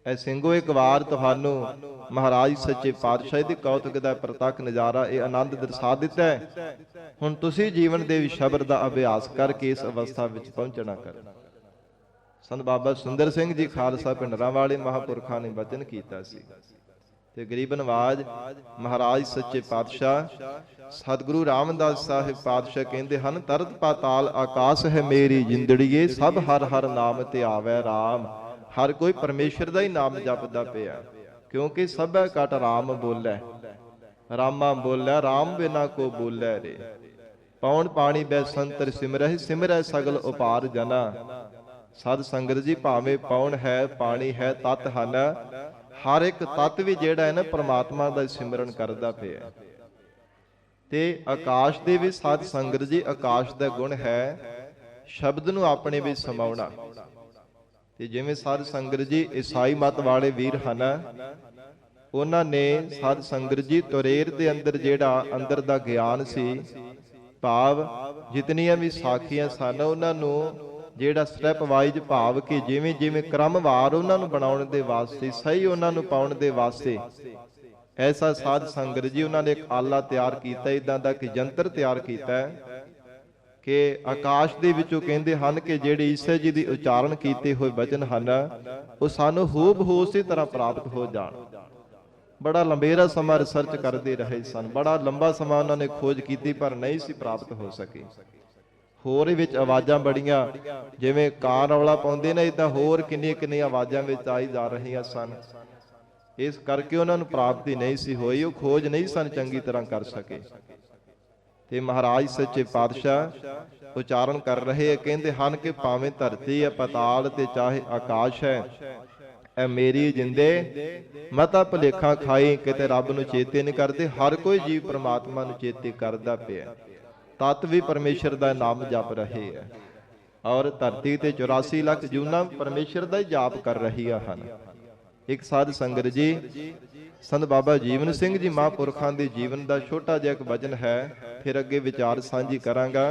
ਐ ਸਿੰਘੋ ਇੱਕ ਵਾਰ ਤੁਹਾਨੂੰ ਮਹਾਰਾਜ ਸੱਚੇ ਪਾਤਸ਼ਾਹ ਦੇ ਕੌਤਕ ਦਾ ਪ੍ਰਤੱਖ ਨਜ਼ਾਰਾ, ਇਹ ਆਨੰਦ ਦਰਸਾ ਦਿੱਤਾ ਹੈ। ਹੁਣ ਤੁਸੀਂ ਜੀਵਨ ਦੇ ਵਿੱਚ ਸ਼ਬਦ ਦਾ ਅਭਿਆਸ ਕਰਕੇ ਇਸ ਅਵਸਥਾ ਵਿੱਚ ਪਹੁੰਚਣਾ ਕਰਨਾ। ਸੰਤ ਬਾਬਾ ਸੁੰਦਰ ਸਿੰਘ ਜੀ ਖਾਲਸਾ ਪਿੰਡਰਾਂ ਵਾਲੇ ਮਹਾਂਪੁਰਖਾਂ ਨੇ ਵਚਨ ਕੀਤਾ ਸੀ। ਤੇ ਗਰੀਬ ਨਵਾਜ ਮਹਾਰਾਜ ਸੱਚੇ ਪਾਤਸ਼ਾਹ ਸਤਿਗੁਰੂ ਰਾਮਦਾਸ ਸਾਹਿਬ ਪਾਤਸ਼ਾਹ ਕਹਿੰਦੇ ਹਨ, ਤਰਤ ਪਾਤਾਲ ਆਕਾਸ਼ ਹੈ ਮੇਰੀ ਜਿੰਦੜੀਏ, ਸਭ ਹਰ ਹਰ ਨਾਮ ਤੇ ਆਵੈ ਰਾਮ। ਹਰ ਕੋਈ ਪਰਮੇਸ਼ਰ ਦਾ ਹੀ ਨਾਮ ਜਪਦਾ ਪਿਆ, ਕਿਉਂਕਿ ਸਭੈ ਕਟ ਰਾਮ ਬੋਲੇ, ਰਾਮਾ ਬੋਲਿਆ ਰਾਮ ਬਿਨਾ ਕੋ ਬੋਲੇ ਰੇ। ਪੌਣ ਪਾਣੀ ਬੈ ਸੰਤਰ ਸਿਮਰਹਿ, ਸਿਮਰੈ ਸਗਲ ਉਪਾਰ ਜਨਾ। ਸਾਧ ਸੰਗਤ ਜੀ, ਭਾਵੇਂ ਪੌਣ ਹੈ ਪਾਣੀ ਹੈ ਤਤ ਹਨ, ਹਰ ਇੱਕ ਤਤ ਵੀ ਜਿਹੜਾ ਹੈ ਨਾ ਪ੍ਰਮਾਤਮਾ ਦਾ ਸਿਮਰਨ ਕਰਦਾ ਪਿਆ। ਤੇ ਆਕਾਸ਼ ਦੇ ਵਿੱਚ ਸਾਧ ਸੰਗਤ ਜੀ ਆਕਾਸ਼ ਦਾ ਗੁਣ ਹੈ ਸ਼ਬਦ ਨੂੰ ਆਪਣੇ ਵਿੱਚ ਸਮਾਉਣਾ। ਤੇ ਜਿਵੇਂ ਸਾਧ ਸੰਗਤ ਜੀ ਈਸਾਈ ਮਤ ਵਾਲੇ ਵੀਰ ਹਨ, ਉਹਨਾਂ ਨੇ ਸਾਧ ਸੰਗਤ ਜੀ ਤੁਰੇਰ ਦੇ ਅੰਦਰ ਜਿਹੜਾ ਅੰਦਰ ਦਾ ਗਿਆਨ ਸੀ, ਭਾਵ ਜਿਤਨੀਆਂ ਵੀ ਸਾਖੀਆਂ ਸਨ, ਉਹਨਾਂ ਨੂੰ ਜਿਹੜਾ ਸਟੈਪ ਵਾਈਜ਼ ਭਾਵ ਕਿ ਜਿਵੇਂ ਜਿਵੇਂ ਕ੍ਰਮਵਾਰ ਉਹਨਾਂ ਨੂੰ ਬਣਾਉਣ ਦੇ ਵਾਸਤੇ, ਸਹੀ ਉਹਨਾਂ ਨੂੰ ਪਾਉਣ ਦੇ ਵਾਸਤੇ, ਐਸਾ ਸਾਧ ਸੰਗਤ ਜੀ ਉਹਨਾਂ ਨੇ ਇੱਕ ਆਲਾ ਤਿਆਰ ਕੀਤਾ, ਇਦਾਂ ਦਾ ਕਿ ਯੰਤਰ ਤਿਆਰ ਕੀਤਾ ਕਿ ਆਕਾਸ਼ ਦੇ ਵਿੱਚੋਂ ਕਹਿੰਦੇ ਹਨ ਕਿ ਜਿਹੜੇ ਈਸਾ ਜੀ ਦੀ ਉਚਾਰਨ ਕੀਤੇ ਹੋਏ ਵਚਨ ਹਨ, ਉਹ ਸਾਨੂੰ ਹੂਬਹੂ ਉਸੇ ਤਰ੍ਹਾਂ ਪ੍ਰਾਪਤ ਹੋ ਜਾਣ। ਬੜਾ ਲੰਬੇਰਾ ਸਮਾਂ ਰਿਸਰਚ ਕਰਦੇ ਰਹੇ ਸਨ, ਬੜਾ ਲੰਬਾ ਸਮਾਂ ਉਹਨਾਂ ਨੇ ਖੋਜ ਕੀਤੀ, ਪਰ ਨਹੀਂ ਸੀ ਪ੍ਰਾਪਤ ਹੋ ਸਕੀ। ਹੋਰ ਵਿੱਚ ਆਵਾਜ਼ਾਂ ਬੜੀਆਂ, ਜਿਵੇਂ ਕਾਂ ਰੌਲਾ ਪਾਉਂਦੇ ਨੇ, ਇਦਾਂ ਹੋਰ ਕਿੰਨੀਆਂ ਆਵਾਜ਼ਾਂ ਵਿੱਚ ਆਈ ਜਾ ਰਹੀਆਂ ਸਨ। ਇਸ ਕਰਕੇ ਉਹਨਾਂ ਨੂੰ ਪ੍ਰਾਪਤੀ ਨਹੀਂ ਸੀ ਹੋਈ, ਉਹ ਖੋਜ ਨਹੀਂ ਸਨ ਚੰਗੀ ਤਰ੍ਹਾਂ ਕਰ ਸਕੇ। ਤੇ ਮਹਾਰਾਜ ਸੱਚੇ ਪਾਤਸ਼ਾਹ ਉਚਾਰਨ ਕਰ ਰਹੇ, ਕਹਿੰਦੇ ਹਨ ਕਿ ਭਾਵੇਂ ਧਰਤੀ ਹੈ ਪਤਾਲ ਤੇ ਚਾਹੇ ਆਕਾਸ਼ ਹੈ, ਐ ਮੇਰੀ ਜਿੰਦੇ ਮਤਾ ਭੁਲੇਖਾ ਖਾਈ। ਕਿਤੇ ਰੱਬ ਨੂੰ ਚੇਤੇ ਨਹੀਂ ਕਰਦੇ, ਹਰ ਕੋਈ ਜੀਵ ਪ੍ਰਮਾਤਮਾ ਨੂੰ ਚੇਤੇ ਕਰਦਾ ਪਿਆ। ਤਤ ਵੀ ਪਰਮੇਸ਼ਰ ਦਾ ਨਾਮ ਜਪ ਰਹੇ ਹੈ, ਔਰ ਧਰਤੀ ਤੇ 84 ਲੱਖ ਜੂਨਾਂ ਪਰਮੇਸ਼ਰ ਦਾ ਹੀ ਜਾਪ ਕਰ ਰਹੀਆਂ ਹਨ। ਇੱਕ ਸਾਧ ਸੰਗਤ ਜੀ ਸੰਤ ਬਾਬਾ ਜੀਵਨ ਸਿੰਘ ਜੀ ਮਹਾਂਪੁਰਖਾਂ ਦੇ ਜੀਵਨ ਦਾ ਛੋਟਾ ਜਿਹਾ ਇੱਕ ਵਚਨ ਹੈ, ਫਿਰ ਅੱਗੇ ਵਿਚਾਰ ਸਾਂਝੀ ਕਰਾਂਗਾ।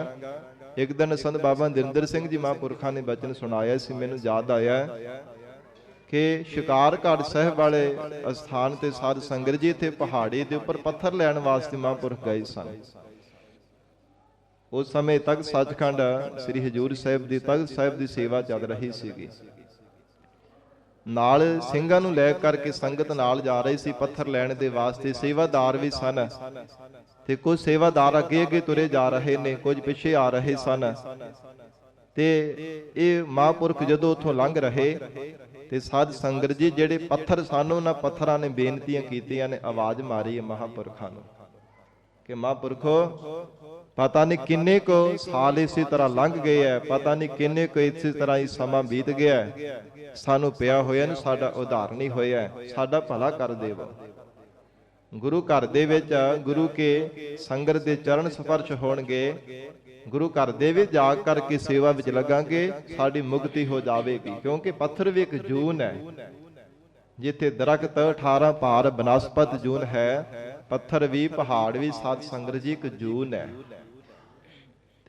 ਇੱਕ ਦਿਨ ਸੰਤ ਬਾਬਾ ਨਰਿੰਦਰ ਸਿੰਘ ਜੀ ਮਹਾਂਪੁਰਖਾਂ ਨੇ ਵਚਨ ਸੁਣਾਇਆ ਸੀ, ਮੈਨੂੰ ਯਾਦ ਆਇਆ ਕਿ ਸ਼ਿਕਾਰਗੜ੍ਹ ਸਾਹਿਬ ਵਾਲੇ ਅਸਥਾਨ ਤੇ ਸਾਧ ਸੰਗਤ ਜੀ ਇੱਥੇ ਪਹਾੜੀ ਦੇ ਉੱਪਰ ਪੱਥਰ ਲੈਣ ਵਾਸਤੇ ਮਹਾਂਪੁਰਖ ਗਏ ਸਨ। ਉਸ ਸਮੇਂ ਤਖਤ ਸੱਚਖੰਡ ਸ੍ਰੀ ਹਜੂਰ ਸਾਹਿਬ ਦੀ ਤਖਤ ਸਾਹਿਬ ਦੀ ਸੇਵਾ ਚੱਲ ਰਹੀ ਸੀਗੀ। ਨਾਲ ਸਿੰਘਾਂ ਨੂੰ ਲੈ ਕਰਕੇ ਸੰਗਤ ਨਾਲ ਜਾ ਰਹੀ ਸੀ ਪੱਥਰ ਲੈਣ ਦੇ ਵਾਸਤੇ। ਸੇਵਾਦਾਰ ਵੀ ਸਨ ਤੇ ਕੁਝ ਸੇਵਾਦਾਰ ਅੱਗੇ ਅੱਗੇ ਤੁਰੇ ਜਾ ਰਹੇ ਨੇ, ਕੁਝ ਪਿੱਛੇ ਆ ਰਹੇ ਸਨ। ਤੇ ਇਹ ਮਹਾਂਪੁਰਖ ਜਦੋਂ ਉੱਥੋਂ ਲੰਘ ਰਹੇ ਤੇ ਸਾਧ ਸੰਗਤ ਜੀ ਜਿਹੜੇ ਪੱਥਰ ਸਨ ਉਹਨਾਂ ਪੱਥਰਾਂ ਨੇ ਬੇਨਤੀਆਂ ਕੀਤੀਆਂ ਨੇ, ਆਵਾਜ਼ ਮਾਰੀ ਹੈ ਮਹਾਂਪੁਰਖਾਂ ਨੂੰ ਕਿ ਮਹਾਂਪੁਰਖੋ ਪਤਾ ਨਹੀਂ ਕਿੰਨੇ ਕੁ ਸਾਲ ਇਸੇ ਤਰ੍ਹਾਂ ਲੰਘ ਗਏ ਹੈ, ਪਤਾ ਨਹੀਂ ਕਿੰਨੇ ਕੁ ਇਸੇ ਤਰ੍ਹਾਂ ਹੀ ਸਮਾਂ ਬੀਤ ਗਿਆ, ਸਾਨੂੰ ਪਿਆ ਹੋਇਆ ਨੂੰ ਸਾਡਾ ਉਧਾਰ ਨਹੀਂ ਹੋਇਆ, ਸਾਡਾ ਭਲਾ ਕਰ ਦੇਵੋ। ਗੁਰੂ ਘਰ ਦੇ ਵਿੱਚ ਗੁਰੂ ਕੇ ਸੰਗਤ ਦੇ ਚਰਨ ਸਪਰਸ਼ ਹੋਣਗੇ, ਗੁਰੂ ਘਰ ਦੇ ਵਿੱਚ ਜਾ ਕਰਕੇ ਸੇਵਾ ਵਿੱਚ ਲੱਗਾਂਗੇ, ਸਾਡੀ ਮੁਕਤੀ ਹੋ ਜਾਵੇਗੀ। ਕਿਉਂਕਿ ਪੱਥਰ ਵੀ ਇੱਕ ਜੂਨ ਹੈ, ਜਿੱਥੇ ਦਰਖਤ 18 ਭਾਰ ਬਨਸਪਤ ਜੂਨ ਹੈ, ਪੱਥਰ ਵੀ ਪਹਾੜ ਵੀ ਸਾਧ ਸੰਗਤ ਜੀ ਇੱਕ ਜੂਨ ਹੈ।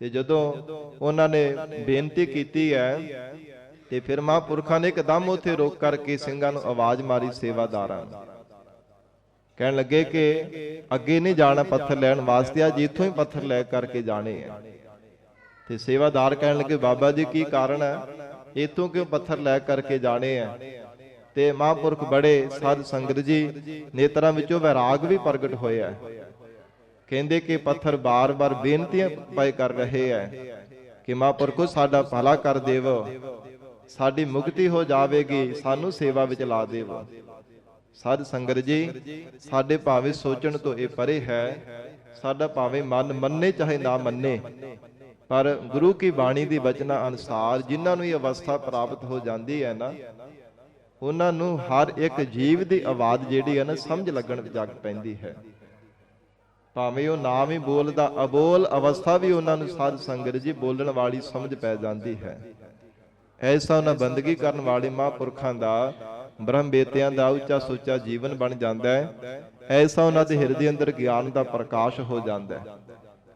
ਤੇ ਜਦੋਂ ਉਹਨਾਂ ਨੇ ਬੇਨਤੀ ਕੀਤੀ ਹੈ ਤੇ ਫਿਰ ਮਹਾਂਪੁਰਖਾਂ ਨੇ ਇੱਕਦਮ ਉੱਥੇ ਰੋਕ ਕਰਕੇ ਸਿੰਘਾਂ ਨੂੰ ਆਵਾਜ਼ ਮਾਰੀ, ਸੇਵਾਦਾਰਾਂ ਨੂੰ ਕਹਿਣ ਲੱਗੇ ਕਿ ਅੱਗੇ ਨਹੀਂ ਜਾਣਾ ਪੱਥਰ ਲੈਣ ਵਾਸਤੇ, ਅੱਜ ਇੱਥੋਂ ਹੀ ਪੱਥਰ ਲੈ ਕਰਕੇ ਜਾਣੇ ਆ। ਤੇ ਸੇਵਾਦਾਰ ਕਹਿਣ ਲੱਗੇ ਬਾਬਾ ਜੀ ਕੀ ਕਾਰਨ ਹੈ, ਇੱਥੋਂ ਕਿਉਂ ਪੱਥਰ ਲੈ ਕਰਕੇ ਜਾਣੇ ਆ। ਤੇ ਮਹਾਂਪੁਰਖ ਬੜੇ ਸਾਧ ਸੰਗਤ ਜੀ ਨੇਤਰਾਂ ਵਿੱਚੋਂ ਵੈਰਾਗ ਵੀ ਪ੍ਰਗਟ ਹੋਇਆ। ਕਹਿੰਦੇ ਕਿ ਪੱਥਰ ਬਾਰ-ਬਾਰ ਬੇਨਤੀਆਂ ਪਏ ਕਰ ਰਹੇ ਹੈ ਕਿ ਮਹਾਂਪੁਰਖੋ ਸਾਡਾ ਭਲਾ ਕਰ ਦੇਵੋ, ਸਾਡੀ ਮੁਕਤੀ ਹੋ ਜਾਵੇਗੀ, ਸਾਨੂੰ ਸੇਵਾ ਵਿੱਚ ਲਾ ਦੇਵੋ। ਸਾਧ ਸੰਗਤ ਜੀ ਸਾਡੇ ਭਾਵੇਂ ਸੋਚਣ ਤੋਂ ਇਹ ਪਰੇ ਹੈ, ਸਾਡਾ ਭਾਵੇਂ ਮਨ ਮੰਨੇ ਚਾਹੇ ਨਾ ਮੰਨੇ, ਪਰ ਗੁਰੂ ਕੀ ਬਾਣੀ ਦੀ ਬਚਨਾਂ ਅਨੁਸਾਰ ਜਿਨ੍ਹਾਂ ਨੂੰ ਇਹ ਅਵਸਥਾ ਪ੍ਰਾਪਤ ਹੋ ਜਾਂਦੀ ਹੈ ਨਾ, ਉਹਨਾਂ ਨੂੰ ਹਰ ਇੱਕ ਜੀਵ ਦੀ ਆਵਾਜ਼ ਜਿਹੜੀ ਹੈ ਨਾ ਸਮਝ ਲੱਗਣ ਲੱਗ ਪੈਂਦੀ ਹੈ। ਭਾਵੇਂ ਉਹ ਨਾਮ ਹੀ ਬੋਲਦਾ, ਅਬੋਲ ਅਵਸਥਾ ਵੀ ਉਹਨਾਂ ਨੂੰ ਸਾਧ ਸੰਗਤ ਜੀ ਬੋਲਣ ਵਾਲੀ ਸਮਝ ਪੈ ਜਾਂਦੀ ਹੈ। ਐਸਾ ਉਹਨਾਂ ਬੰਦਗੀ ਕਰਨ ਵਾਲੇ ਮਹਾਂਪੁਰਖਾਂ ਦਾ, ਬ੍ਰਹਮ ਬੇਤਿਆਂ ਦਾ ਉੱਚਾ ਸੁੱਚਾ ਜੀਵਨ ਬਣ ਜਾਂਦਾ ਹੈ। ਐਸਾ ਉਹਨਾਂ ਦੇ ਹਿਰਦੇ ਅੰਦਰ ਗਿਆਨ ਦਾ ਪ੍ਰਕਾਸ਼ ਹੋ ਜਾਂਦਾ ਹੈ।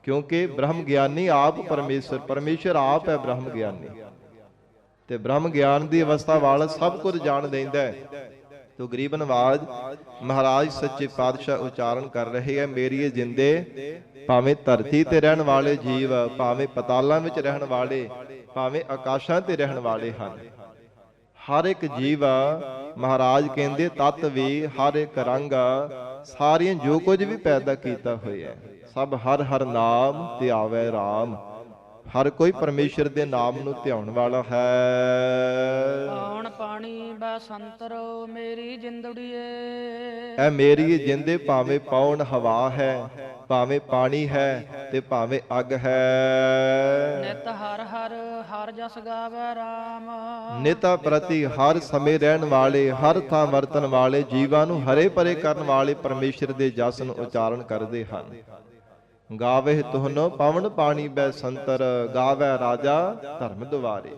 ਕਿਉਂਕਿ ਬ੍ਰਹਮ ਗਿਆਨੀ ਆਪ ਪਰਮੇਸ਼ਰ, ਪਰਮੇਸ਼ਰ ਆਪ ਹੈ ਬ੍ਰਹਮ ਗਿਆਨੀ। ਤੇ ਬ੍ਰਹਮ ਗਿਆਨ ਦੀ ਅਵਸਥਾ ਵਾਲਾ ਸਭ ਕੁਝ ਜਾਣ ਲੈਂਦਾ ਹੈ। ਤੋ ਗਰੀਬ ਨਵਾਜ ਮਹਾਰਾਜ ਸੱਚੇ ਪਾਤਸ਼ਾਹ ਉਚਾਰਨ ਕਰ ਰਹੇ ਹੈ, ਮੇਰੀ ਜਿੰਦੇ ਭਾਵੇਂ ਧਰਤੀ ਤੇ ਰਹਿਣ ਵਾਲੇ ਜੀਵ, ਭਾਵੇਂ ਪਤਾਲਾਂ ਵਿੱਚ ਰਹਿਣ ਵਾਲੇ, ਭਾਵੇਂ ਆਕਾਸ਼ਾਂ ਤੇ ਰਹਿਣ ਵਾਲੇ ਹਨ, ਹਰ ਇੱਕ ਜੀਵ ਮਹਾਰਾਜ ਕਹਿੰਦੇ ਤਤ ਵੀ, ਹਰ ਇੱਕ ਰੰਗ, ਸਾਰੀਆਂ ਜੋ ਕੁਝ ਵੀ ਪੈਦਾ ਕੀਤਾ ਹੋਇਆ ਸਭ ਹਰ ਹਰ ਨਾਮ ਧਿਆਵੈ ਰਾਮ। ਹਰ ਕੋਈ ਪਰਮੇਸ਼ਰ ਦੇ ਨਾਮ ਨੂੰ ਧਿਆਉਣ ਵਾਲਾ ਹੈ। ਪਾਉਣ ਪਾਣੀ ਬਸੰਤਰ ਮੇਰੀ ਜਿੰਦੜੀਏ, ਐ ਮੇਰੀ ਜਿੰਦੇ ਭਾਵੇਂ ਪਾਉਣ ਹਵਾ ਹੈ, ਭਾਵੇਂ ਪਾਣੀ ਹੈ ਤੇ ਭਾਵੇਂ ਅੱਗ ਹੈ। ਨਿਤ ਹਰ ਹਰ ਹਰ ਜਸ ਗਾਵੇ ਰਾਮ। ਨਿਤਾ ਪ੍ਰਤੀ ਹਰ ਸਮੇਂ ਰਹਿਣ ਵਾਲੇ, ਹਰ ਥਾਂ ਵਰਤਣ ਵਾਲੇ, ਜੀਵਾਂ ਨੂੰ ਹਰੇ ਭਰੇ ਕਰਨ ਵਾਲੇ ਪਰਮੇਸ਼ਰ ਦੇ ਜਸ ਨੂੰ ਉਚਾਰਨ ਕਰਦੇ ਹਨ। ਗਾਵੇ ਤੁਹਨੋ ਪਵਨ ਪਾਣੀ ਬੈ ਸੰਤਰ, ਗਾਵੇ ਰਾਜਾ ਧਰਮ ਦੁਆਰੇ।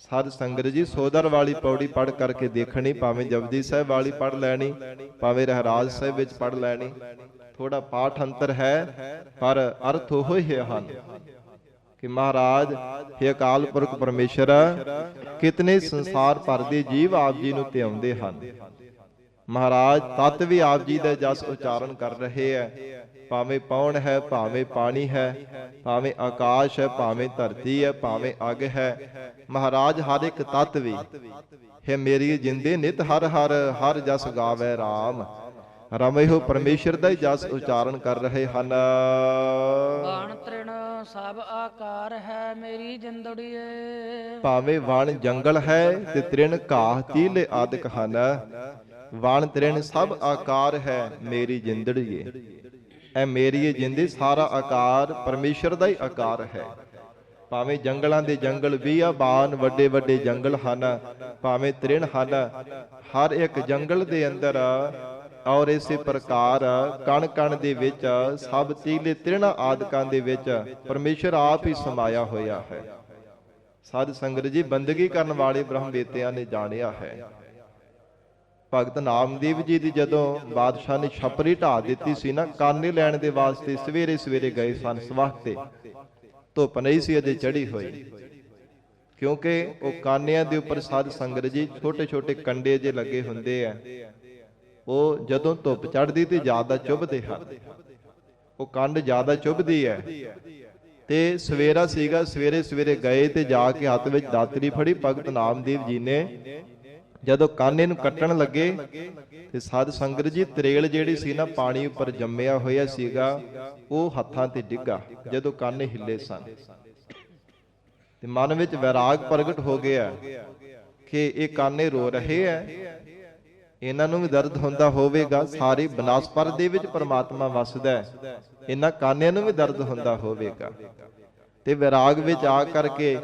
ਸਾਧ ਸੰਗਤ ਜੀ ਸੋਦਰ ਵਾਲੀ ਪੌੜੀ ਪੜ ਕਰਕੇ ਦੇਖਣੀ, ਭਾਵੇਂ ਜਪਜੀ ਸਾਹਿਬ ਵਾਲੀ ਪੜ ਲੈਣੀ, ਭਾਵੇਂ ਰਹਿਰਾਜ ਸਾਹਿਬ ਵਿੱਚ ਪੜ ਲੈਣੀ। ਥੋੜਾ ਪਾਠ ਅੰਤਰ ਹੈ ਪਰ ਅਰਥ ਉਹੋ ਹੀ ਹਨ ਕਿ ਮਹਾਰਾਜ हे ਅਕਾਲ ਪੁਰਖ ਪਰਮੇਸ਼ਰ, ਕਿਤਨੇ ਸੰਸਾਰ ਭਰ ਦੇ ਜੀਵ ਆਪ ਜੀ ਨੂੰ ਧਿਆਉਂਦੇ ਹਨ। ਮਹਾਰਾਜ ਤਤ ਵੀ ਆਪ ਜੀ ਦਾ ਜਸ ਉਚਾਰਨ ਕਰ ਰਹੇ ਹੈ। ਭਾਵੇਂ ਪੌਣ ਹੈ, ਭਾਵੇਂ ਪਾਣੀ ਹੈ, ਭਾਵੇਂ ਆਕਾਸ਼ ਹੈ, ਭਾਵੇਂ ਧਰਤੀ ਹੈ, ਭਾਵੇਂ ਅੱਗ ਹੈ। ਮਹਾਰਾਜ ਹਰ ਇੱਕ ਤਤ ਵੀ ਹੈ ਮੇਰੀ ਜਿੰਦੇ ਨਿਤ ਹਰ ਹਰ ਹਰ ਜਸ ਗਾਵੇ ਰਾਮ। ਰਮਿਓ ਪਰਮੇਸ਼ਰ ਦਾ ਹੀ ਜਸ ਉਚਾਰਨ ਕਰ ਰਹੇ ਹਨ। ਬਾਣ ਤ੍ਰਿਣ ਸਭ ਆਕਾਰ ਹੈ ਮੇਰੀ ਜਿੰਦੜੀਏ, ਭਾਵੇਂ ਵਣ ਜੰਗਲ ਹੈ ਤੇ ਤ੍ਰਿਣ ਘਾਹ ਤੀਲੇ ਆਦਿਕ ਹਨ। ਵਣ ਤ੍ਰਿਣ ਸਭ ਆਕਾਰ ਹੈ ਮੇਰੀ ਜਿੰਦੜੀਏ। ਐ ਮੇਰੀ ਜਿੰਦੀ ਸਾਰਾ ਆਕਾਰ ਪਰਮੇਸ਼ਰ ਦਾ ਹੀ ਆਕਾਰ ਹੈ। ਭਾਵੇਂ ਜੰਗਲਾਂ ਦੇ ਜੰਗਲ ਬਿਆਬਾਨ ਵੱਡੇ ਵੱਡੇ ਜੰਗਲ ਹਨ, ਭਾਵੇਂ ਤ੍ਰਿਣ ਹਨ, ਹਰ ਇੱਕ ਜੰਗਲ ਦੇ ਅੰਦਰ ਔਰ ਇਸੇ ਪ੍ਰਕਾਰ ਕਣ ਕਣ ਦੇ ਵਿੱਚ ਸਭ ਤੀਲੇ ਤ੍ਰਿਣਾ ਆਦਿਕਾਂ ਦੇ ਵਿੱਚ ਪਰਮੇਸ਼ਰ ਆਪ ਹੀ ਸਮਾਇਆ ਹੋਇਆ ਹੈ। ਸਾਧ ਸੰਗਤ ਜੀ ਬੰਦਗੀ ਕਰਨ ਵਾਲੇ ਬ੍ਰਹਮ ਬੇਤਿਆਂ ਨੇ ਜਾਣਿਆ ਹੈ। ਭਗਤ ਨਾਮਦੇਵ ਜੀ ਦੀ ਜਦੋਂ ਬਾਦਸ਼ਾਹ ਨੇ ਛਪਰੀ ਢਾ ਦਿੱਤੀ ਸੀ ਨਾ, ਕਾਨੇ ਲੈਣ ਦੇ ਵਾਸਤੇ ਸਵੇਰੇ ਸਵੇਰੇ ਗਏ ਸਨ ਸਵਾਖਤੇ। ਧੁੱਪ ਨਹੀਂ ਸੀ ਅਜੇ ਚੜੀ ਹੋਈ, ਕਿਉਂਕਿ ਉਹ ਕਾਨਿਆਂ ਦੇ ਉੱਪਰ ਸਾਧ ਸੰਗਤ ਜੀ ਛੋਟੇ ਛੋਟੇ ਕੰਡੇ ਜੇ ਲੱਗੇ ਹੁੰਦੇ ਆ। ਉਹ ਜਦੋਂ ਧੁੱਪ ਚੜ੍ਹਦੀ ਤੇ ਜ਼ਿਆਦਾ ਚੁੱਭਦੇ ਹਨ, ਉਹ ਕੰਡ ਜ਼ਿਆਦਾ ਚੁੱਭਦੀ ਹੈ ਤੇ ਸਵੇਰਾ ਸੀਗਾ, ਸਵੇਰੇ ਸਵੇਰੇ ਗਏ ਤੇ ਜਾ ਕੇ ਹੱਥ ਵਿੱਚ ਦਾਤਰੀ ਫੜੀ। ਭਗਤ ਨਾਮਦੇਵ ਜੀ ਨੇ ਜਦੋਂ ਕਾਨੇ ਨੂੰ ਕੱਟਣ ਲੱਗੇ ਤੇ ਸਾਧ ਸੰਗਤ ਜੀ ਤਰੇਲ ਜਿਹੜੀ ਸੀ ਨਾ ਪਾਣੀ ਉੱਪਰ ਜੰਮਿਆ ਹੋਇਆ ਸੀਗਾ, ਉਹ ਹੱਥਾਂ ਤੇ ਡਿੱਗਾ ਜਦੋਂ ਕਾਨੇ ਹਿੱਲੇ ਸਨ। ਤੇ ਮਨ ਵਿੱਚ ਵੈਰਾਗ ਪ੍ਰਗਟ ਹੋ ਗਿਆ ਕਿ ਇਹ ਕਾਨੇ ਰੋ ਰਹੇ ਐ, ਇਹਨਾਂ ਨੂੰ ਵੀ ਦਰਦ ਹੁੰਦਾ ਹੋਵੇਗਾ। ਸਾਰੀ ਬਨਾਸਪਰ ਦੇ ਵਿੱਚ ਪ੍ਰਮਾਤਮਾ ਵਸਦਾ ਹੈ, ਇਹਨਾਂ ਕਾਨਿਆਂ ਨੂੰ ਵੀ ਦਰਦ ਹੁੰਦਾ ਹੋਵੇਗਾ। ਤੇ ਵਿਰਾਗ ਵਿੱਚ ਆ ਕਰਕੇ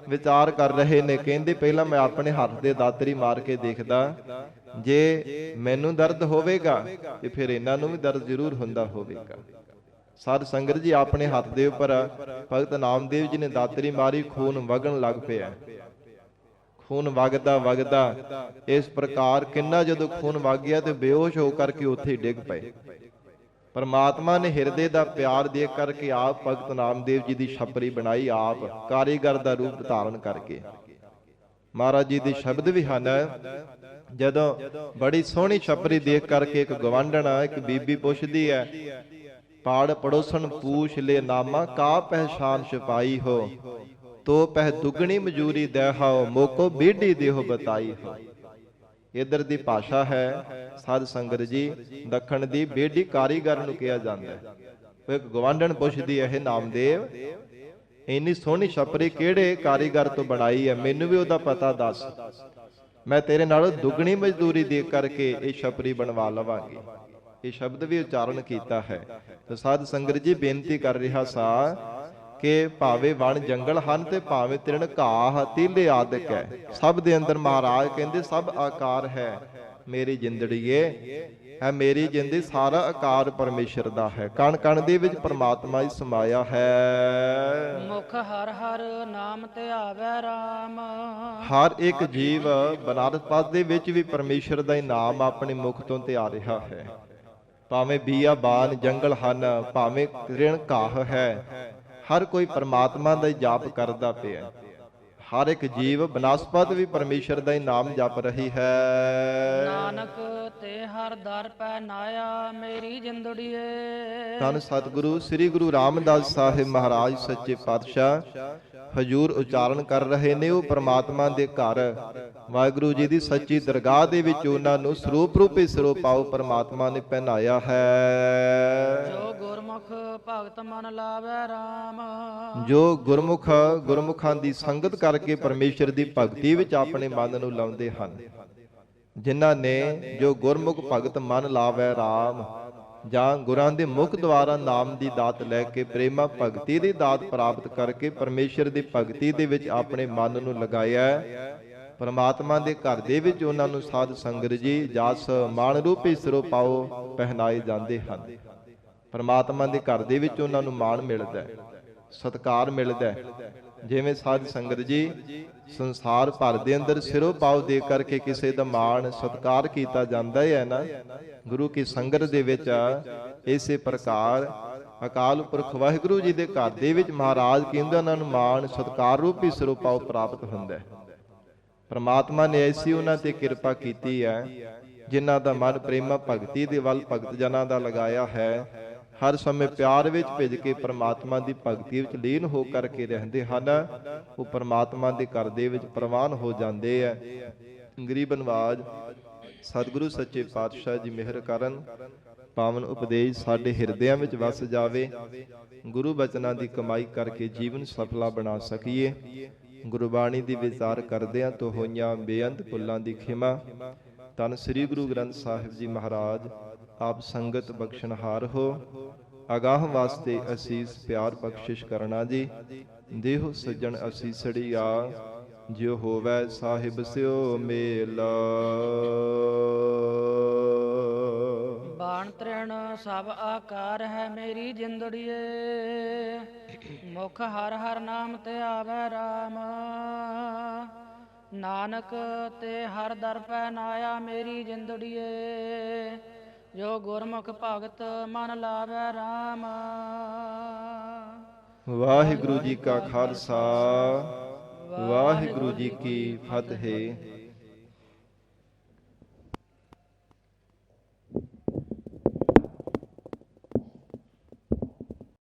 ਵਿਚਾਰ ਕਰ ਰਹੇ ਨੇ। ਕਹਿੰਦੇ ਪਹਿਲਾਂ ਮੈਂ ਆਪਣੇ ਹੱਥ ਦੇ ਦਾਤਰੀ ਮਾਰ ਕੇ ਦੇਖਦਾ, ਜੇ ਮੈਨੂੰ ਦਰਦ ਹੋਵੇਗਾ ਤੇ ਫਿਰ ਇਹਨਾਂ ਨੂੰ ਵੀ ਦਰਦ ਜ਼ਰੂਰ ਹੁੰਦਾ ਹੋਵੇਗਾ। ਸਾਧ ਸੰਗਤ ਜੀ ਆਪਣੇ ਹੱਥ ਦੇ ਉੱਪਰ ਭਗਤ ਨਾਮਦੇਵ ਜੀ ਨੇ ਦਾਤਰੀ ਮਾਰੀ, ਖੂਨ ਵਗਣ ਲੱਗ ਪਿਆ। ਖੂਨ ਵਗਦਾ ਵਗਦਾ ਇਸ ਪ੍ਰਕਾਰ ਕਿੰਨਾ ਜਦੋਂ ਖੂਨ ਵਗ ਗਿਆ ਤੇ ਬੇਹੋਸ਼ ਹੋ ਕਰਕੇ ਉੱਥੇ ਹੀ ਡਿੱਗ ਪਏ। ਪਰਮਾਤਮਾ ਨੇ ਹਿਰਦੇ ਦਾ ਪਿਆਰ ਦੇਖ ਕਰਕੇ ਆਪ ਭਗਤ ਨਾਮਦੇਵ ਜੀ ਦੀ ਛਪਰੀ ਬਣਾਈ, ਆਪ ਕਾਰੀਗਰ ਦਾ ਰੂਪ ਧਾਰਨ ਕਰਕੇ। ਮਹਾਰਾਜ ਜੀ ਦੇ ਸ਼ਬਦ ਵੀ ਹਨ, ਜਦੋਂ ਬੜੀ ਸੋਹਣੀ ਛਪਰੀ ਦੇਖ ਕਰਕੇ ਇੱਕ ਗਵਾਂਢਣ ਇੱਕ ਬੀਬੀ ਪੁੱਛਦੀ ਹੈ, ਪਾੜ ਪੜੋਸਣ ਪੂਛ ਲੈ ਨਾਮਾ ਕਾ ਪਹਿਚਾਨ ਛਪਾਈ ਹੋ, ਤੋ ਪਹਿ ਦੁਗਣੀ ਮਜੂਰੀ ਦੇਹਾਓ ਮੋਕੋ ਬੀੜੀ ਦੇਹੋ ਬਤਾਈ ਹੋ। ਇਧਰ ਦੀ ਭਾਸ਼ਾ ਹੈ ਸਾਧ ਸੰਗਤ ਜੀ, ਦੱਖਣ ਦੀ ਬੇੜੀ ਕਾਰੀਗਰ ਨੂੰ ਕਿਹਾ ਜਾਂਦਾ ਹੈ। ਉਹ ਇੱਕ ਗਵਾਂਢਣ ਪੁੱਛਦੀ ਹੈ, ਨਾਮਦੇਵ ਇੰਨੀ ਸੋਹਣੀ ਛਪਰੀ ਕਿਹੜੇ ਕਾਰੀਗਰ ਤੋਂ ਬਣਾਈ ਹੈ, ਮੈਨੂੰ ਵੀ ਉਹਦਾ ਪਤਾ ਦੱਸ, ਮੈਂ ਤੇਰੇ ਨਾਲ ਦੁੱਗਣੀ ਮਜ਼ਦੂਰੀ ਦੇ ਕਰਕੇ ਇਹ ਛਪਰੀ ਬਣਵਾ ਲਵਾਂਗੀ। ਇਹ ਸ਼ਬਦ ਵੀ ਉਚਾਰਨ ਕੀਤਾ ਹੈ। ਤਾਂ ਸਾਧ ਸੰਗਤ ਜੀ ਬੇਨਤੀ ਕਰ ਰਿਹਾ ਸਾਂ ਕਿ ਭਾਵੇਂ ਵਣ ਜੰਗਲ ਹਨ ਤੇ ਭਾਵੇਂ ਤ੍ਰਿਣ ਘਾਹ ਤੀਲੇ ਆਦਿਕ ਹੈ, ਸਭ ਦੇ ਅੰਦਰ ਮਹਾਰਾਜ ਕਹਿੰਦੇ ਸਭ ਆਕਾਰ ਹੈ। ਮੇਰੀ ਜਿੰਦੜੀਏ ਹੈ, ਮੇਰੀ ਜਿੰਦੀ ਸਾਰਾ ਆਕਾਰ ਪਰਮੇਸ਼ਰ ਦਾ ਹੈ। ਕਣ ਕਣ ਦੇ ਵਿੱਚ ਪਰਮਾਤਮਾ ਹੀ ਸਮਾਇਆ ਹੈ। ਮੁਖ ਹਰ ਹਰ ਨਾਮ ਧਿਆਵੈ ਰਾਮ। ਹਰ ਇੱਕ ਜੀਵ ਬਨਾਰਸ ਪਾਸ ਦੇ ਵਿੱਚ ਵੀ ਪਰਮੇਸ਼ਰ ਦਾ ਹੀ ਨਾਮ ਆਪਣੇ ਮੁਖ ਤੋਂ ਧਿਆ ਰਿਹਾ ਹੈ। ਭਾਵੇਂ ਬੀਆਬਾਨ ਜੰਗਲ ਹਨ, ਭਾਵੇਂ ਤ੍ਰਿਣ ਘਾਹ ਹੈ, ਹਰ ਕੋਈ ਪਰਮਾਤਮਾ ਦਾ ਹੀ ਜਾਪ ਕਰਦਾ ਪਿਆ। ਹਰ ਇੱਕ ਜੀਵ ਬਨਸਪਤ ਵੀ ਪਰਮੇਸ਼ਰ ਦਾ ਹੀ ਨਾਮ ਜਪ ਰਹੀ ਹੈ। ਨਾਨਕ ਤੇ ਹਰ ਦਰ ਪੈ ਨਾਇਆ ਮੇਰੀ ਜਿੰਦੜੀਏ। ਧੰਨ ਸਤਿਗੁਰੂ ਸ੍ਰੀ ਗੁਰੂ ਰਾਮਦਾਸ ਸਾਹਿਬ ਮਹਾਰਾਜ ਸੱਚੇ ਪਾਤਸ਼ਾਹ ਹਜੂਰ ਉਚਾਰਨ ਕਰ ਰਹੇ ਨੇ। ਉਹ ਪਰਮਾਤਮਾ ਦੇ ਘਰ ਵਾਹਿਗੁਰੂ ਜੀ ਦੀ ਸੱਚੀ ਦਰਗਾਹ ਦੇ ਵਿੱਚ ਉਹਨਾਂ ਨੂੰ ਸਰੂਪ ਰੂਪੀ ਸਰੂਪਾਉ ਪਰਮਾਤਮਾ ਨੇ ਪਹਿਨਾਇਆ ਹੈ। ਜੋ ਗੁਰਮੁਖ ਭਗਤ ਮਨ ਲਾਵੈ ਰਾਮ। ਜੋ ਗੁਰਮੁਖਾਂ ਦੀ ਸੰਗਤ ਕਰਕੇ ਪਰਮੇਸ਼ਰ ਦੀ ਭਗਤੀ ਵਿੱਚ ਆਪਣੇ ਮਨ ਨੂੰ ਲਾਉਂਦੇ ਹਨ, ਜਿਨ੍ਹਾਂ ਨੇ ਜੋ ਗੁਰਮੁਖ ਭਗਤ ਮਨ ਲਾਵੈ ਰਾਮ, ਜਾਂ ਗੁਰਾਂ ਦੇ ਮੁਖ ਦੁਆਰਾ ਨਾਮ ਦੀ ਦਾਤ ਲੈ ਕੇ ਪ੍ਰੇਮਾ ਭਗਤੀ ਦੀ ਦਾਤ ਪ੍ਰਾਪਤ ਕਰਕੇ ਪਰਮੇਸ਼ਰ ਦੀ ਭਗਤੀ ਦੇ ਵਿੱਚ ਆਪਣੇ ਮਨ ਨੂੰ ਲਗਾਇਆ। ਪਰਮਾਤਮਾ ਦੇ ਘਰ ਦੇ ਵਿੱਚ ਉਹਨਾਂ ਨੂੰ ਸਾਧ ਸੰਗਤ ਜੀ ਜਸ ਮਾਨ ਰੂਪੀ ਸਰੂਪਾਉ ਪਹਿਨਾਏ ਜਾਂਦੇ ਹਨ। ਪਰਮਾਤਮਾ ਦੇ ਘਰ ਦੇ ਵਿੱਚ ਉਹਨਾਂ ਨੂੰ ਮਾਣ ਮਿਲਦਾ ਹੈ, ਸਤਿਕਾਰ ਮਿਲਦਾ ਹੈ। ਜਿਵੇਂ ਸਾਧ ਸੰਗਤ ਜੀ ਸੰਸਾਰ ਭਰ ਦੇ ਅੰਦਰ ਸਿਰੋਂ ਪਾਉ ਦੇ ਕਰਕੇ ਕਿਸੇ ਦਾ ਮਾਣ ਸਤਿਕਾਰ ਕੀਤਾ ਜਾਂਦਾ ਹੈ ਨਾ, ਗੁਰੂ ਕੀ ਸੰਗਤ ਦੇ ਵਿੱਚ ਇਸੇ ਪ੍ਰਕਾਰ ਅਕਾਲ ਪੁਰਖ ਵਾਹਿਗੁਰੂ ਜੀ ਦੇ ਘਰ ਦੇ ਵਿੱਚ ਮਹਾਰਾਜ ਕਹਿੰਦੇ ਉਹਨਾਂ ਨੂੰ ਮਾਣ ਸਤਿਕਾਰ ਰੂਪੀ ਸਰੂਪਾਉ ਪ੍ਰਾਪਤ ਹੁੰਦਾ ਹੈ। ਪਰਮਾਤਮਾ ਨੇ ਐਸੀ ਉਹਨਾਂ ਤੇ ਕਿਰਪਾ ਕੀਤੀ ਹੈ, ਜਿਨ੍ਹਾਂ ਦਾ ਮਨ ਪ੍ਰੇਮਾ ਭਗਤੀ ਦੇ ਵੱਲ ਭਗਤ ਜਨਾਂ ਦਾ ਲਗਾਇਆ ਹੈ। ਹਰ ਸਮੇਂ ਪਿਆਰ ਵਿੱਚ ਭਿੱਜ ਕੇ ਪਰਮਾਤਮਾ ਦੀ ਭਗਤੀ ਵਿੱਚ ਲੀਨ ਹੋ ਕਰਕੇ ਰਹਿੰਦੇ ਹਨ। ਉਹ ਪਰਮਾਤਮਾ ਦੇ ਘਰ ਦੇ ਵਿੱਚ ਪ੍ਰਵਾਨ ਹੋ ਜਾਂਦੇ ਹੈ। ਗਰੀਬ ਨਵਾਜ ਸਤਿਗੁਰੂ ਸੱਚੇ ਪਾਤਸ਼ਾਹ ਜੀ ਮਿਹਰ ਕਰਨ, ਪਾਵਨ ਉਪਦੇਸ਼ ਸਾਡੇ ਹਿਰਦਿਆਂ ਵਿੱਚ ਵਸ ਜਾਵੇ। ਗੁਰੂ ਬਚਨਾਂ ਦੀ ਕਮਾਈ ਕਰਕੇ ਜੀਵਨ ਸਫਲਾ ਬਣਾ ਸਕੀਏ। ਗੁਰਬਾਣੀ ਦੀ ਵਿਚਾਰ ਕਰਦਿਆਂ ਤੋਂ ਹੋਈਆਂ ਬੇਅੰਤ ਭੁੱਲਾਂ ਦੀ ਖਿਮਾ। ਧੰਨ ਸ੍ਰੀ ਗੁਰੂ ਗ੍ਰੰਥ ਸਾਹਿਬ ਜੀ ਮਹਾਰਾਜ ਆਪ ਸੰਗਤ ਬਖਸ਼ਣਹਾਰ ਹੋ। ਅਗਾਹ ਵਾਸਤੇ ਅਸੀਸ ਪਿਆਰ ਬਖਸ਼ਿਸ਼ ਕਰਨਾ ਜੀ। ਦੇਹੁ ਸੱਜਣ ਅਸੀਸੜੀਆ, ਜਿਉ ਹੋਵੈ ਸਾਹਿਬ ਸਿਓ ਮੇਲ। ਬਾਣ ਤ੍ਰਿਣ ਸਭ ਆਕਾਰ ਹੈ ਮੇਰੀ ਜਿੰਦੜੀਏ। ਮੁਖ ਹਰ ਹਰ ਨਾਮ ਧਿਆਵੈ ਰਾਮ। ਨਾਨਕ ਤੇ ਹਰ ਦਰ ਪੈ ਨਾਇਆ ਮੇਰੀ ਜਿੰਦੜੀਏ। ਜੋ ਗੁਰਮੁਖ ਭਗਤ ਮਨ ਲਾਵੈ ਰਾਮ। ਵਾਹਿਗੁਰੂ ਜੀ ਕਾ ਖਾਲਸਾ, ਵਾਹਿਗੁਰੂ ਜੀ ਕੀ ਫਤਿਹ।